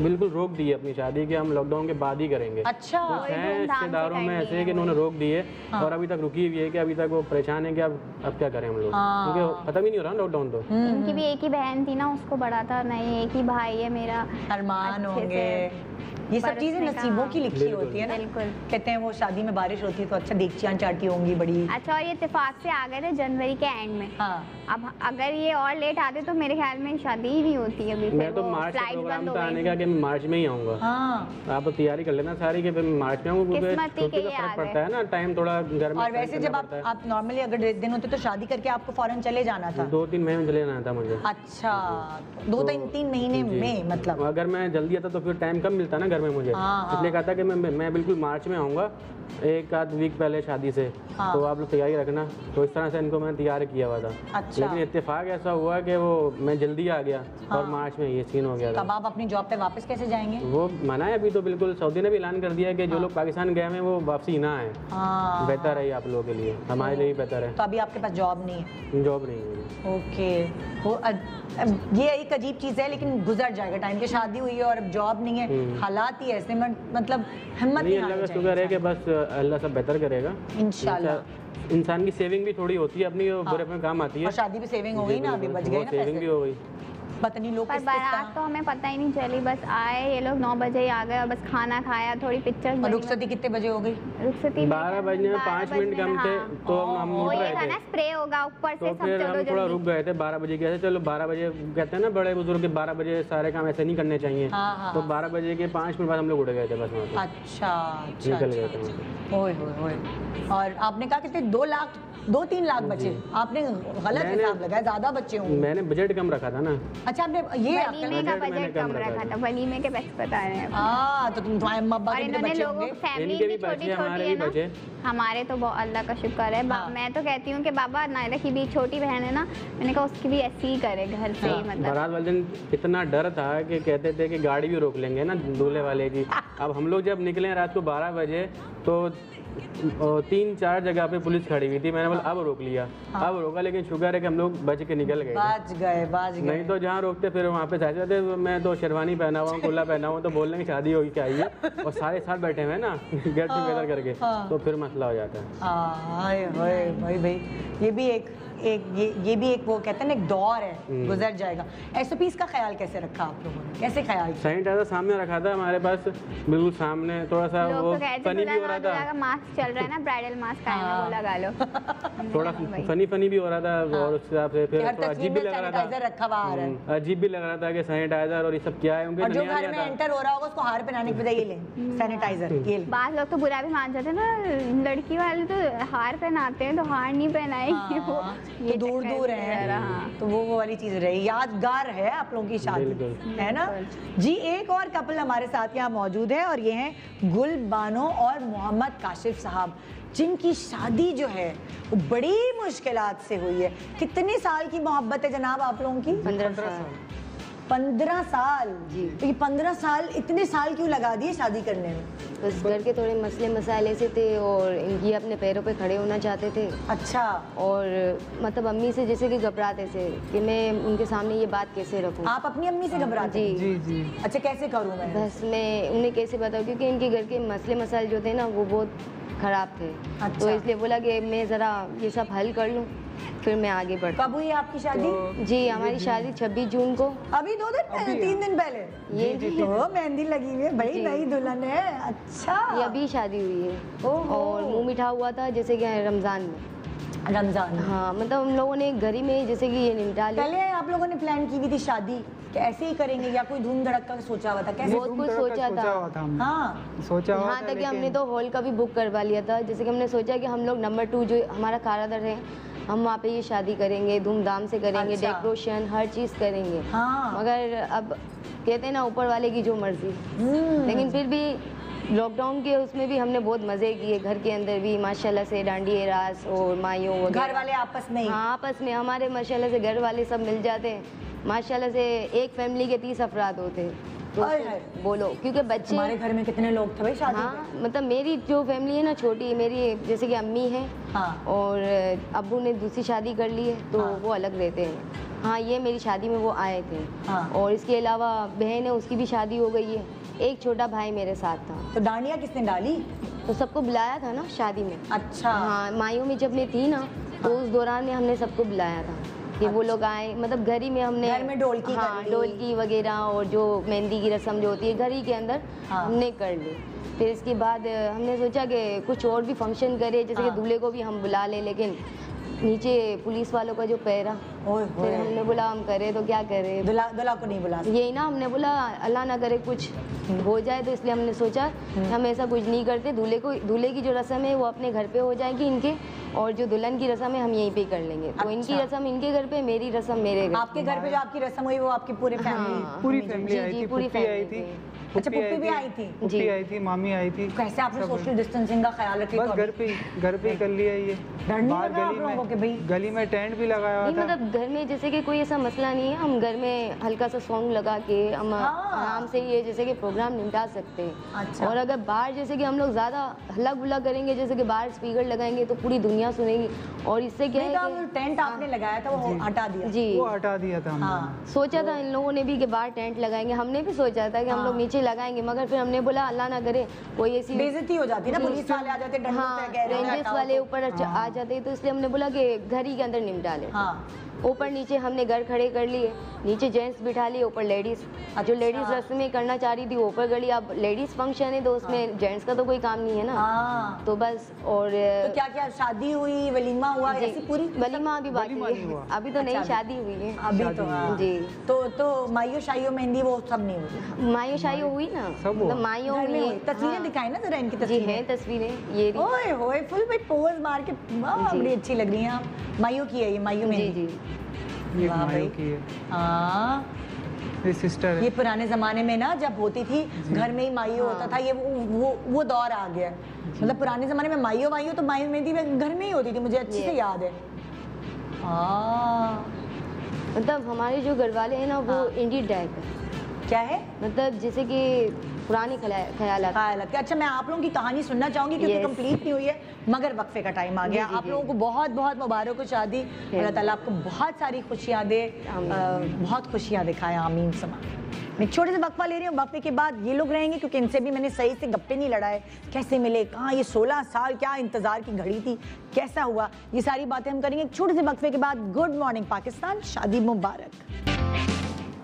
[SPEAKER 3] बिल्कुल रोक दी है अपनी शादी कि हम लॉकडाउन के बाद ही करेंगे।
[SPEAKER 2] अच्छा
[SPEAKER 3] कुछ हैं
[SPEAKER 6] धूमधाम से
[SPEAKER 3] रिश्तेदारों में
[SPEAKER 6] करनी
[SPEAKER 3] ऐसे
[SPEAKER 6] है
[SPEAKER 3] कि
[SPEAKER 6] वो।
[SPEAKER 3] उन्होंने रोक दिए
[SPEAKER 2] हाँ।
[SPEAKER 3] और अभी तक रुकी हुई है कि अभी तक वो परेशान है कि अब क्या करें हम लोग,
[SPEAKER 2] हाँ।
[SPEAKER 3] क्योंकि खत्म ही नहीं हो रहा ना लॉकडाउन तो।
[SPEAKER 6] इनकी भी एक ही बहन थी ना, उसको बड़ा था, नहीं एक ही भाई है मेरा।
[SPEAKER 2] अरमान
[SPEAKER 6] अच्छे
[SPEAKER 2] होंगे,
[SPEAKER 6] से
[SPEAKER 2] ये सब
[SPEAKER 6] बरसने
[SPEAKER 2] चीजें
[SPEAKER 6] का,
[SPEAKER 2] नसीबों की लिखी
[SPEAKER 3] बिल्कुल।
[SPEAKER 2] होती है ना।
[SPEAKER 6] बिल्कुल।
[SPEAKER 2] कहते हैं वो शादी में बारिश होती है तो अच्छा देगचियां चाटी होंगी बड़ी।
[SPEAKER 6] अच्छा, और ये इत्तेफाक से आ गए थे जनवरी के एंड में।
[SPEAKER 2] हाँ
[SPEAKER 6] अब अगर ये और लेट आते तो मेरे ख्याल में शादी ही नहीं होती अभी।
[SPEAKER 3] मैं तो मार्च का प्रोग्राम था आने का कि मैं मार्च में ही आऊँगा।
[SPEAKER 2] हाँ।
[SPEAKER 3] आप तो तैयारी कर लेना सारी कि फिर मार्च में आऊँगा, क्योंकि
[SPEAKER 6] किस्मत ही
[SPEAKER 3] छुट्टी
[SPEAKER 6] के
[SPEAKER 3] का
[SPEAKER 6] ये आ
[SPEAKER 3] फर्क
[SPEAKER 6] गए।
[SPEAKER 3] पड़ता है ना, टाइम थोड़ा घर में
[SPEAKER 2] और
[SPEAKER 3] spend
[SPEAKER 2] वैसे
[SPEAKER 3] करना
[SPEAKER 2] जब
[SPEAKER 3] पड़ता है।
[SPEAKER 2] आप नॉर्मली अगर दिन होते तो शादी करके आपको फौरन चले जाना था?
[SPEAKER 3] 2-3 महीने में चले जाना था मुझे।
[SPEAKER 2] अच्छा, 2-3 महीने
[SPEAKER 3] जी।
[SPEAKER 2] में मतलब।
[SPEAKER 3] अगर मैं जल्दी आता तो फिर टाइम कम मिलता ना घर में मुझे,
[SPEAKER 2] हाँ,
[SPEAKER 3] इसलिए कहा था कि मैं बिल्कुल मार्च में आऊँगा, एक आध वीक पहले शादी से।
[SPEAKER 2] हाँ।
[SPEAKER 3] तो आप लोग तैयारी रखना। तो इस तरह से इनको मैंने तैयार किया हुआ था।
[SPEAKER 2] अच्छा।
[SPEAKER 3] लेकिन इत्तेफाक ऐसा हुआ कि वो मैं जल्दी आ गया और मार्च में ये सीन हो गया था।
[SPEAKER 2] तब आप अपनी जॉब पे वापस कैसे जाएंगे?
[SPEAKER 3] वो मना है अभी तो बिल्कुल, सऊदी ने भी ऐलान कर दिया है कि जो लोग पाकिस्तान गए हैं वो वापसी ना आए।
[SPEAKER 2] हाँ।
[SPEAKER 3] बेहतर है ये आप लोगों के लिए, हमारे लिए भी बेहतर है।
[SPEAKER 2] तो अभी आपके पास जॉब नहीं है?
[SPEAKER 3] जॉब नहीं है।
[SPEAKER 2] ओके। वो ये एक अजीब चीज़ है, लेकिन गुजर जाएगा टाइम की। शादी हुई है और अब जॉब नहीं है, हालात ही ऐसे मतलब हिम्मत
[SPEAKER 3] नहीं,
[SPEAKER 2] नहीं
[SPEAKER 3] अल्लाह
[SPEAKER 2] हारनी
[SPEAKER 3] का शुक्र है कि बस अल्लाह सब बेहतर करेगा
[SPEAKER 2] इंशाल्लाह।
[SPEAKER 3] इंसान की सेविंग भी थोड़ी होती है अपनी, वो बुरे में काम आती है।
[SPEAKER 2] और शादी भी सेविंग हो गई ना, अभी बच गए ना
[SPEAKER 3] सेविंग भी
[SPEAKER 2] पैसे।
[SPEAKER 3] हो गई।
[SPEAKER 2] पता नहीं लोग
[SPEAKER 6] पर
[SPEAKER 2] किस
[SPEAKER 6] बारात तो हमें पता ही नहीं चली, बस आए ये लोग 9 बजे ही आ गए और बस खाना खाया, थोड़ी पिक्चर्स
[SPEAKER 2] और रुखसती कितने बजे हो गई?
[SPEAKER 6] रुखसती
[SPEAKER 3] 12 बजने में 5 मिनट कम थे तो हम
[SPEAKER 6] वो
[SPEAKER 3] उठ
[SPEAKER 6] ये
[SPEAKER 3] रहे
[SPEAKER 6] था
[SPEAKER 3] थे।
[SPEAKER 6] ना, स्प्रे होगा ऊपर से,
[SPEAKER 3] तो
[SPEAKER 6] सब
[SPEAKER 3] फिर
[SPEAKER 6] चलो
[SPEAKER 3] हम थोड़ा
[SPEAKER 6] जल्दी।
[SPEAKER 3] रुक गए थे, 12 बजे गए थे। चलो 12 बजे कहते हैं ना बड़े बुजुर्ग के 12 बजे सारे काम ऐसे नहीं करने चाहिए।
[SPEAKER 2] हाँ, हाँ,
[SPEAKER 3] तो 12 बजे के 5 मिनट बाद हम लोग उठ गए थे बस वहाँ से।
[SPEAKER 2] अच्छा अच्छा
[SPEAKER 3] निकल गए
[SPEAKER 2] अच्छा,
[SPEAKER 3] थे
[SPEAKER 2] अच्छा। ओए होए होए। और आपने कहा कितने 2-3 लाख बचे? आपने गलत हिसाब लगाया, ज्यादा बच्चे होंगे।
[SPEAKER 3] मैंने बजट कम रखा था ना।
[SPEAKER 2] अच्छा, आपने ये आपका
[SPEAKER 6] वलीमे का
[SPEAKER 3] बजट मैंने
[SPEAKER 6] बजट
[SPEAKER 3] कम
[SPEAKER 6] कम
[SPEAKER 3] रखा
[SPEAKER 6] रखा
[SPEAKER 3] था।
[SPEAKER 6] था, वलीमे के पैसे बता रहे हैं।
[SPEAKER 2] हाँ, तो तुम तुम्हारे अम्मा
[SPEAKER 6] और
[SPEAKER 2] के भी तो
[SPEAKER 6] इन्होंने
[SPEAKER 2] बच्चे
[SPEAKER 6] लोगों
[SPEAKER 2] होंगे।
[SPEAKER 6] की फैमिली
[SPEAKER 3] इनके
[SPEAKER 6] भी
[SPEAKER 3] भी बचे,
[SPEAKER 6] छोटी
[SPEAKER 3] हमारे
[SPEAKER 6] छोटी है
[SPEAKER 3] भी
[SPEAKER 6] ना।
[SPEAKER 3] बचे।
[SPEAKER 6] हमारे तो बहुत अल्लाह का शुक्र है।
[SPEAKER 2] हाँ।
[SPEAKER 6] मैं तो कहती हूँ कि बाबा नायरा की भी छोटी बहन है ना, मैंने कहा उसकी भी ऐसी ही करे घर से ही, मतलब
[SPEAKER 3] बारात वाले दिन इतना डर था कि कहते थे कि गाड़ी भी रोक लेंगे ना दूल्हे वाले की। अब हम लोग जब निकले रात को 12 बजे तो 3-4 जगह पे पुलिस खड़ी हुई थी। मैंने बोला अब रोक लिया, अब रोका, लेकिन शुक्र है कि हम लोग बच के निकल गए।
[SPEAKER 2] बाज गए
[SPEAKER 3] नहीं तो जहाँ रोकते फिर वहाँ पे साथ थे। मैं तो शेरवानी पहना हुआ हूँ, कुल्ला पहना हुआ, तो बोल रहे हैं शादी होगी क्या है, और सारे साथ बैठे हुए हैं ना गेट टुगेदर करके, तो फिर मसला हो जाता है।
[SPEAKER 2] भाई ये भी ये भी एक वो कहते हैं ना एक दौर है, गुजर जाएगा। एसओपीज का ख्याल कैसे रखा आप लोगों ने, कैसे ख्याल?
[SPEAKER 3] सैनिटाइजर सामने रखा था हमारे पास, बिल्कुल सामने। थोड़ा सा वो फनी भी हो रहा था,
[SPEAKER 6] मास्क चल रहा है ना, ब्राइडल मास्क आया है, वो लगा लो।
[SPEAKER 3] थोड़ा फनी भी हो रहा था, और उस हिसाब से फिर थोड़ा अजीब भी लग रहा था, अजीब भी लग रहा था कि सैनिटाइजर और ये सब क्या है उनके।
[SPEAKER 2] और जो घर में एंटर हो रहा होगा उसको हार पहनाने के बजाय ये ले सैनिटाइजर, ये ले।
[SPEAKER 6] बात लोग तो बुरा भी मान जाते हैं ना, लड़की वाले तो हार पहनाते हैं, तो हार नहीं पहनाएंगे वो,
[SPEAKER 2] तो दूर दूर है, तो वो वाली चीज रही, यादगार है आप लोगों की शादी, है ना जी। एक और कपल हमारे साथ यहाँ मौजूद है, और ये हैं गुल बानो और मोहम्मद काशिफ साहब, जिनकी शादी जो है वो बड़ी मुश्किलात से हुई है। कितने साल की मोहब्बत है जनाब आप लोगों की? 15 साल जी। तो ये 15 साल, इतने साल क्यों लगा दिए शादी करने में?
[SPEAKER 4] बस घर के थोड़े मसले मसाले से थे, और ये अपने पैरों पे खड़े होना चाहते थे।
[SPEAKER 2] अच्छा।
[SPEAKER 4] और मतलब अम्मी से जैसे कि घबराते थे कि मैं उनके सामने ये बात कैसे रखूं।
[SPEAKER 2] आप अपनी अम्मी से घबराते?
[SPEAKER 4] जी
[SPEAKER 5] जी।
[SPEAKER 2] अच्छा, कैसे करूं मैं?
[SPEAKER 4] बस मैं उन्हें कैसे बताऊं, क्योंकि इनके घर के मसले मसाले जो थे ना वो बहुत ख़राब थे।
[SPEAKER 2] अच्छा।
[SPEAKER 4] तो इसलिए बोला कि मैं ज़रा ये सब हल कर लूँ, फिर मैं आगे बढ़।
[SPEAKER 2] कब हुई आपकी शादी?
[SPEAKER 4] जी हमारी शादी 26 जून को।
[SPEAKER 2] अभी 2 दिन पहले, 3 दिन पहले?
[SPEAKER 4] ये
[SPEAKER 2] तो मेहंदी लगी हुई है भाई, नई दुल्हन है। अच्छा,
[SPEAKER 4] ये अभी शादी हुई है। और मुंह मिठा हुआ था जैसे कि रमज़ान में।
[SPEAKER 2] रमजान?
[SPEAKER 4] हाँ, मतलब हम लोगों ने घर ही में जैसे कि ये निपटा लिया।
[SPEAKER 2] पहले आप लोगों ने प्लान की हुई थी शादी कि ऐसे ही करेंगे, या कोई धूम धड़क का सोचा हुआ था? कैसे?
[SPEAKER 4] बहुत कुछ सोचा था।
[SPEAKER 5] सोचा हुआ
[SPEAKER 4] यहाँ तक कि हमने तो हॉल का भी बुक करवा लिया था। जैसे कि हमने सोचा कि हम लोग नंबर 2 जो हमारा खारादर है, हम वहाँ पे ये शादी करेंगे, धूमधाम से करेंगे।
[SPEAKER 2] अच्छा।
[SPEAKER 4] डेकोरेशन हर चीज़ करेंगे।
[SPEAKER 2] हाँ।
[SPEAKER 4] मगर अब कहते हैं ना ऊपर वाले की जो मर्जी। लेकिन फिर भी लॉकडाउन के उसमें भी हमने बहुत मज़े किए, घर के अंदर भी माशाल्लाह से डांडिया रास और मायों वगैरह।
[SPEAKER 2] घर वाले आपस में ही?
[SPEAKER 4] हाँ, आपस में हमारे माशाल्लाह से घर वाले सब मिल जाते हैं। माशाल्लाह से एक फैमिली के 30 अफराद होते हैं। तो बोलो, क्योंकि बच्चे।
[SPEAKER 2] हमारे घर में कितने लोग थे भाई शादी?
[SPEAKER 4] हाँ, मतलब मेरी जो फैमिली है ना छोटी, मेरी जैसे कि अम्मी है।
[SPEAKER 2] हाँ।
[SPEAKER 4] और अब्बू ने दूसरी शादी कर ली है, तो
[SPEAKER 2] हाँ।
[SPEAKER 4] वो अलग रहते हैं। हाँ, ये मेरी शादी में वो आए थे।
[SPEAKER 2] हाँ।
[SPEAKER 4] और इसके अलावा बहन है, उसकी भी शादी हो गई है। एक छोटा भाई मेरे साथ था।
[SPEAKER 2] तो डांडिया किसने डाली?
[SPEAKER 4] तो सबको बुलाया था ना शादी में।
[SPEAKER 2] अच्छा।
[SPEAKER 4] हाँ, मायों में जब मैं थी ना, तो उस दौरान में हमने सबको बुलाया था कि वो लोग आए। मतलब घर ही में हमने
[SPEAKER 2] घर में ढोलकी कर
[SPEAKER 4] हाँ,
[SPEAKER 2] ली।
[SPEAKER 4] ढोलकी वगैरह और जो मेहंदी की रस्म जो होती है घर ही के अंदर हमने कर ली। फिर इसके बाद हमने सोचा कि कुछ और भी फंक्शन करे, जैसे कि दूल्हे को भी हम बुला लें, लेकिन नीचे पुलिस वालों का जो पैरा, फिर हमने बोला हम करें तो क्या करें,
[SPEAKER 2] दूल्हा को नहीं बुला?
[SPEAKER 4] यही ना, हमने बोला अल्लाह ना करे कुछ हो जाए, तो इसलिए हमने सोचा हम ऐसा कुछ नहीं करते। दूल्हे की जो रस्म है वो अपने घर पे हो जाएगी इनके, और जो दुल्हन की रस्म है हम यहीं पे कर लेंगे। तो इनकी रस्म इनके घर पे, मेरी रस्म मेरे घर।
[SPEAKER 2] आपके घर पे जो आपकी रस्म हुई वो आपकी पूरी फैमिली?
[SPEAKER 5] पूरी फैमिली आई थी,
[SPEAKER 4] पूरी
[SPEAKER 5] फूफी आई थी।
[SPEAKER 2] अच्छा, पुप्पी भी आई थी?
[SPEAKER 5] पुप्पी आई थी, मामी आई थी।
[SPEAKER 2] कैसे आपने सोशल डिस्टेंसिंग का ख्याल रखा?
[SPEAKER 5] बस घर पे ही कर लिया ये।
[SPEAKER 2] डर नहीं लगा आप लोगों को कि भाई?
[SPEAKER 5] गली में टेंट भी लगाया हुआ था।
[SPEAKER 4] मतलब घर में जैसे कि कोई ऐसा मसला नहीं है, हम घर में हल्का सा सॉन्ग लगा के हम आराम से ये जैसे कि प्रोग्राम निपटा सकते हैं।
[SPEAKER 2] अच्छा।
[SPEAKER 4] और अगर बाहर जैसे कि हम लोग ज़्यादा हल्ला गुल्ला करेंगे, जैसे कि बाहर स्पीकर लगाएंगे तो पूरी दुनिया सुनेगी, और इससे क्या है कि
[SPEAKER 2] टेंट आपने लगाया था वो हटा दिया?
[SPEAKER 4] जी,
[SPEAKER 5] वो हटा दिया था हमने।
[SPEAKER 4] सोचा था इन लोगों ने भी कि बाहर टेंट लगाएंगे, हमने भी सोचा था कि हम लोग नीचे लगाएंगे, मगर फिर हमने बोला अल्लाह ना करे कोई ऐसी
[SPEAKER 2] बेइज्जती हो जाती ना, पुलिस वाले आ जाते,
[SPEAKER 4] रेंजर्स वाले ऊपर आ जाते, तो इसलिए हमने बोला कि घर ही के अंदर निपटा ले। ऊपर नीचे हमने घर खड़े कर लिए, नीचे जेंट्स बिठा लिए, ऊपर लेडीज। जो लेडीज रस्में करना चाह रही थी वो ऊपर गई। अब लेडीज फंक्शन है तो उसमें जेंट्स का तो कोई काम नहीं है ना। तो बस। और
[SPEAKER 2] तो क्या क्या शादी हुई, वलीमा हुआ, ऐसी पूरी?
[SPEAKER 4] वलीमा अभी बाकी है, अभी तो नई शादी हुई है
[SPEAKER 2] अभी तो।
[SPEAKER 4] जी।
[SPEAKER 2] तो माइयो शाइयो मेहंदी वो सब नहीं हुई?
[SPEAKER 4] माइयो शाइयो हुई ना, मतलब माइयो में
[SPEAKER 2] तस्वीरें दिखाई ना जरा इनकी?
[SPEAKER 4] जी हैं तस्वीरें ये।
[SPEAKER 2] ओए होए, फुल भाई पोज मार के बड़ी अच्छी लग रही हैं आप। माइयो की है ये? माइयो में?
[SPEAKER 4] जी जी,
[SPEAKER 5] ये माइयो की है।
[SPEAKER 2] हाँ,
[SPEAKER 5] ये सिस्टर है।
[SPEAKER 2] ये पुराने ज़माने में ना जब होती थी घर में ही माइयो होता था, ये वो दौर आ गया। मतलब पुराने ज़माने में माइयो तो माइयो मेहंदी घर में ही होती थी, मुझे अच्छे से याद है।
[SPEAKER 4] मतलब हमारे जो घर वाले हैं ना वो इंडियन टाइप है।
[SPEAKER 2] क्या है?
[SPEAKER 4] मतलब जैसे कि पुराने ख्यालात।
[SPEAKER 2] अच्छा, मैं आप लोगों की कहानी सुनना चाहूंगी क्योंकि कंप्लीट नहीं हुई है, मगर वक्फे का टाइम आ गया। आप लोगों को बहुत बहुत मुबारक हो शादी, अल्लाह ताला आपको बहुत सारी खुशियाँ दे, बहुत खुशियाँ दिखाए, आमीन समा। मैं छोटे से वक्फा ले रही हूँ, वक्फे के बाद ये लोग रहेंगे क्योंकि इनसे भी मैंने सही से गप्पे नहीं लड़ाए, कैसे मिले, कहाँ, ये 16 साल क्या इंतजार की घड़ी थी, कैसा हुआ, ये सारी बातें हम करेंगे छोटे से वक्फे के बाद। गुड मॉर्निंग पाकिस्तान, शादी मुबारक।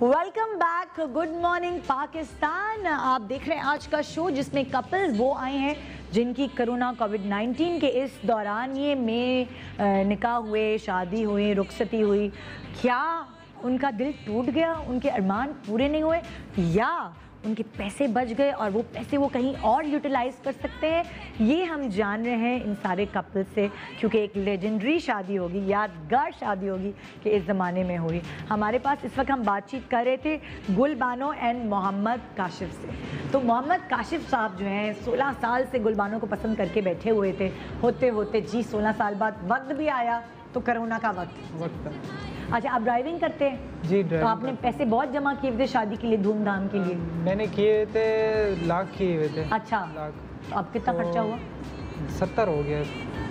[SPEAKER 2] Welcome back, good morning Pakistan. आप देख रहे हैं आज का शो जिसमें कपल्स वो आए हैं जिनकी कोरोना कोविड-19 के इस दौरान ये में निकाह हुए, शादी हुई, रुखसती हुई, क्या उनका दिल टूट गया, उनके अरमान पूरे नहीं हुए, या उनके पैसे बच गए और वो पैसे वो कहीं और यूटिलाइज कर सकते हैं, ये हम जान रहे हैं इन सारे कपल से, क्योंकि एक लेजेंडरी शादी होगी, यादगार शादी होगी कि इस ज़माने में हुई। हमारे पास इस वक्त हम बातचीत कर रहे थे गुलबानो एंड मोहम्मद काशिफ से। तो मोहम्मद काशिफ साहब जो हैं 16 साल से गुलबानो को पसंद करके बैठे हुए थे, होते होते जी 16 साल बाद वक्त भी आया, तो कोरोना का वक्त। अच्छा, आप ड्राइविंग करते हैं?
[SPEAKER 9] जी,
[SPEAKER 2] तो आपने पैसे बहुत जमा किए थे शादी के लिए, धूमधाम के लिए?
[SPEAKER 9] मैंने किए थे, लाख किए हुए थे।
[SPEAKER 2] अच्छा,
[SPEAKER 9] लाख।
[SPEAKER 2] तो अब कितना खर्चा हुआ?
[SPEAKER 9] 70 हो गया।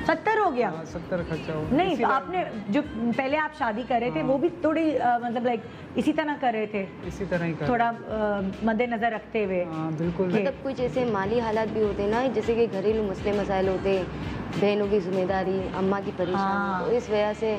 [SPEAKER 2] 70 हो गया?
[SPEAKER 9] 70 खर्चा हुआ।
[SPEAKER 2] नहीं, तो आपने जो पहले आप शादी कर रहे थे वो भी थोड़ी मतलब लाइक इसी तरह कर रहे थे?
[SPEAKER 9] इसी तरह ही कर
[SPEAKER 2] थोड़ा मद्देनजर रखते हुए?
[SPEAKER 9] बिल्कुल।
[SPEAKER 4] मतलब कुछ ऐसे माली हालात भी होते हैं ना, जैसे कि घरेलू मसले मसाइल होते हैं, बहनों की जिम्मेदारी, अम्मा की परेशानी, तो इस वजह से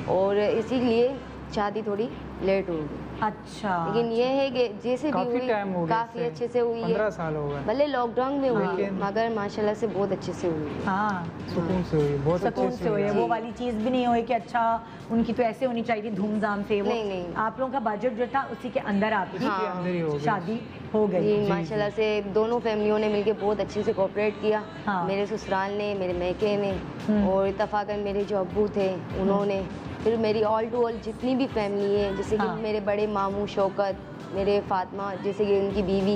[SPEAKER 4] और इसीलिए शादी थोड़ी लेट होगी।
[SPEAKER 2] अच्छा,
[SPEAKER 4] लेकिन ये है कि जैसे भी हुई
[SPEAKER 9] काफी
[SPEAKER 4] अच्छे से हुई है।
[SPEAKER 9] 15 साल हो गए,
[SPEAKER 4] भले लॉकडाउन में हुई है, मगर माशाल्लाह से बहुत अच्छे से हुई है।
[SPEAKER 2] हाँ,
[SPEAKER 9] सुकून से हुई, बहुत
[SPEAKER 2] सुकून से हुई है। वो वाली चीज़ भी नहीं हुई कि अच्छा उनकी तो ऐसे होनी चाहिए धूमधाम से, वो
[SPEAKER 4] नहीं।
[SPEAKER 2] आप लोगों का बजट जो था उसी के अंदर आपकी शादी हो गई।
[SPEAKER 4] जी, माशाल्लाह से दोनों फैमिलियों ने मिलकर बहुत अच्छे से कोऑपरेट किया। मेरे ससुराल ने, मेरे मैके ने, और इत्तफाकन मेरे जो अब्बू थे उन्होंने, फिर मेरी ऑल टू ऑल जितनी भी फैमिली है, जैसे कि मेरे बड़े मामू शौकत, मेरे फातिमा जैसे कि उनकी बीवी,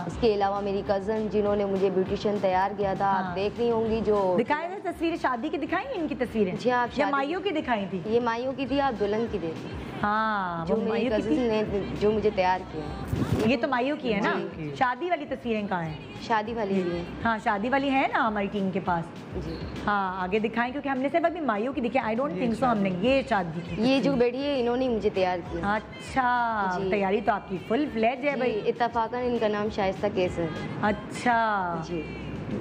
[SPEAKER 4] इसके अलावा मेरी कज़न जिन्होंने मुझे ब्यूटिशियन तैयार किया था। आप देख रही होंगी जो
[SPEAKER 2] दिखाई थे तस्वीरें, शादी की दिखाई इनकी तस्वीरें?
[SPEAKER 4] जी, आप
[SPEAKER 2] माइयों की दिखाई थी?
[SPEAKER 4] ये माइयों की थी, आप दुल्हन की देखी।
[SPEAKER 2] हाँ,
[SPEAKER 4] जो मेरी कज़न ने जो मुझे तैयार किया।
[SPEAKER 2] ये तो माइयों की है ना? शादी वाली तस्वीरें कहाँ हैं?
[SPEAKER 4] शादी वाली भी है।
[SPEAKER 2] हाँ, शादी वाली है ना हमारी टीम के पास।
[SPEAKER 4] जी
[SPEAKER 2] हाँ, आगे दिखाएं क्योंकि हमने सिर्फ अभी माइयों की दिखी। आई डोंट थिंक सो हमने ये शादी की।
[SPEAKER 4] ये जो बैठी है इन्होंने मुझे तैयार किया।
[SPEAKER 2] अच्छा, तैयारी तो आपकी फुल फ्लेज है भाई।
[SPEAKER 4] इत्तफाकन इनका नाम शाइस्ता केस है।
[SPEAKER 2] अच्छा
[SPEAKER 4] जी,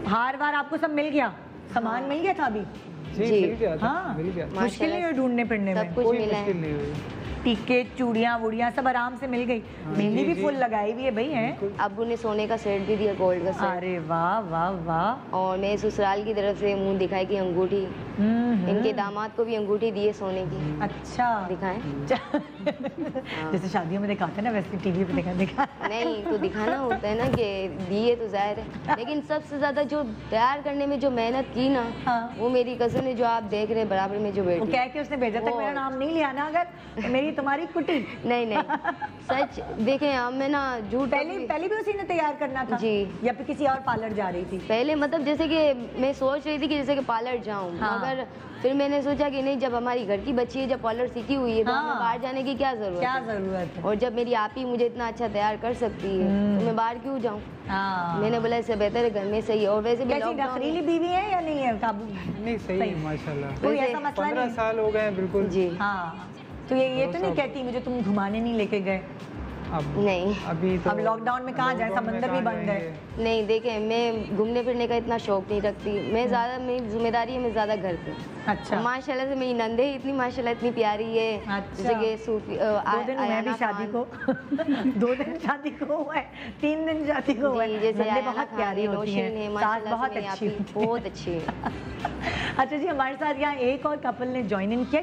[SPEAKER 2] हार वार आपको सब मिल गया, सामान मिल गया था अभी?
[SPEAKER 9] जी, मिल गया था।
[SPEAKER 2] हाँ,
[SPEAKER 9] मिल गया।
[SPEAKER 2] मुश्किल नहीं हुई ढूंढने फिरने में?
[SPEAKER 4] सब कुछ मिला है।
[SPEAKER 2] टीके, चूड़ियाँ वूड़ियाँ सब आराम से मिल गई। मेहंदी भी फुल लगाई हुई है भाई हैं?
[SPEAKER 4] अब्बू ने सोने का सेट भी दिया, गोल्ड का सेट।
[SPEAKER 2] अरे वाह वाह वाह।
[SPEAKER 4] और मैं ससुराल की तरफ से मुंह दिखाई की अंगूठी, इनके दामाद को भी अंगूठी दिए सोने की।
[SPEAKER 2] अच्छा,
[SPEAKER 4] दिखाएं?
[SPEAKER 2] जैसे शादियों में दिखाते हैं ना वैसे टीवी पे दिखा
[SPEAKER 4] नहीं तो दिखाना होता है ना कि दिए तो जाहिर है, लेकिन सबसे ज्यादा जो तैयार करने में जो मेहनत की ना, वो मेरी कजन है जो आप देख रहे हैं बराबर में जो बैठी।
[SPEAKER 2] वो कह के उसने भेजा था मेरा नाम नहीं लिया ना अगर मेरी तुम्हारी कुटी।
[SPEAKER 4] नहीं सच देखें, हमें ना झूठ
[SPEAKER 2] पहले भी उसी ने तैयार करना था
[SPEAKER 4] जी,
[SPEAKER 2] या फिर किसी और पार्लर जा रही थी?
[SPEAKER 4] पहले मतलब जैसे कि मैं सोच रही थी कि जैसे कि पार्लर जाऊं, मगर फिर मैंने सोचा कि नहीं, जब हमारी घर की बच्ची है, जब पार्लर सीखी हुई है तो हमें बाहर जाने की क्या जरूरत है। और जब मेरी आप ही मुझे इतना अच्छा तैयार कर सकती है तो मैं बाहर क्यों जाऊँ। मैंने बोला इससे बेहतर है घर में सही है। और वैसे भी
[SPEAKER 2] नखरीली बीवी है या नहीं है काबू?
[SPEAKER 9] नहीं, सही है माशाल्लाह।
[SPEAKER 2] कोई ऐसा मसला नहीं?
[SPEAKER 9] 15 साल हो गए बिल्कुल
[SPEAKER 4] जी।
[SPEAKER 2] हाँ, तो ये तो नहीं कहती मुझे तुम घुमाने नहीं लेके गए?
[SPEAKER 9] अब
[SPEAKER 4] नहीं,
[SPEAKER 9] अभी तो
[SPEAKER 2] अब लॉकडाउन में कहाँ जाए, समंदर भी बंद है।
[SPEAKER 4] नहीं देखें, मैं घूमने फिरने का इतना शौक नहीं रखती। मैं ज़्यादा, मेरी जिम्मेदारी है, मैं ज़्यादा घर पे।
[SPEAKER 2] अच्छा,
[SPEAKER 4] माशाल्लाह से मेरी नंदे इतनी माशाल्लाह इतनी प्यारी है।
[SPEAKER 2] अच्छा,
[SPEAKER 4] जैसे कि सूफी
[SPEAKER 2] 2 दिन हुए भी शादी को 2 दिन शादी को हुआ है, 3 दिन शादी को हुआ है। नंदे बहुत प्यारी होती हैं, सास बहुत अच्छी,
[SPEAKER 4] बहुत अच्छी है।
[SPEAKER 2] अच्छा जी, हमारे साथ यहाँ एक और कपल ने ज्वाइन इन किया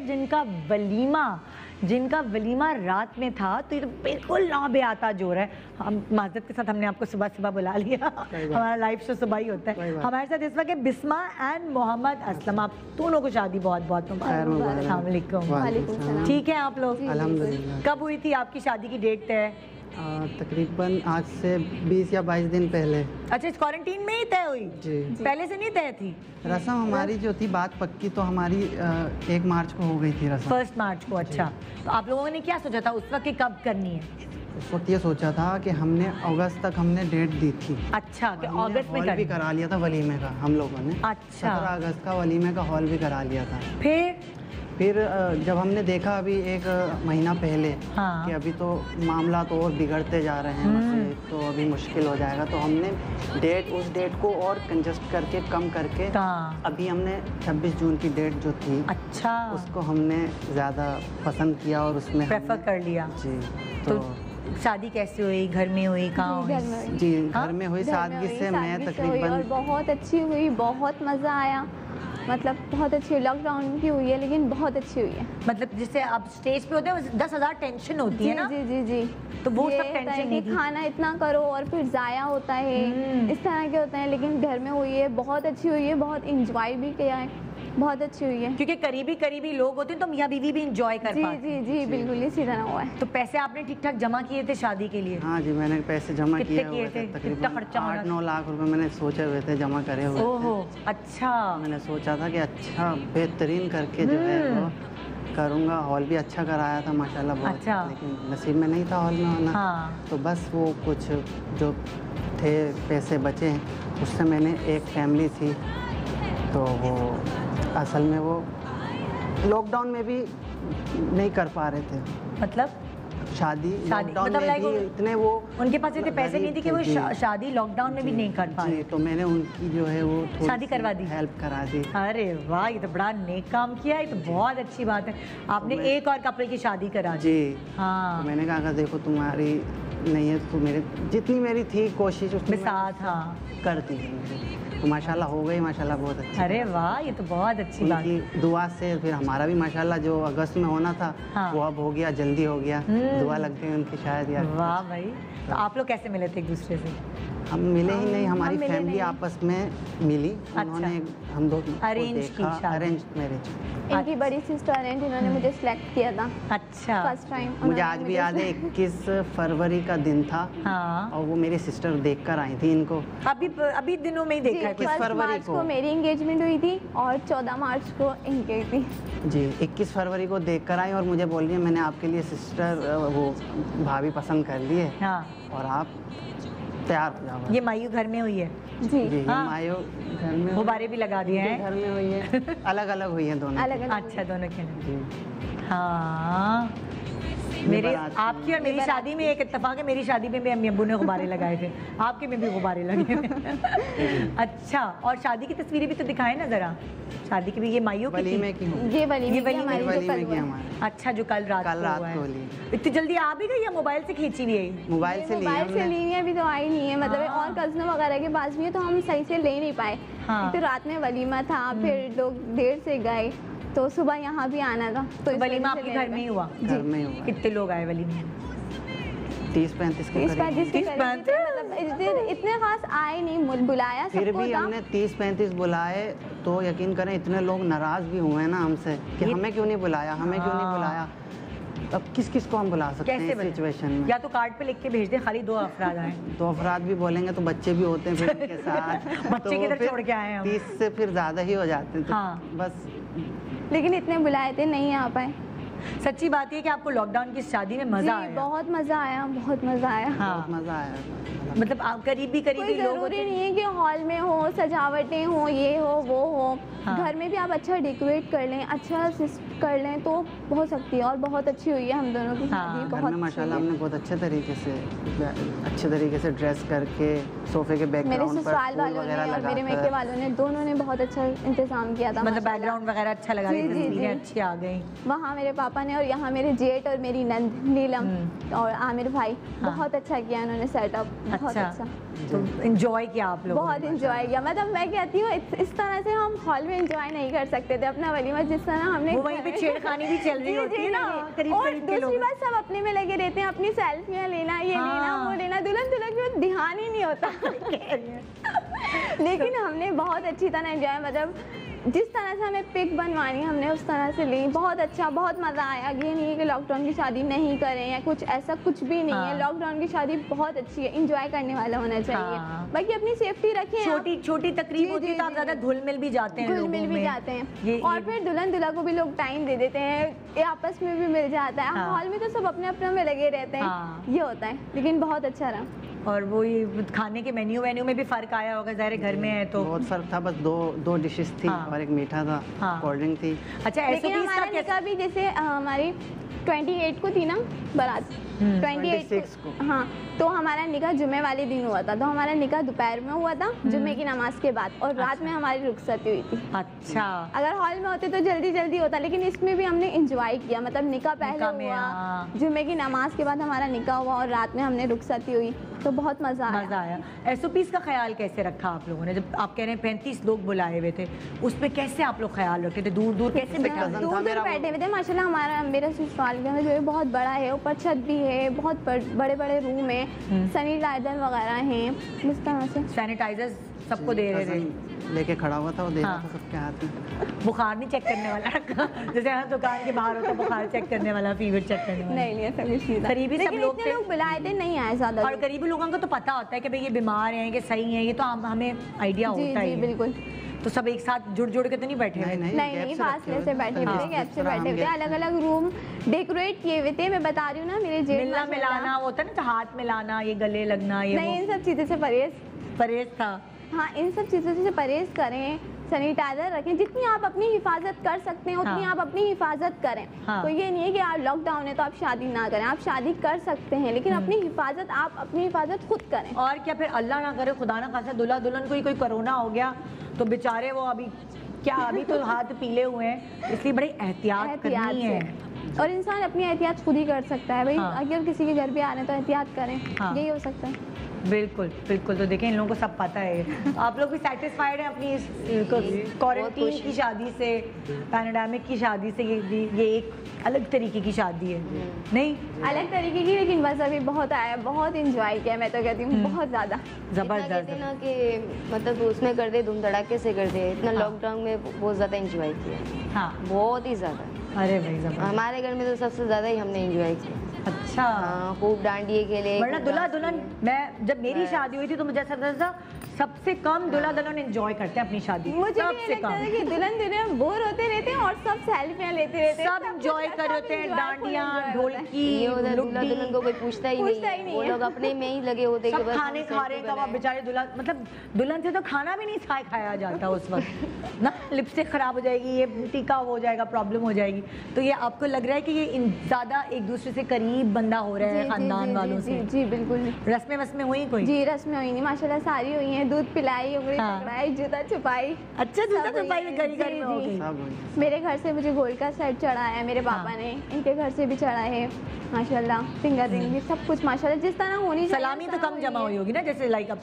[SPEAKER 2] जिनका वलीमा रात में था, तो ये तो बिल्कुल ना बेआता जोर है। हम माजरत के साथ हमने आपको सुबह सुबह बुला लिया, हमारा लाइव शो सुबह ही होता है। हमारे साथ इस वक्त बिस्मा एंड मोहम्मद असलम, आप दोनों को शादी बहुत बहुत मुबारक। अस्सलाम वालेकुम। ठीक है आप लोग?
[SPEAKER 10] अल्हम्दुलिल्लाह।
[SPEAKER 2] कब हुई थी आपकी शादी की डेट तय?
[SPEAKER 10] तकरीबन आज से 20 या 22 दिन पहले।
[SPEAKER 2] अच्छा, इस क्वारंटीन में ही तय हुई?
[SPEAKER 10] जी।
[SPEAKER 2] पहले से नहीं तय थी?
[SPEAKER 10] रस्म हमारी जो थी बात पक्की तो हमारी 1 मार्च को हो गई थी रस्म।
[SPEAKER 2] 1 मार्च को। अच्छा, तो आप लोगों ने क्या सोचा था उस वक्त कि कब करनी है?
[SPEAKER 10] उस वक्त ये सोचा था कि हमने अगस्त तक हमने डेट दी थी।
[SPEAKER 2] अच्छा, कि
[SPEAKER 10] हमने
[SPEAKER 2] अगस्त में
[SPEAKER 10] हॉल भी करा लिया था वलीमे का हम लोगों ने।
[SPEAKER 2] अच्छा,
[SPEAKER 10] 17 अगस्त का वलीमे का हॉल भी करा लिया था।
[SPEAKER 2] फिर
[SPEAKER 10] जब हमने देखा अभी 1 महीना पहले कि अभी तो मामला तो और बिगड़ते जा रहे हैं, मसले तो अभी मुश्किल हो जाएगा, तो हमने उस डेट को और कंजस्ट करके कम करके अभी हमने 26 जून की डेट जो थी,
[SPEAKER 2] अच्छा,
[SPEAKER 10] उसको हमने ज़्यादा पसंद किया और उसमें
[SPEAKER 2] प्रेफर कर लिया।
[SPEAKER 10] जी।
[SPEAKER 2] तो शादी कैसे हुई? घर में हुई? कहाँ हुई?
[SPEAKER 10] जी, घर में हुई सादगी से। मैं तकरीबन
[SPEAKER 7] और बहुत अच्छी हुई, बहुत मज़ा आया, मतलब बहुत अच्छी। लॉकडाउन की हुई है लेकिन बहुत अच्छी हुई है।
[SPEAKER 2] मतलब जैसे आप स्टेज पे होते हैं 10,000 टेंशन होती है ना?
[SPEAKER 7] जी जी जी।
[SPEAKER 2] तो वो सब टेंशन नहीं थी।
[SPEAKER 7] खाना इतना करो और फिर ज़ाया होता है, इस तरह के होते हैं, लेकिन घर में हुई है, बहुत अच्छी हुई है, बहुत इंजॉय भी किया है, बहुत अच्छी हुई है।
[SPEAKER 2] क्योंकि करीबी लोग होते हैं तो मियाँ बीवी भी इंजॉय कर पाते हैं।
[SPEAKER 7] जी जी बिल्कुल इसी तरह हुआ है।
[SPEAKER 2] तो पैसे आपने ठीक ठाक जमा किए थे शादी के लिए?
[SPEAKER 10] हाँ जी, मैंने पैसे जमा किए हुए थे।
[SPEAKER 2] कितना खर्चा
[SPEAKER 10] 8-9 लाख रुपए मैंने सोचे हुए थे, जमा करे हुए थे।
[SPEAKER 2] ओहो, अच्छा।
[SPEAKER 10] मैंने सोचा था कि अच्छा बेहतरीन करके जो है वो करूँगा। हॉल भी अच्छा कराया था माशाल्लाह बहुत।
[SPEAKER 2] अच्छा।
[SPEAKER 10] लेकिन नसीब में नहीं था हॉल में होना।
[SPEAKER 2] हाँ।
[SPEAKER 10] तो बस वो कुछ जो थे पैसे बचे उससे मैंने एक फैमिली थी, तो वो असल में वो लॉकडाउन में भी नहीं कर पा रहे थे, मतलब शादी लॉकडाउन
[SPEAKER 2] मतलब
[SPEAKER 10] में भी इतने वो
[SPEAKER 2] उनके पास इतने पैसे नहीं थे कि वो शादी लॉकडाउन में भी नहीं कर पा रहे।
[SPEAKER 10] तो मैंने उनकी जो है वो
[SPEAKER 2] शादी करवा दी,
[SPEAKER 10] हेल्प करा दी।
[SPEAKER 2] अरे वाह, ये तो बड़ा नेक काम किया, ये तो बहुत अच्छी बात है। आपने एक और कपल की शादी करा दी।
[SPEAKER 10] जी हाँ। तो मैंने कहा देखो तुम्हारी नहीं है तो मेरे जितनी मेरी थी कोशिश उसमें
[SPEAKER 2] साथ हाँ
[SPEAKER 10] कर दी, तो माशाल्लाह हो गई, माशाल्लाह बहुत अच्छी।
[SPEAKER 2] अरे वाह, ये तो बहुत अच्छी बात है।
[SPEAKER 10] उनकी दुआ से फिर हमारा भी माशाल्लाह जो अगस्त में होना था वो अब हो गया, जल्दी हो गया। दुआ लगती है उनकी शायद यार।
[SPEAKER 2] वाह भाई, तो आप लोग कैसे मिले थे एक दूसरे से?
[SPEAKER 10] हम मिले ही नहीं, हमारी फैमिली आपस में मिली। उन्होंने हम दो अरेंज मैरिज।
[SPEAKER 7] इनकी बड़ी सिस्टर है जिन्होंने मुझे सिलेक्ट किया था।
[SPEAKER 2] अच्छा,
[SPEAKER 7] फर्स्ट टाइम।
[SPEAKER 10] मुझे आज भी याद है 21 फरवरी का दिन था।
[SPEAKER 2] हाँ।
[SPEAKER 10] और वो मेरी सिस्टर देखकर आई थी इनको।
[SPEAKER 2] अभी दिनों में ही देखा है।
[SPEAKER 10] 21 फरवरी को
[SPEAKER 7] मेरी एंगेजमेंट हुई थी और 14 मार्च को इनकी थी।
[SPEAKER 10] जी, 21 फरवरी को देखकर आई और मुझे बोल रही है मैंने आपके लिए सिस्टर वो भाभी पसंद कर ली है।
[SPEAKER 2] हाँ।
[SPEAKER 10] और आप तैयार हो जाओ।
[SPEAKER 2] ये मायू घर में हुई है?
[SPEAKER 7] जी
[SPEAKER 2] हाँ।
[SPEAKER 10] मायू घर में,
[SPEAKER 2] गुब्बारे भी लगा दिए हैं।
[SPEAKER 10] घर में हुई है, अलग अलग हुई है दोनों।
[SPEAKER 7] अलग अलग।
[SPEAKER 2] अच्छा, दोनों के। हाँ, मेरी आपकी और मेरी शादी में एक इत्तेफाक है, मेरी शादी में भी अम्मी अब्बू ने गुब्बारे लगाए थे, आपके में भी गुब्बारे लगे थे। अच्छा, और शादी की तस्वीरें भी तो दिखाए ना जरा, शादी की भी। ये माइयों की
[SPEAKER 10] वलीमे की
[SPEAKER 7] ये वलीमे
[SPEAKER 10] की हमारी।
[SPEAKER 2] अच्छा, जो कल रात को इतनी जल्दी आ भी गई या मोबाइल से खींची हुई है?
[SPEAKER 10] मोबाइल से ली है,
[SPEAKER 7] अभी तो आई नहीं है, मतलब और कज़न वगैरह के पास भी है तो हम सही से ले नहीं पाए। तो रात में वलीमा था, फिर लोग देर से गए तो सुबह यहाँ भी आना था। तो
[SPEAKER 2] वलीमा आपके घर में ही हुआ?
[SPEAKER 10] घर में हुआ।
[SPEAKER 2] कितने लोग आए वलीमे?
[SPEAKER 10] 30-35 के
[SPEAKER 7] मतलब इतने खास आए नहीं, बुलाया
[SPEAKER 10] फिर भी हमने 30-35 बुलाए तो यकीन करें इतने लोग नाराज भी हुए हैं ना हमसे कि हमें क्यों नहीं बुलाया, हमें क्यों नहीं बुलाया। अब किस को हम बुला सकते हैं इस सिचुएशन में?
[SPEAKER 2] या तो कार्ड पे लिख के भेज दे, खाली 2 अफराद आए।
[SPEAKER 10] 2 अफराद भी बोलेंगे तो बच्चे भी होते हैं फिर उनके साथ।
[SPEAKER 2] बच्चे किधर छोड़ के आए हम?
[SPEAKER 10] 30 से फिर ज़्यादा ही हो जाते हैं तो बस।
[SPEAKER 7] लेकिन इतने बुलाए थे, नहीं आ पाए।
[SPEAKER 2] सच्ची बात है कि आपको लॉकडाउन की शादी में मजा आया?
[SPEAKER 7] बहुत मजा आया, बहुत मजा आया।
[SPEAKER 10] बहुत मजा आया।
[SPEAKER 2] मतलब आप करीबी
[SPEAKER 7] कोई जरूरी नहीं है कि हॉल में हो, सजावटें हो, ये हो वो हो। घर में भी आप अच्छा डेकोरेट कर लें, अच्छा असिस्ट कर लें तो हो सकती है। और बहुत अच्छी हुई है हम दोनों की शादी।
[SPEAKER 10] घर में माशाल्लाह हमने बहुत अच्छे तरीके से ड्रेस करके सोफे के बैकग्राउंड
[SPEAKER 7] पर ससुराल वालों ने और मेरे मेके वालों ने दोनों ने बहुत अच्छा इंतजाम किया था।
[SPEAKER 2] मतलब बैकग्राउंड वगैरह अच्छा लगा, तस्वीरें अच्छी आ गई।
[SPEAKER 7] वहाँ मेरे पापा ने और यहाँ मेरे जेठ और मेरी नंद नीलम और आमिर भाई बहुत अच्छा किया उन्होंने सेटअप। बहुत अच्छा।
[SPEAKER 2] तो एंजॉय किया आप लोग?
[SPEAKER 7] बहुत एंजॉय किया। मतलब मैं कहती हूँ इस तरह से हम हॉल में एंजॉय नहीं कर सकते थे अपना वलीमा जिस तरह हमने।
[SPEAKER 2] वो वहीं पे छेड़खानी भी चल रही होती है ना,
[SPEAKER 7] और दूसरी बात सब अपने में लगे रहते हैं, अपनी सेल्फियाँ लेना, ये लेना वो लेना, दुल्हन की ध्यान ही नहीं होता। लेकिन हमने बहुत अच्छी तरह एंजॉय, मतलब जिस तरह से हमें पिक बनवानी है हमने उस तरह से ली। बहुत अच्छा, बहुत मज़ा आया। ये नहीं है कि लॉकडाउन की शादी नहीं करें या कुछ ऐसा कुछ भी नहीं है। लॉकडाउन की शादी बहुत अच्छी है, इंजॉय करने वाला होना चाहिए। बाकी अपनी सेफ्टी रखें।
[SPEAKER 2] छोटी छोटी तकरीब होती है तो आप ज़्यादा घुल मिल भी जाते हैं,
[SPEAKER 7] घुल मिल भी जाते हैं। और फिर दुल्हन दुल्हा को भी लोग टाइम दे देते हैं, ये आपस में भी मिल जाता है। हॉल में तो सब अपने अपने में लगे रहते हैं, ये होता है। लेकिन बहुत अच्छा रहा।
[SPEAKER 2] और वो ये खाने के मेन्यू में भी फर्क आया होगा, ज़ाहिर घर में है तो
[SPEAKER 10] बहुत फर्क था। बस दो डिशेस थी और एक मीठा था, कोल्ड ड्रिंक थी।
[SPEAKER 2] अच्छा,
[SPEAKER 7] लेकिन हमारा निकाह भी जैसे हमारी 28 को थी ना बारात, 28 को, हाँ, तो हमारा निकाह जुमे वाले दिन हुआ था। तो हमारा निकाह दोपहर में हुआ था, जुमे की नमाज के बाद, और रात में हमारी रुखसती हुई थी।
[SPEAKER 2] अच्छा,
[SPEAKER 7] अगर हॉल में होते तो जल्दी जल्दी होता, लेकिन इसमें भी हमने इंजॉय किया। मतलब निकाह पहले हुआ, जुमे की नमाज के बाद हमारा निकाह हुआ और रात में हमने रुखसती हुई, तो बहुत मज़ा आया।
[SPEAKER 2] SOPs का ख्याल कैसे रखा आप लोगों ने? जब आप कह रहे हैं 35 लोग बुलाए हुए थे, उसमें कैसे आप लोग ख्याल रखे थे? दूर दूर कैसे
[SPEAKER 7] दूर दूर बैठे हुए थे। माशाल्लाह हमारा मेरा ससुराल जो है बहुत बड़ा है, ऊपर छत भी है, बहुत बड़े बड़े रूम है, सैनिटाइजर वगैरह हैं, इस तरह से
[SPEAKER 2] सैनिटाइजर सबको दे रहे थे,
[SPEAKER 10] लेके खड़ा हुआ था, वो दे रहा था सबके हाथ में।
[SPEAKER 2] बुखार नहीं चेक करने वाला जैसे हर दुकान के बाहर होता है बुखार चेक करने वाला, फीवर चेक करने वाला?
[SPEAKER 7] नहीं, ऐसा कुछ नहीं था।
[SPEAKER 2] करीबी सब लोग थे,
[SPEAKER 7] बुलाए थे, नहीं आए ज़्यादा।
[SPEAKER 2] और करीबी लोगों को तो पता होता है कि भाई ये बीमार हैं कि सही हैं, ये तो हमें आइडिया होता है।
[SPEAKER 7] बिल्कुल।
[SPEAKER 2] तो सब एक साथ जुड़ के तो नहीं बैठे?
[SPEAKER 7] नहीं, फासले से बैठे हुए थे, गैप से बैठे हुए थे। अलग अलग रूम डेकोरेट किए हुए थे। मैं बता रही हूँ ना, मेरे जेब
[SPEAKER 2] मिलना मिलाना वो होता है ना, तो हाथ मिलाना, ये गले लगना, ये
[SPEAKER 7] नहीं, इन सब चीज़ों से
[SPEAKER 2] परहेज था।
[SPEAKER 7] हाँ, इन सब चीज़ों से परहेज करें, सैनिटाइजर रखें, जितनी आप अपनी हिफाजत कर सकते हैं उतनी आप अपनी हिफाजत करें। तो ये नहीं है कि आप लॉकडाउन है तो आप शादी ना करें, आप शादी कर सकते हैं, लेकिन अपनी हिफाजत, आप अपनी हिफाजत खुद करें।
[SPEAKER 2] और क्या, फिर अल्लाह ना करे, खुदा ना खासा दुल्हा दुल्हन को ही कोई कोरोना हो गया तो बेचारे वो अभी तो हाथ पीले हुए हैं, इसलिए बड़ी एहतियात करनी है।
[SPEAKER 7] और इंसान अपनी एहतियात खुद ही कर सकता है भाई। अगर किसी के घर पे आ रहे हैं तो एहतियात करें, यही हो सकता है।
[SPEAKER 2] बिल्कुल बिल्कुल। तो देखें, इन लोगों को सब पता है। आप लोग भी सेटिस्फाइड हैं अपनी इस क्वारंटीन की शादी से, पैंडेमिक की शादी से? ये एक अलग तरीके की शादी है, नहीं
[SPEAKER 7] अलग तरीके की, लेकिन मज़ा भी बहुत आया, बहुत इंजॉय किया। मैं तो कहती हूँ बहुत ज़्यादा
[SPEAKER 4] ज़बरदस्त ना, कि मतलब उसमें कर दे, धूम धड़ाके से कर दे। इतना लॉकडाउन में बहुत ज़्यादा इंजॉय किया।
[SPEAKER 2] हाँ,
[SPEAKER 4] बहुत ही ज़्यादा।
[SPEAKER 2] अरे भाई ज़बरदस्त।
[SPEAKER 4] हमारे घर में तो सबसे ज़्यादा ही हमने इंजॉय किया।
[SPEAKER 2] अच्छा,
[SPEAKER 4] खूब डांडिए खेले।
[SPEAKER 2] वरना दुल्हा दुल्हन, मैं जब मेरी शादी हुई थी तो मुझे ऐसा था सबसे कम दुल्हा दुल्हन एंजॉय करते हैं अपनी शादी।
[SPEAKER 7] मुझे भी लगता है कि दुल्हन दुल्हन बोर होते रहते हैं और सब सेल्फियां लेते रहते हैं,
[SPEAKER 2] सब एंजॉय कर रहे होते हैं, डांडियां, ढोलकी,
[SPEAKER 4] दुल्हा दुल्हन को कोई पूछता ही नहीं, वो लोग अपने में ही लगे होते हैं।
[SPEAKER 2] खाने खा रहे हैं, अब बेचारे दुल्हा, मतलब दुल्हन से तो खाना भी नहीं खाया जाता उस वक्त ना, लिपस्टिक खराब हो जाएगी, ये टीका हो जाएगा, प्रॉब्लम हो जाएगी। तो ये आपको लग रहा है कि ये ज़्यादा एक दूसरे से करीब बंदा हो रहा है खानदान वालों से?
[SPEAKER 7] जी बिल्कुल।
[SPEAKER 2] रस्में हुई कोई?
[SPEAKER 7] जी, रस्में हुई नहीं, माशाल्लाह सारी हुई हैं। दूध पिलाई, उंगली पकड़ाई, जूता छुपाई।
[SPEAKER 2] अच्छा, जूता छुपाई घर हो गई।
[SPEAKER 7] मेरे घर से मुझे गोल्ड का सेट चढ़ा है मेरे पापा ने, इनके घर से भी चढ़ा है माशाल्लाह। फिंगर रिंग भी सब कुछ माशाल्लाह जिस तरह होनी चाहिए।
[SPEAKER 2] सलामी तो कम जमा हुई होगी ना, जैसे लाइक अब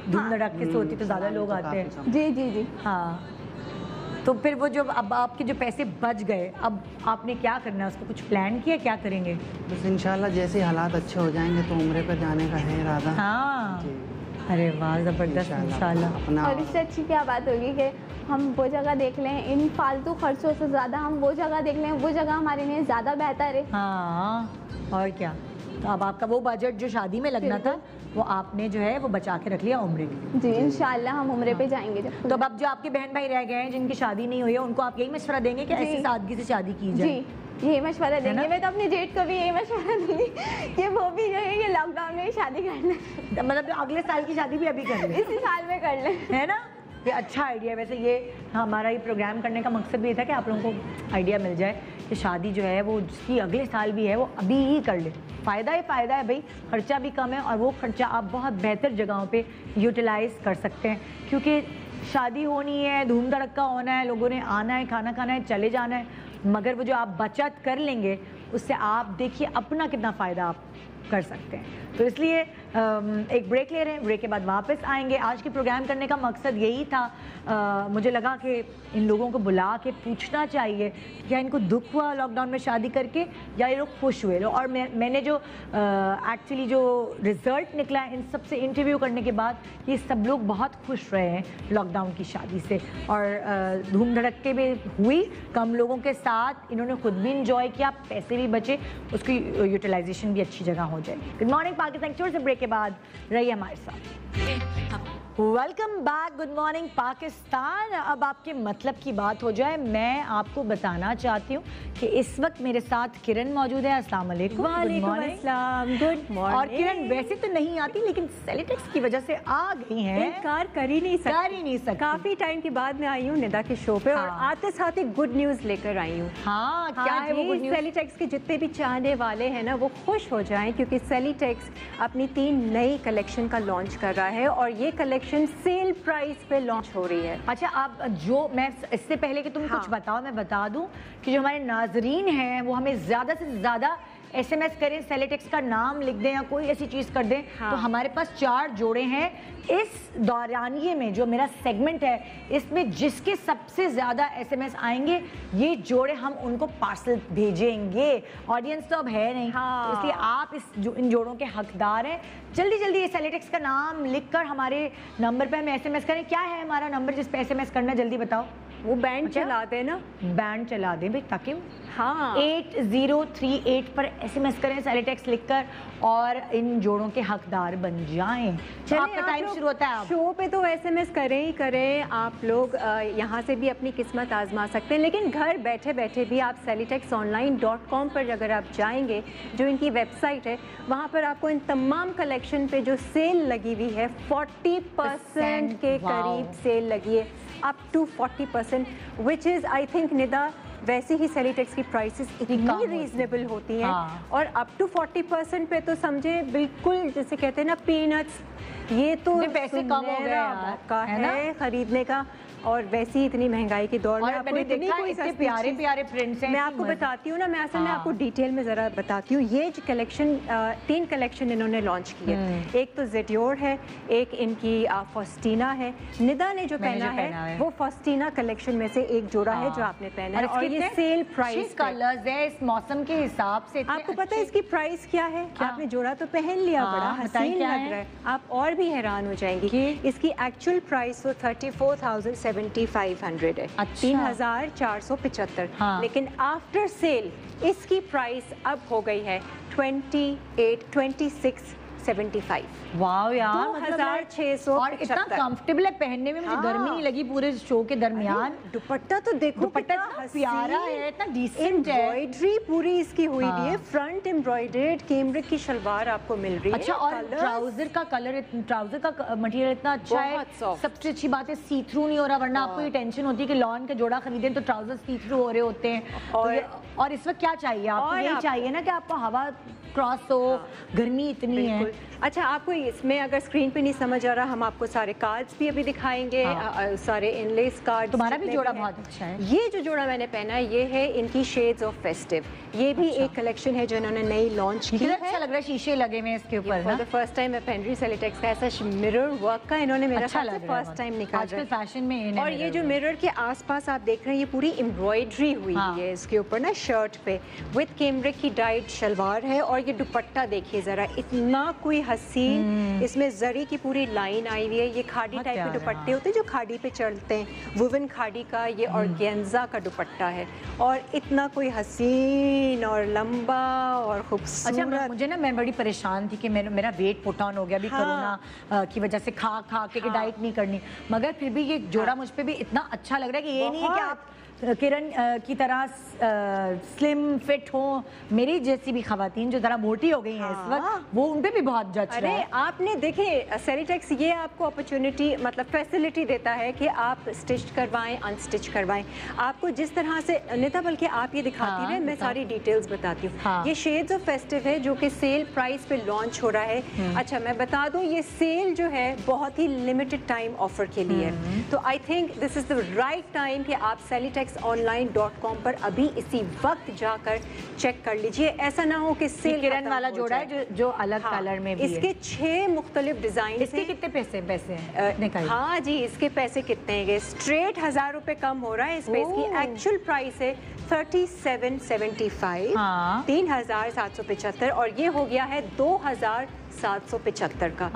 [SPEAKER 2] धूम धड़ाके से होती तो ज़्यादा लोग आते हैं।
[SPEAKER 7] जी।
[SPEAKER 2] हाँ, तो फिर वो जो अब आपके जो पैसे बच गए, अब आपने क्या करना है, उसको कुछ प्लान किया, क्या करेंगे?
[SPEAKER 10] बस इंशाल्लाह जैसे हालात अच्छे हो जाएंगे तो उम्रे पर जाने का है इरादा।
[SPEAKER 2] हाँ, अरे वाह, ज़बरदस्त इंशाल्लाह।
[SPEAKER 7] और इससे अच्छी क्या बात होगी कि हम वो जगह देख लें, इन फालतू खर्चों से ज़्यादा हम वो जगह देख लें, वो जगह हमारे लिए ज़्यादा बेहतर है।
[SPEAKER 2] हाँ, और क्या। तो अब आपका वो बजट जो शादी में लगना था वो आपने जो है वो बचा के रख लिया उम्रे के लिए?
[SPEAKER 7] जी, इंशाल्लाह हम उम्रे पे जाएंगे।
[SPEAKER 2] तो अब जो आपके बहन भाई रह गए हैं जिनकी शादी नहीं हुई है, उनको आप यही मशवरा देंगे कि ऐसी सादगी से शादी की जाए?
[SPEAKER 7] जी, यही मशवरा देंगे। मैं तो अपने जेठ को भी यही मशवरा दूंगी कि वो भी जो है ये लॉकडाउन में शादी कर लें,
[SPEAKER 2] मतलब अगले साल की शादी भी अभी कर लें,
[SPEAKER 7] इसी साल में कर लें, है ना?
[SPEAKER 2] ये अच्छा आइडिया है। वैसे ये हमारा ये प्रोग्राम करने का मकसद भी ये था कि आप लोगों को आइडिया मिल जाए कि शादी जो है वो जिसकी अगले साल भी है वो अभी ही कर ले। फ़ायदा है भाई, खर्चा भी कम है और वो खर्चा आप बहुत बेहतर जगहों पे यूटिलाइज़ कर सकते हैं, क्योंकि शादी होनी है, धूम धड़का होना है, लोगों ने आना है, खाना खाना है, चले जाना है, मगर वो जो आप बचत कर लेंगे उससे आप देखिए अपना कितना फ़ायदा आप कर सकते हैं। तो इसलिए एक ब्रेक ले रहे हैं, ब्रेक के बाद वापस आएंगे। आज के प्रोग्राम करने का मकसद यही था, मुझे लगा कि इन लोगों को बुला के पूछना चाहिए कि क्या इनको दुख हुआ लॉकडाउन में शादी करके या ये लोग खुश हुए। और मैंने जो एक्चुअली जो रिज़ल्ट निकला है इन सब से इंटरव्यू करने के बाद, ये सब लोग बहुत खुश रहे हैं लॉकडाउन की शादी से, और धूम धड़क्के भी हुई कम लोगों के साथ, इन्होंने खुद भी इंजॉय किया, पैसे भी बचे, उसकी यूटिलाइजेशन भी अच्छी जगह हो जाएगी। गुड मॉर्निंग पाकिस्तान, छोटे से ब्रेक के बाद रहिए हमारे साथ। Welcome back, good morning Pakistan. अब आपके मतलब की बात हो जाए, मैं आपको बताना चाहती हूँ कि इस वक्त मेरे साथ किरण मौजूद है। अस्सलाम वालेकुम।
[SPEAKER 11] वालेकुम अस्सलाम, गुड मॉर्निंग।
[SPEAKER 2] और किरण वैसे तो नहीं आती, लेकिन सेलिटेक्स की वजह से आ गई हैं।
[SPEAKER 11] इनकार कर ही नहीं सकती। काफी टाइम के बाद मैं आई हूँ निदा के शो पे, और आते साथ ही गुड न्यूज लेकर आई हूँ।
[SPEAKER 2] हाँ, क्या है वो गुड न्यूज?
[SPEAKER 11] सेलिटेक्स के जितने भी चाहने वाले हैं ना, वो खुश हो जाएं, क्योंकि सेलिटेक्स अपनी 3 नई कलेक्शन का लॉन्च कर रहा है, और ये कलेक्शन सेल प्राइस पे लॉन्च हो रही है।
[SPEAKER 2] अच्छा, आप जो मैं इससे पहले कि तुम कुछ बताओ, मैं बता दूं कि जो हमारे नाजरीन हैं वो हमें ज़्यादा से ज़्यादा SMS करें, सेलिटेक्स का नाम लिख दें या कोई ऐसी चीज़ कर दें। तो हमारे पास 4 जोड़े हैं इस दौरानिये में, जो मेरा सेगमेंट है इसमें जिसके सबसे ज़्यादा SMS आएंगे, ये जोड़े हम उनको पार्सल भेजेंगे। ऑडियंस तो अब है नहीं, तो इसलिए आप इन जोड़ों के हकदार हैं। जल्दी जल्दी ये सेलिटेक्स का नाम लिखकर हमारे नंबर पे हमें SMS करें। क्या है हमारा नंबर जिस पे SMS करना, जल्दी बताओ।
[SPEAKER 11] वो बैंड चला दे ना,
[SPEAKER 2] बैंड चला दें भाई, ताकि
[SPEAKER 11] 8038
[SPEAKER 2] पर SMS करें सेलिटेक्स लिखकर, और इन जोड़ों के हकदार बन जाएं। तो आपका टाइम शुरू होता है।
[SPEAKER 11] शो पे तो SMS करें ही करें, आप लोग यहाँ से भी अपनी किस्मत आजमा सकते हैं, लेकिन घर बैठे बैठे भी आप selitexonline.com पर अगर आप जाएंगे, जो इनकी वेबसाइट है, वहाँ पर आपको इन तमाम कलेक्शन पे जो सेल लगी हुई है, 40% के करीब सेल लगी है, up to 40%, which is I think निदा वैसे ही सेलिटेक्स की प्राइसेस इतनी रीजनेबल होती हैं, और अप टू 40% पे तो समझे बिल्कुल जैसे कहते हैं ना पीनट्स, ये तो
[SPEAKER 2] पैसे कम हो गए
[SPEAKER 11] मौका है खरीदने का। और वैसे ही इतनी महंगाई के दौर में आपको इतनी कोई
[SPEAKER 2] प्यारे प्यारे प्रिंट्स हैं।
[SPEAKER 11] मैं आपको बताती हूँ ना, मैं असल में आपको डिटेल में ज़रा बताती हूँ। ये जो कलेक्शन 3 कलेक्शन इन्होंने लॉन्च की है, एक तो जेडियोर है, एक इनकी फॉस्टीना है। निदा ने जो पहना है वो फॉस्टीना कलेक्शन में से एक जोड़ा है जो आपने पहना है, और ये सेल प्राइस
[SPEAKER 2] कलर्स है इस मौसम के हिसाब से।
[SPEAKER 11] आपको पता है इसकी प्राइस क्या है? आपने जोड़ा तो पहन लिया, बड़ा हसीन लग रहा है, आप और भी हैरान हो जाएंगी। इसकी एक्चुअल प्राइस तो 34,7500 है, 3475। लेकिन आफ्टर सेल इसकी प्राइस अब हो गई है 2675।
[SPEAKER 2] वाव यार,
[SPEAKER 11] 2600।
[SPEAKER 2] और इतना कंफर्टेबल है पहनने में, मुझे गर्मी नहीं लगी पूरे शो के दरमियान।
[SPEAKER 11] दुपट्टा तो देखो,
[SPEAKER 2] दुपट्टा इतना प्यारा है, इतना डिसेंट है,
[SPEAKER 11] एम्ब्रॉयडरी पूरी इसकी हुई हुई है, फ्रंट एम्ब्रॉयडर्ड कैमरिक की शलवार आपको मिल रही है।
[SPEAKER 2] अच्छा, और ट्राउजर का कलर, ट्राउजर का मटेरियल इतना अच्छा है, सबसे अच्छी बात है सी थ्रू नहीं हो रहा, वरना आपको ये टेंशन होती है कि लॉन का जोड़ा खरीदें तो ट्राउजर सी थ्रू हो रहे होते हैं। और इस वक्त क्या चाहिए आपको? यही चाहिए ना कि आपको हवा क्रॉस हो, गर्मी इतनी है।
[SPEAKER 11] अच्छा, आपको इसमें अगर स्क्रीन पे नहीं समझ आ रहा, हम आपको सारे कार्ड्स भी अभी दिखाएंगे, सारे इनलेस कार्ड।
[SPEAKER 2] तुम्हारा भी जोड़ा बहुत अच्छा है।
[SPEAKER 11] ये जो जोड़ा मैंने पहना है ये है इनकी शेड्स ऑफ फेस्टिव, ये भी एक कलेक्शन है जो इन्होंने नई लॉन्च की है।
[SPEAKER 2] अच्छा लग रहा है, शीशे लगे हुए इसके ऊपर ना।
[SPEAKER 11] फॉर द फर्स्ट टाइम मैं पहन रही हूं सेलिटेक्स का ऐसा मिरर वर्क का, इन्होंने मेरा फर्स्ट टाइम निकाला
[SPEAKER 2] आजकल फैशन में।
[SPEAKER 11] और ये जो मिरर के आसपास आप देख रहे हैं, ये पूरी एम्ब्रॉयडरी हुई है इसके ऊपर ना, शर्ट पे विद कैमरिक की डाइड शलवार है, और ये दुपट्टा देखिए जरा, इतना कोई हसीन, इसमें जरी की पूरी लाइन आई हुई है। ये खाड़ी टाइप के दुपट्टे होते हैं जो खाड़ी पे चलते हैं, वुवन खाड़ी का, ये ऑर्गेन्जा का दुपट्टा है, और इतना कोई हसीन और लंबा और खूबसूरत।
[SPEAKER 2] अच्छा, मुझे ना, मैं बड़ी परेशान थी कि मेरा वेट पुट ऑन हो गया अभी कोरोना की वजह से, खा के डाइट नहीं करनी, मगर फिर भी ये जोड़ा मुझ पे भी इतना अच्छा लग रहा है कि ये नहीं है कि आप किरण की तरह स्लिम फिट हो, मेरी जैसी भी खवातीन जो जरा मोटी हो गई हैं इस वक्त, वो उन पे भी बहुत जच रहा है।
[SPEAKER 11] आपने देखे सेलिटेक्स ये आपको अपॉर्चुनिटी, मतलब फैसिलिटी देता है कि आप स्टिच करवाएं, अनस्टिच करवाएं, आपको जिस तरह से नेता, बल्कि आप ये दिखाती रहे, मैं सारी डिटेल्स बताती हूँ। ये शेड्स ऑफ फेस्टिव है जो कि सेल प्राइस पे लॉन्च हो रहा है। अच्छा, मैं बता दूँ, ये सेल जो है बहुत ही लिमिटेड टाइम ऑफर के लिए, तो I think this is the right time कि आप सेलिटेक्स sellytexonline.com पर अभी इसी वक्त जाकर चेक कर लीजिए। ऐसा ना हो कि सेल
[SPEAKER 2] किरण वाला जोड़ा है जो अलग कलर में भी
[SPEAKER 11] इसके 6 मुख्तलिफ डिजाइन।
[SPEAKER 2] इसके कितने पैसे हैं?
[SPEAKER 11] हाँ जी, इसके पैसे कितने हैं? स्ट्रेट 1000 रुपए कम हो रहा है इस पे। इसकी एक्चुअल प्राइस है 3775, 3775, और ये हो गया है 2775 का,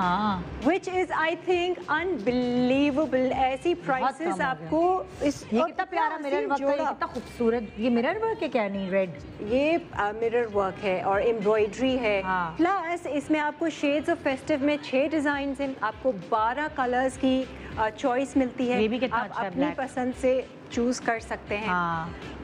[SPEAKER 11] which is I think unbelievable. ऐसी प्राइसेस आपको इस
[SPEAKER 2] ये कितना प्यारा मिरर वर्क है, कितना खूबसूरत। ये मिरर वर्क है क्या? नहीं, रेड
[SPEAKER 11] ये मिरर वर्क है और एम्ब्रॉयडरी है। प्लस इसमें आपको शेड्स ऑफ फेस्टिव में 6 डिजाइन हैं, आपको 12 कलर्स की चॉइस मिलती है।
[SPEAKER 2] ये भी कितना
[SPEAKER 11] आप
[SPEAKER 2] अच्छा है,
[SPEAKER 11] अपनी
[SPEAKER 2] black।
[SPEAKER 11] पसंद से चूज कर सकते हैं।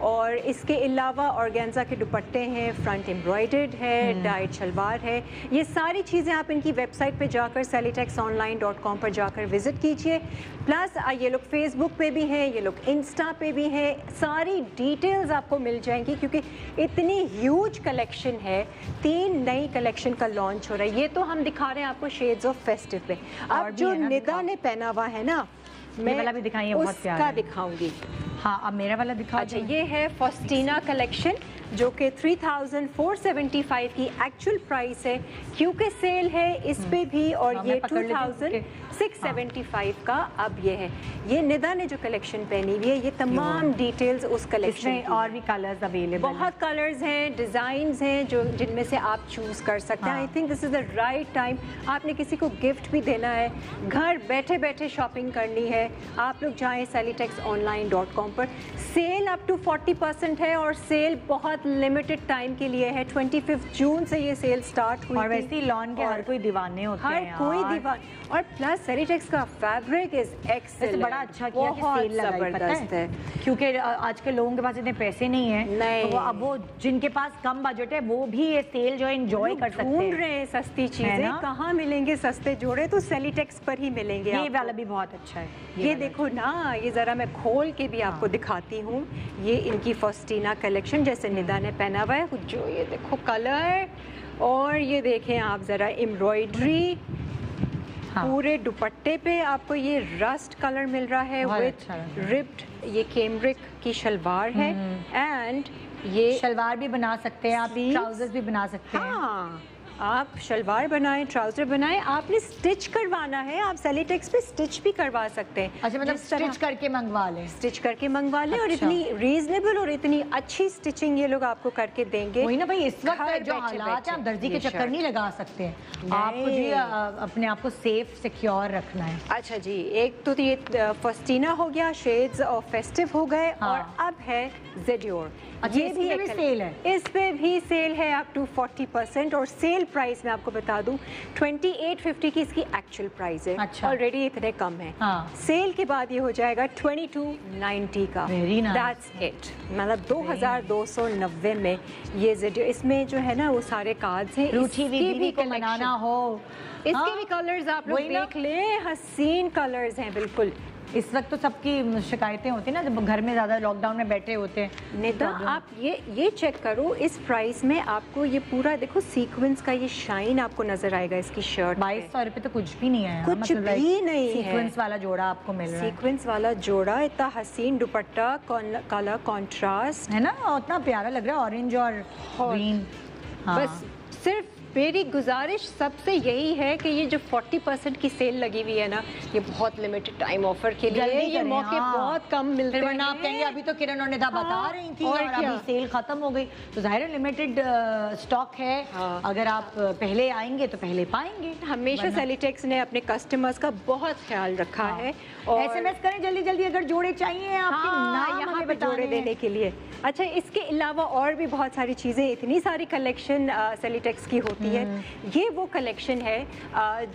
[SPEAKER 11] और इसके अलावा ऑर्गेन्जा के दुपट्टे हैं, फ्रंट एम्ब्रॉयडर्ड है, डाइट शलवार है। ये सारी चीज़ें आप इनकी वेबसाइट पे जाकर sellytexonline.com पर जाकर विजिट कीजिए। प्लस ये लोग फेसबुक पे भी हैं, ये लोग इंस्टा पे भी हैं। सारी डिटेल्स आपको मिल जाएंगी क्योंकि इतनी ह्यूज कलेक्शन है। 3 नई कलेक्शन का लॉन्च हो रहा है। ये तो हम दिखा रहे हैं आपको शेड्स ऑफ फेस्टिव पे। अब जो निदा ने पहना हुआ है ना,
[SPEAKER 2] मैं वाला भी दिखाइए, बहुत प्यारा
[SPEAKER 11] उसका दिखाऊंगी।
[SPEAKER 2] हाँ, अब मेरा वाला दिखाओ।
[SPEAKER 11] अच्छा, ये है फॉस्टीना कलेक्शन जो कि 3475 की एक्चुअल प्राइस है, क्योंकि सेल है इस पे भी। और ये 2675 का अब ये है। ये निदा ने जो कलेक्शन पहनी हुई है, ये तमाम डिटेल्स उस कलेक्शन
[SPEAKER 2] में और भी कलर्स अवेलेबल,
[SPEAKER 11] बहुत कलर्स हैं, डिजाइन्स हैं जो जिनमें से आप चूज कर सकते हैं। I think this is the right time. आपने किसी को गिफ्ट भी देना है, घर बैठे बैठे शॉपिंग करनी है, आप लोग जाएं sellytexonline.com पर। सेल अप टू 40% है और सेल बहुत लिमिटेड टाइम के लिए है। 25 जून से ये सेल स्टार्ट हुई
[SPEAKER 2] और वैसे ही लॉन के हर कोई दीवाने होते हैं,
[SPEAKER 11] हर कोई दीवान। और प्लस सेलीटेक्स का फैब्रिक इज एक्सेलेंट,
[SPEAKER 2] बड़ा अच्छा किया कि सेल लगाई, पता है? क्योंकि आजकल लोगों के पास इतने पैसे नहीं है, तो अब वो जिनके पास कम बजट है वो भी ये सेल जो एंजॉय कर सकते हैं।
[SPEAKER 11] ढूंढ रहे हैं सस्ती चीजें, कहाँ मिलेंगे सस्ते जोड़े, तो सेलीटेक्स पर ही मिलेंगे।
[SPEAKER 2] ये वाला भी बहुत अच्छा है।
[SPEAKER 11] ये देखो ना, ये जरा मैं खोल के भी आपको दिखाती हूँ। ये इनकी फॉस्टीना कलेक्शन जैसे निदा ने पहना हुआ है, जो ये देखो कलर, और ये देखें आप जरा एम्ब्रॉयडरी पूरे दुपट्टे पे आपको ये रस्ट कलर मिल रहा है विद रिब्ड। ये कैमरिक की शलवार है एंड ये
[SPEAKER 2] शलवार भी बना सकते हैं आप, ट्राउजर्स भी बना सकते हैं।
[SPEAKER 11] हाँ, आप शलवार बनाएं, ट्राउजर बनाएं, आपने स्टिच करवाना है, आप सेलीटेक्स पे स्टिच भी करवा सकते हैं।
[SPEAKER 2] अच्छा, मतलब स्टिच करके मंगवा लें,
[SPEAKER 11] स्टिच करके मंगवा लें। और इतनी रीजनेबल और इतनी अच्छी स्टिचिंग ये लोग आपको करके देंगे।
[SPEAKER 2] वही ना भाई, इस वक्त जो हालात है, आप दर्जी के चक्कर नहीं लगा सकते। आपको जी अपने आप को सेफ सिक्योर रखना है।
[SPEAKER 11] अच्छा जी, एक तो ये फॉस्टीना हो गया, शेड्स ऑफ फेस्टिव हो गए, और अब है ज़ेडियोर।
[SPEAKER 2] ये भी एक सेल है,
[SPEAKER 11] इस पे भी सेल है अप टू 40%। और सेल प्राइस मैं आपको बता दूं 2850 की इसकी एक्चुअल प्राइस है।
[SPEAKER 2] अच्छा।
[SPEAKER 11] ऑलरेडी इतने कम है। सेल के बाद ये हो जाएगा 2290 का। दैट्स इट, मतलब 2290 में ये ज़ेडियोर। इसमें जो है ना वो सारे कार्ड्स हैं,
[SPEAKER 2] इसके भी बनाना हो,
[SPEAKER 11] इसके भी कलर्स आप लोग देख लें, हसीन कलर्स हैं बिल्कुल।
[SPEAKER 2] इस वक्त तो सबकी शिकायतें होती हैं ना, जब घर में ज़्यादा लॉकडाउन में बैठे होते हैं।
[SPEAKER 11] निदा, आप ये चेक करो, इस प्राइस में आपको ये पूरा देखो सीक्वेंस का ये शाइन आपको नजर आएगा इसकी शर्ट।
[SPEAKER 2] 2200 रुपये तो कुछ भी नहीं है,
[SPEAKER 11] कुछ भी नहीं है।
[SPEAKER 2] सीक्वेंस वाला जोड़ा आपको मिल रहा है,
[SPEAKER 11] सीक्वेंस वाला जोड़ा, इतना हसीन दुपट्टा, कलर कॉन्ट्रास्ट
[SPEAKER 2] है ना, उतना प्यारा लग रहा है, ऑरेंज और ग्रीन।
[SPEAKER 11] बस सिर्फ मेरी गुजारिश सबसे यही है कि ये जो 40% की सेल लगी हुई है ना, ये बहुत लिमिटेड टाइम ऑफर के लिए, ये मौके बहुत कम मिलते हैं।
[SPEAKER 2] आप कहेंगे अभी तो किरण और निदा बता रही थी और अभी सेल खत्म हो गई, तो जाहिर है लिमिटेड स्टॉक है। अगर आप पहले आएंगे तो पहले पाएंगे।
[SPEAKER 11] हमेशा सेलीटेक्स ने अपने कस्टमर्स का बहुत ख्याल रखा है। और
[SPEAKER 2] SMS करें जल्दी जल्दी अगर जोड़े चाहिए आपके नाम
[SPEAKER 11] यहाँ पे जोड़े देने के लिए। अच्छा, इसके अलावा और भी बहुत सारी चीज़ें, इतनी सारी कलेक्शन सेलीटेक्स की होती है। ये वो कलेक्शन है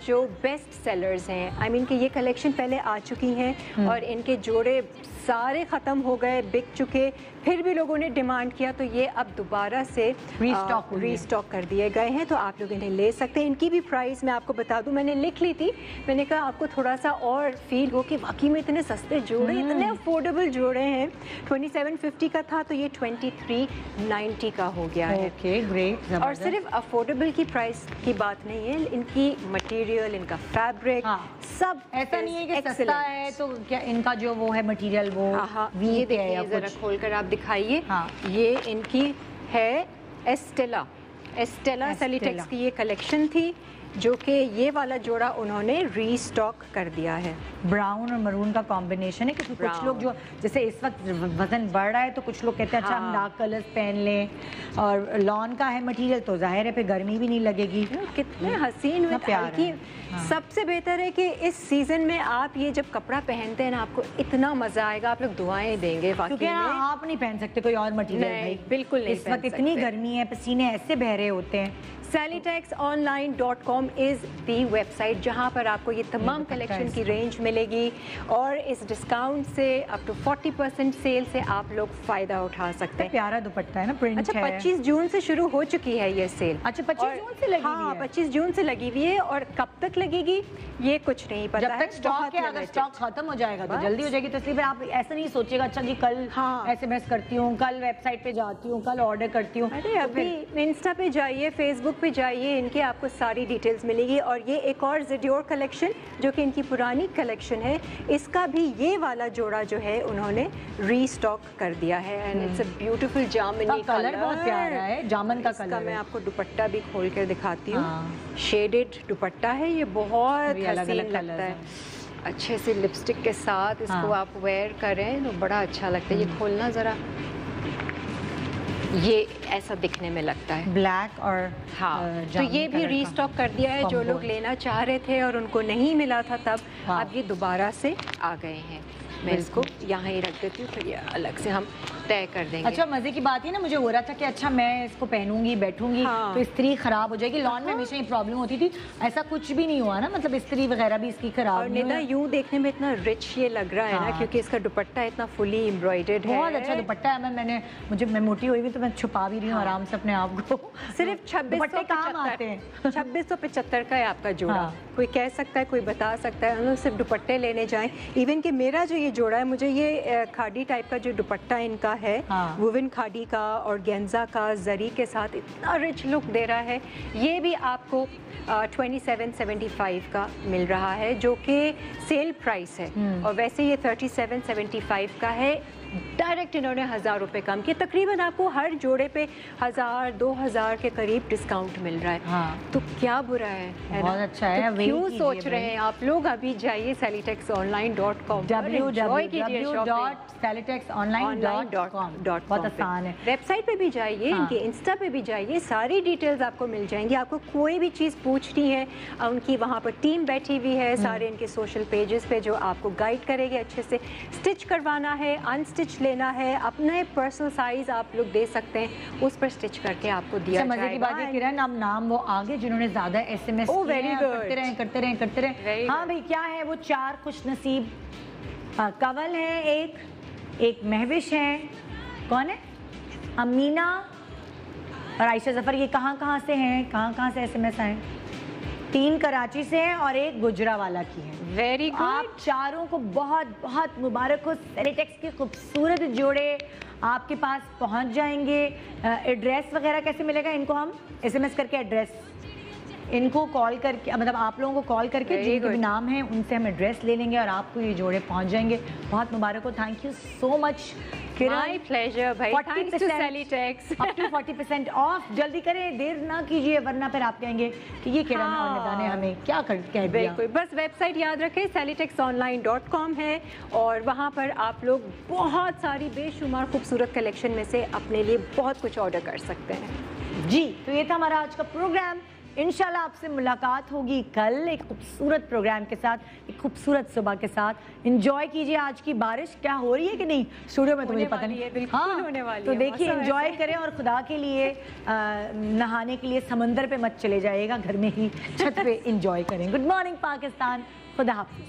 [SPEAKER 11] जो बेस्ट सेलर्स हैं। आई मीन कि ये कलेक्शन पहले आ चुकी हैं और इनके जोड़े सारे ख़त्म हो गए, बिक चुके, फिर भी लोगों ने डिमांड किया तो ये अब दोबारा से रीस्टॉक कर दिए गए हैं, तो आप लोग इन्हें ले सकते हैं। इनकी भी प्राइस मैं आपको बता दूं, मैंने लिख ली थी, मैंने कहा आपको थोड़ा सा और फील हो कि वाकई में इतने सस्ते जोड़े, इतने अफोर्डेबल जोड़े हैं। 2750 का था तो ये 2390 का हो गया है।
[SPEAKER 2] Okay, great.
[SPEAKER 11] और सिर्फ अफोर्डेबल की प्राइस की बात नहीं है, इनकी मटेरियल, इनका फैब्रिक सब
[SPEAKER 2] ऐसा नहीं है कि सस्ता है तो क्या इनका जो वो है मटेरियल वो
[SPEAKER 11] ये
[SPEAKER 2] वीक है या
[SPEAKER 11] देखिए, जरा
[SPEAKER 2] कुछ?
[SPEAKER 11] खोलकर आप दिखाइए।
[SPEAKER 2] हाँ।
[SPEAKER 11] ये इनकी है एस्टेला सेलिटेक्स की ये कलेक्शन थी, जो कि ये वाला जोड़ा उन्होंने रीस्टॉक कर दिया है।
[SPEAKER 2] ब्राउन और मरून का कॉम्बिनेशन है, क्योंकि कुछ लोग जो जैसे इस वक्त वजन बढ़ रहा है तो कुछ लोग कहते हैं अच्छा हम डार्क कलर्स पहन लें, और लॉन का है मटेरियल तो जाहिर है फिर गर्मी भी नहीं लगेगी।
[SPEAKER 11] कितने हसीन हुए
[SPEAKER 2] प्यार
[SPEAKER 11] की।
[SPEAKER 2] हाँ।
[SPEAKER 11] सबसे बेहतर है कि इस सीजन में आप ये जब कपड़ा पहनते हैं ना, आपको इतना मजा आएगा, आप लोग दुआएं देंगे वाकई
[SPEAKER 2] क्योंकि
[SPEAKER 11] में।
[SPEAKER 2] आप नहीं पहन सकते कोई और मटेरियल भाई,
[SPEAKER 11] बिल्कुल नहीं
[SPEAKER 2] इस वक्त इतनी गर्मी है, पसीने ऐसे बह रहे होते हैं।
[SPEAKER 11] Celitexonline.com इज़ दी वेबसाइट जहां पर आपको ये तमाम कलेक्शन की रेंज मिलेगी, और इस डिस्काउंट से अप टू 40% सेल से आप लोग फ़ायदा उठा सकते हैं।
[SPEAKER 2] प्यारा दुपट्टा है ना, प्रिंट
[SPEAKER 11] अच्छा,
[SPEAKER 2] है।
[SPEAKER 11] 25 जून से शुरू हो चुकी है ये सेल।
[SPEAKER 2] अच्छा, 25 जून से लगी हुई है?
[SPEAKER 11] 25 जून से लगी हुई है, और कब तक लगेगी ये कुछ नहीं पता
[SPEAKER 2] जब तक स्टॉक है, अगर स्टॉक खत्म हो जाएगा तो जल्दी हो जाएगी। तो इसलिए आप ऐसा नहीं सोचिएगा अच्छा जी कल SMS करती हूँ, कल वेबसाइट पे जाती हूँ, कल ऑर्डर करती हूँ।
[SPEAKER 11] अरे अभी इंस्टा पे जाइए, फेसबुक पे जाइए, इनके आपको सारी डिटेल्स मिलेगी। और ये एक और ज़िडियोर कलेक्शन जो कि इनकी पुरानी कलेक्शन है, इसका भी ये वाला जोड़ा जो है उन्होंने रीस्टॉक कर दिया है, एंड इट्स अ ब्यूटीफुल जामुनी
[SPEAKER 2] कलर बहुत प्यारा है, जामुन का कलर।
[SPEAKER 11] मैं आपको दुपट्टा भी खोल कर दिखाती हूँ। शेडेड दुपट्टा है, ये बहुत हसीन लगता है। अच्छे से लिपस्टिक के साथ इसको आप वेयर करें तो बड़ा अच्छा लगता है। ये खोलना ज़रा, ये ऐसा दिखने में लगता है,
[SPEAKER 2] ब्लैक और
[SPEAKER 11] तो ये भी रीस्टॉक कर दिया है। जो लोग लेना चाह रहे थे और उनको नहीं मिला था तब, अब ये दोबारा से आ गए हैं। मैं इसको यहाँ ही रख देती हूँ, फिर ये अलग से हम तय कर देंगे।
[SPEAKER 2] अच्छा, मजे की बात है ना, मुझे हो रहा था कि अच्छा मैं इसको पहनूंगी बैठूंगी तो इस्त्री खराब हो जाएगी। लॉन में हमेशा ये प्रॉब्लम होती थी, ऐसा कुछ भी नहीं हुआ ना, मतलब इस्त्री वगैरह भी इसकी खराब
[SPEAKER 11] और निदा यूं देखने में इतना रिच ये लग रहा है ना, क्योंकि इसका दुपट्टा इतना फुली एम्ब्रॉयडर्ड है।
[SPEAKER 2] बहुत अच्छा दुपट्टा है। मैं मोटी हुई भी तो मैं छुपा भी रही हूँ आराम से अपने आप को।
[SPEAKER 11] सिर्फ 2675 का है आपका जोड़ा। कोई कह सकता है, कोई बता सकता है, हम सिर्फ दुपट्टे लेने जाएं। इवन कि मेरा जो ये जोड़ा है, मुझे ये खादी टाइप का जो दुपट्टा इनका है, वुवन खादी का और गेंजा का जरी के साथ इतना रिच लुक दे रहा है। ये भी आपको 2775 का मिल रहा है, जो कि सेल प्राइस है, और वैसे ये 3775 का है। डायरेक्ट इन्होंने 1000 रुपये कम किए। तकरीबन आपको हर जोड़े पे 1000-2000 के करीब डिस्काउंट मिल रहा है। तो क्या बुरा है
[SPEAKER 2] बहुत अच्छा है।
[SPEAKER 11] तो क्यों सोच रहे हैं आप लोग? अभी जाइए celitexonline.com,
[SPEAKER 2] www.celitexonline.com, बहुत आसान है।
[SPEAKER 11] वेबसाइट पे भी जाइए, इनके इंस्टा पे भी जाइए, सारी डिटेल्स आपको मिल जाएंगी। आपको कोई भी चीज़ पूछनी है, उनकी वहाँ पर टीम बैठी हुई है, सारे इनके सोशल पेजेस पे, जो आपको गाइड करेंगे अच्छे से। स्टिच करवाना है, अनस्टिच लेना है, अपने पर्सनल साइज आप लोग दे सकते हैं, उस पर स्टिच करके आपको दिया जाएगा।
[SPEAKER 2] मजे की बात है किरण, अब नाम वो आगे जिन्होंने ज्यादा SMS करते रहे। हाँ भाई, क्या है वो 4 खुश नसीब? कंवल है, एक महविश है, कौन है, अमीना और आयशा जफर। ये कहाँ से हैं, कहाँ से SMS आए? 3 कराची से हैं और 1 गुजरावाला की है।
[SPEAKER 11] Very good.
[SPEAKER 2] आप चारों को बहुत बहुत मुबारक हो। सेलिटेक्स के खूबसूरत जोड़े आपके पास पहुंच जाएंगे। एड्रेस वगैरह कैसे मिलेगा इनको? हम SMS करके एड्रेस, इनको कॉल करके, मतलब आप लोगों को कॉल करके जिनके भी नाम है उनसे हम एड्रेस ले लेंगे और आपको ये जोड़े पहुंच जाएंगे। बहुत मुबारक हो। Thank you so much Kiran.
[SPEAKER 11] My pleasure भाई, thanks to Celitex.
[SPEAKER 2] Up to 40% off. जल्दी करें, देर ना कीजिए, वरना फिर आप कहेंगे कि ये किरण और निदा ने हमें क्या कह दिया।
[SPEAKER 11] बिल्कुल, बस वेबसाइट याद रखें, celitexonline.com है, और वहाँ पर आप लोग बहुत सारी बेशुमार खूबसूरत कलेक्शन में से अपने लिए बहुत कुछ ऑर्डर कर सकते हैं।
[SPEAKER 2] जी, तो ये था हमारा आज का प्रोग्राम। इंशाल्लाह आपसे मुलाकात होगी कल एक खूबसूरत प्रोग्राम के साथ, एक खूबसूरत सुबह के साथ। एंजॉय कीजिए आज की बारिश। क्या हो रही है कि नहीं स्टूडियो में, तो मुझे पता नहीं।
[SPEAKER 11] बिल्कुल होने वाली
[SPEAKER 2] तो
[SPEAKER 11] है।
[SPEAKER 2] देखिए, एंजॉय करें, और खुदा के लिए नहाने के लिए समंदर पे मत चले जाइएगा, घर में ही छत पे एंजॉय करें। गुड मॉर्निंग पाकिस्तान, खुदा हाफिज़।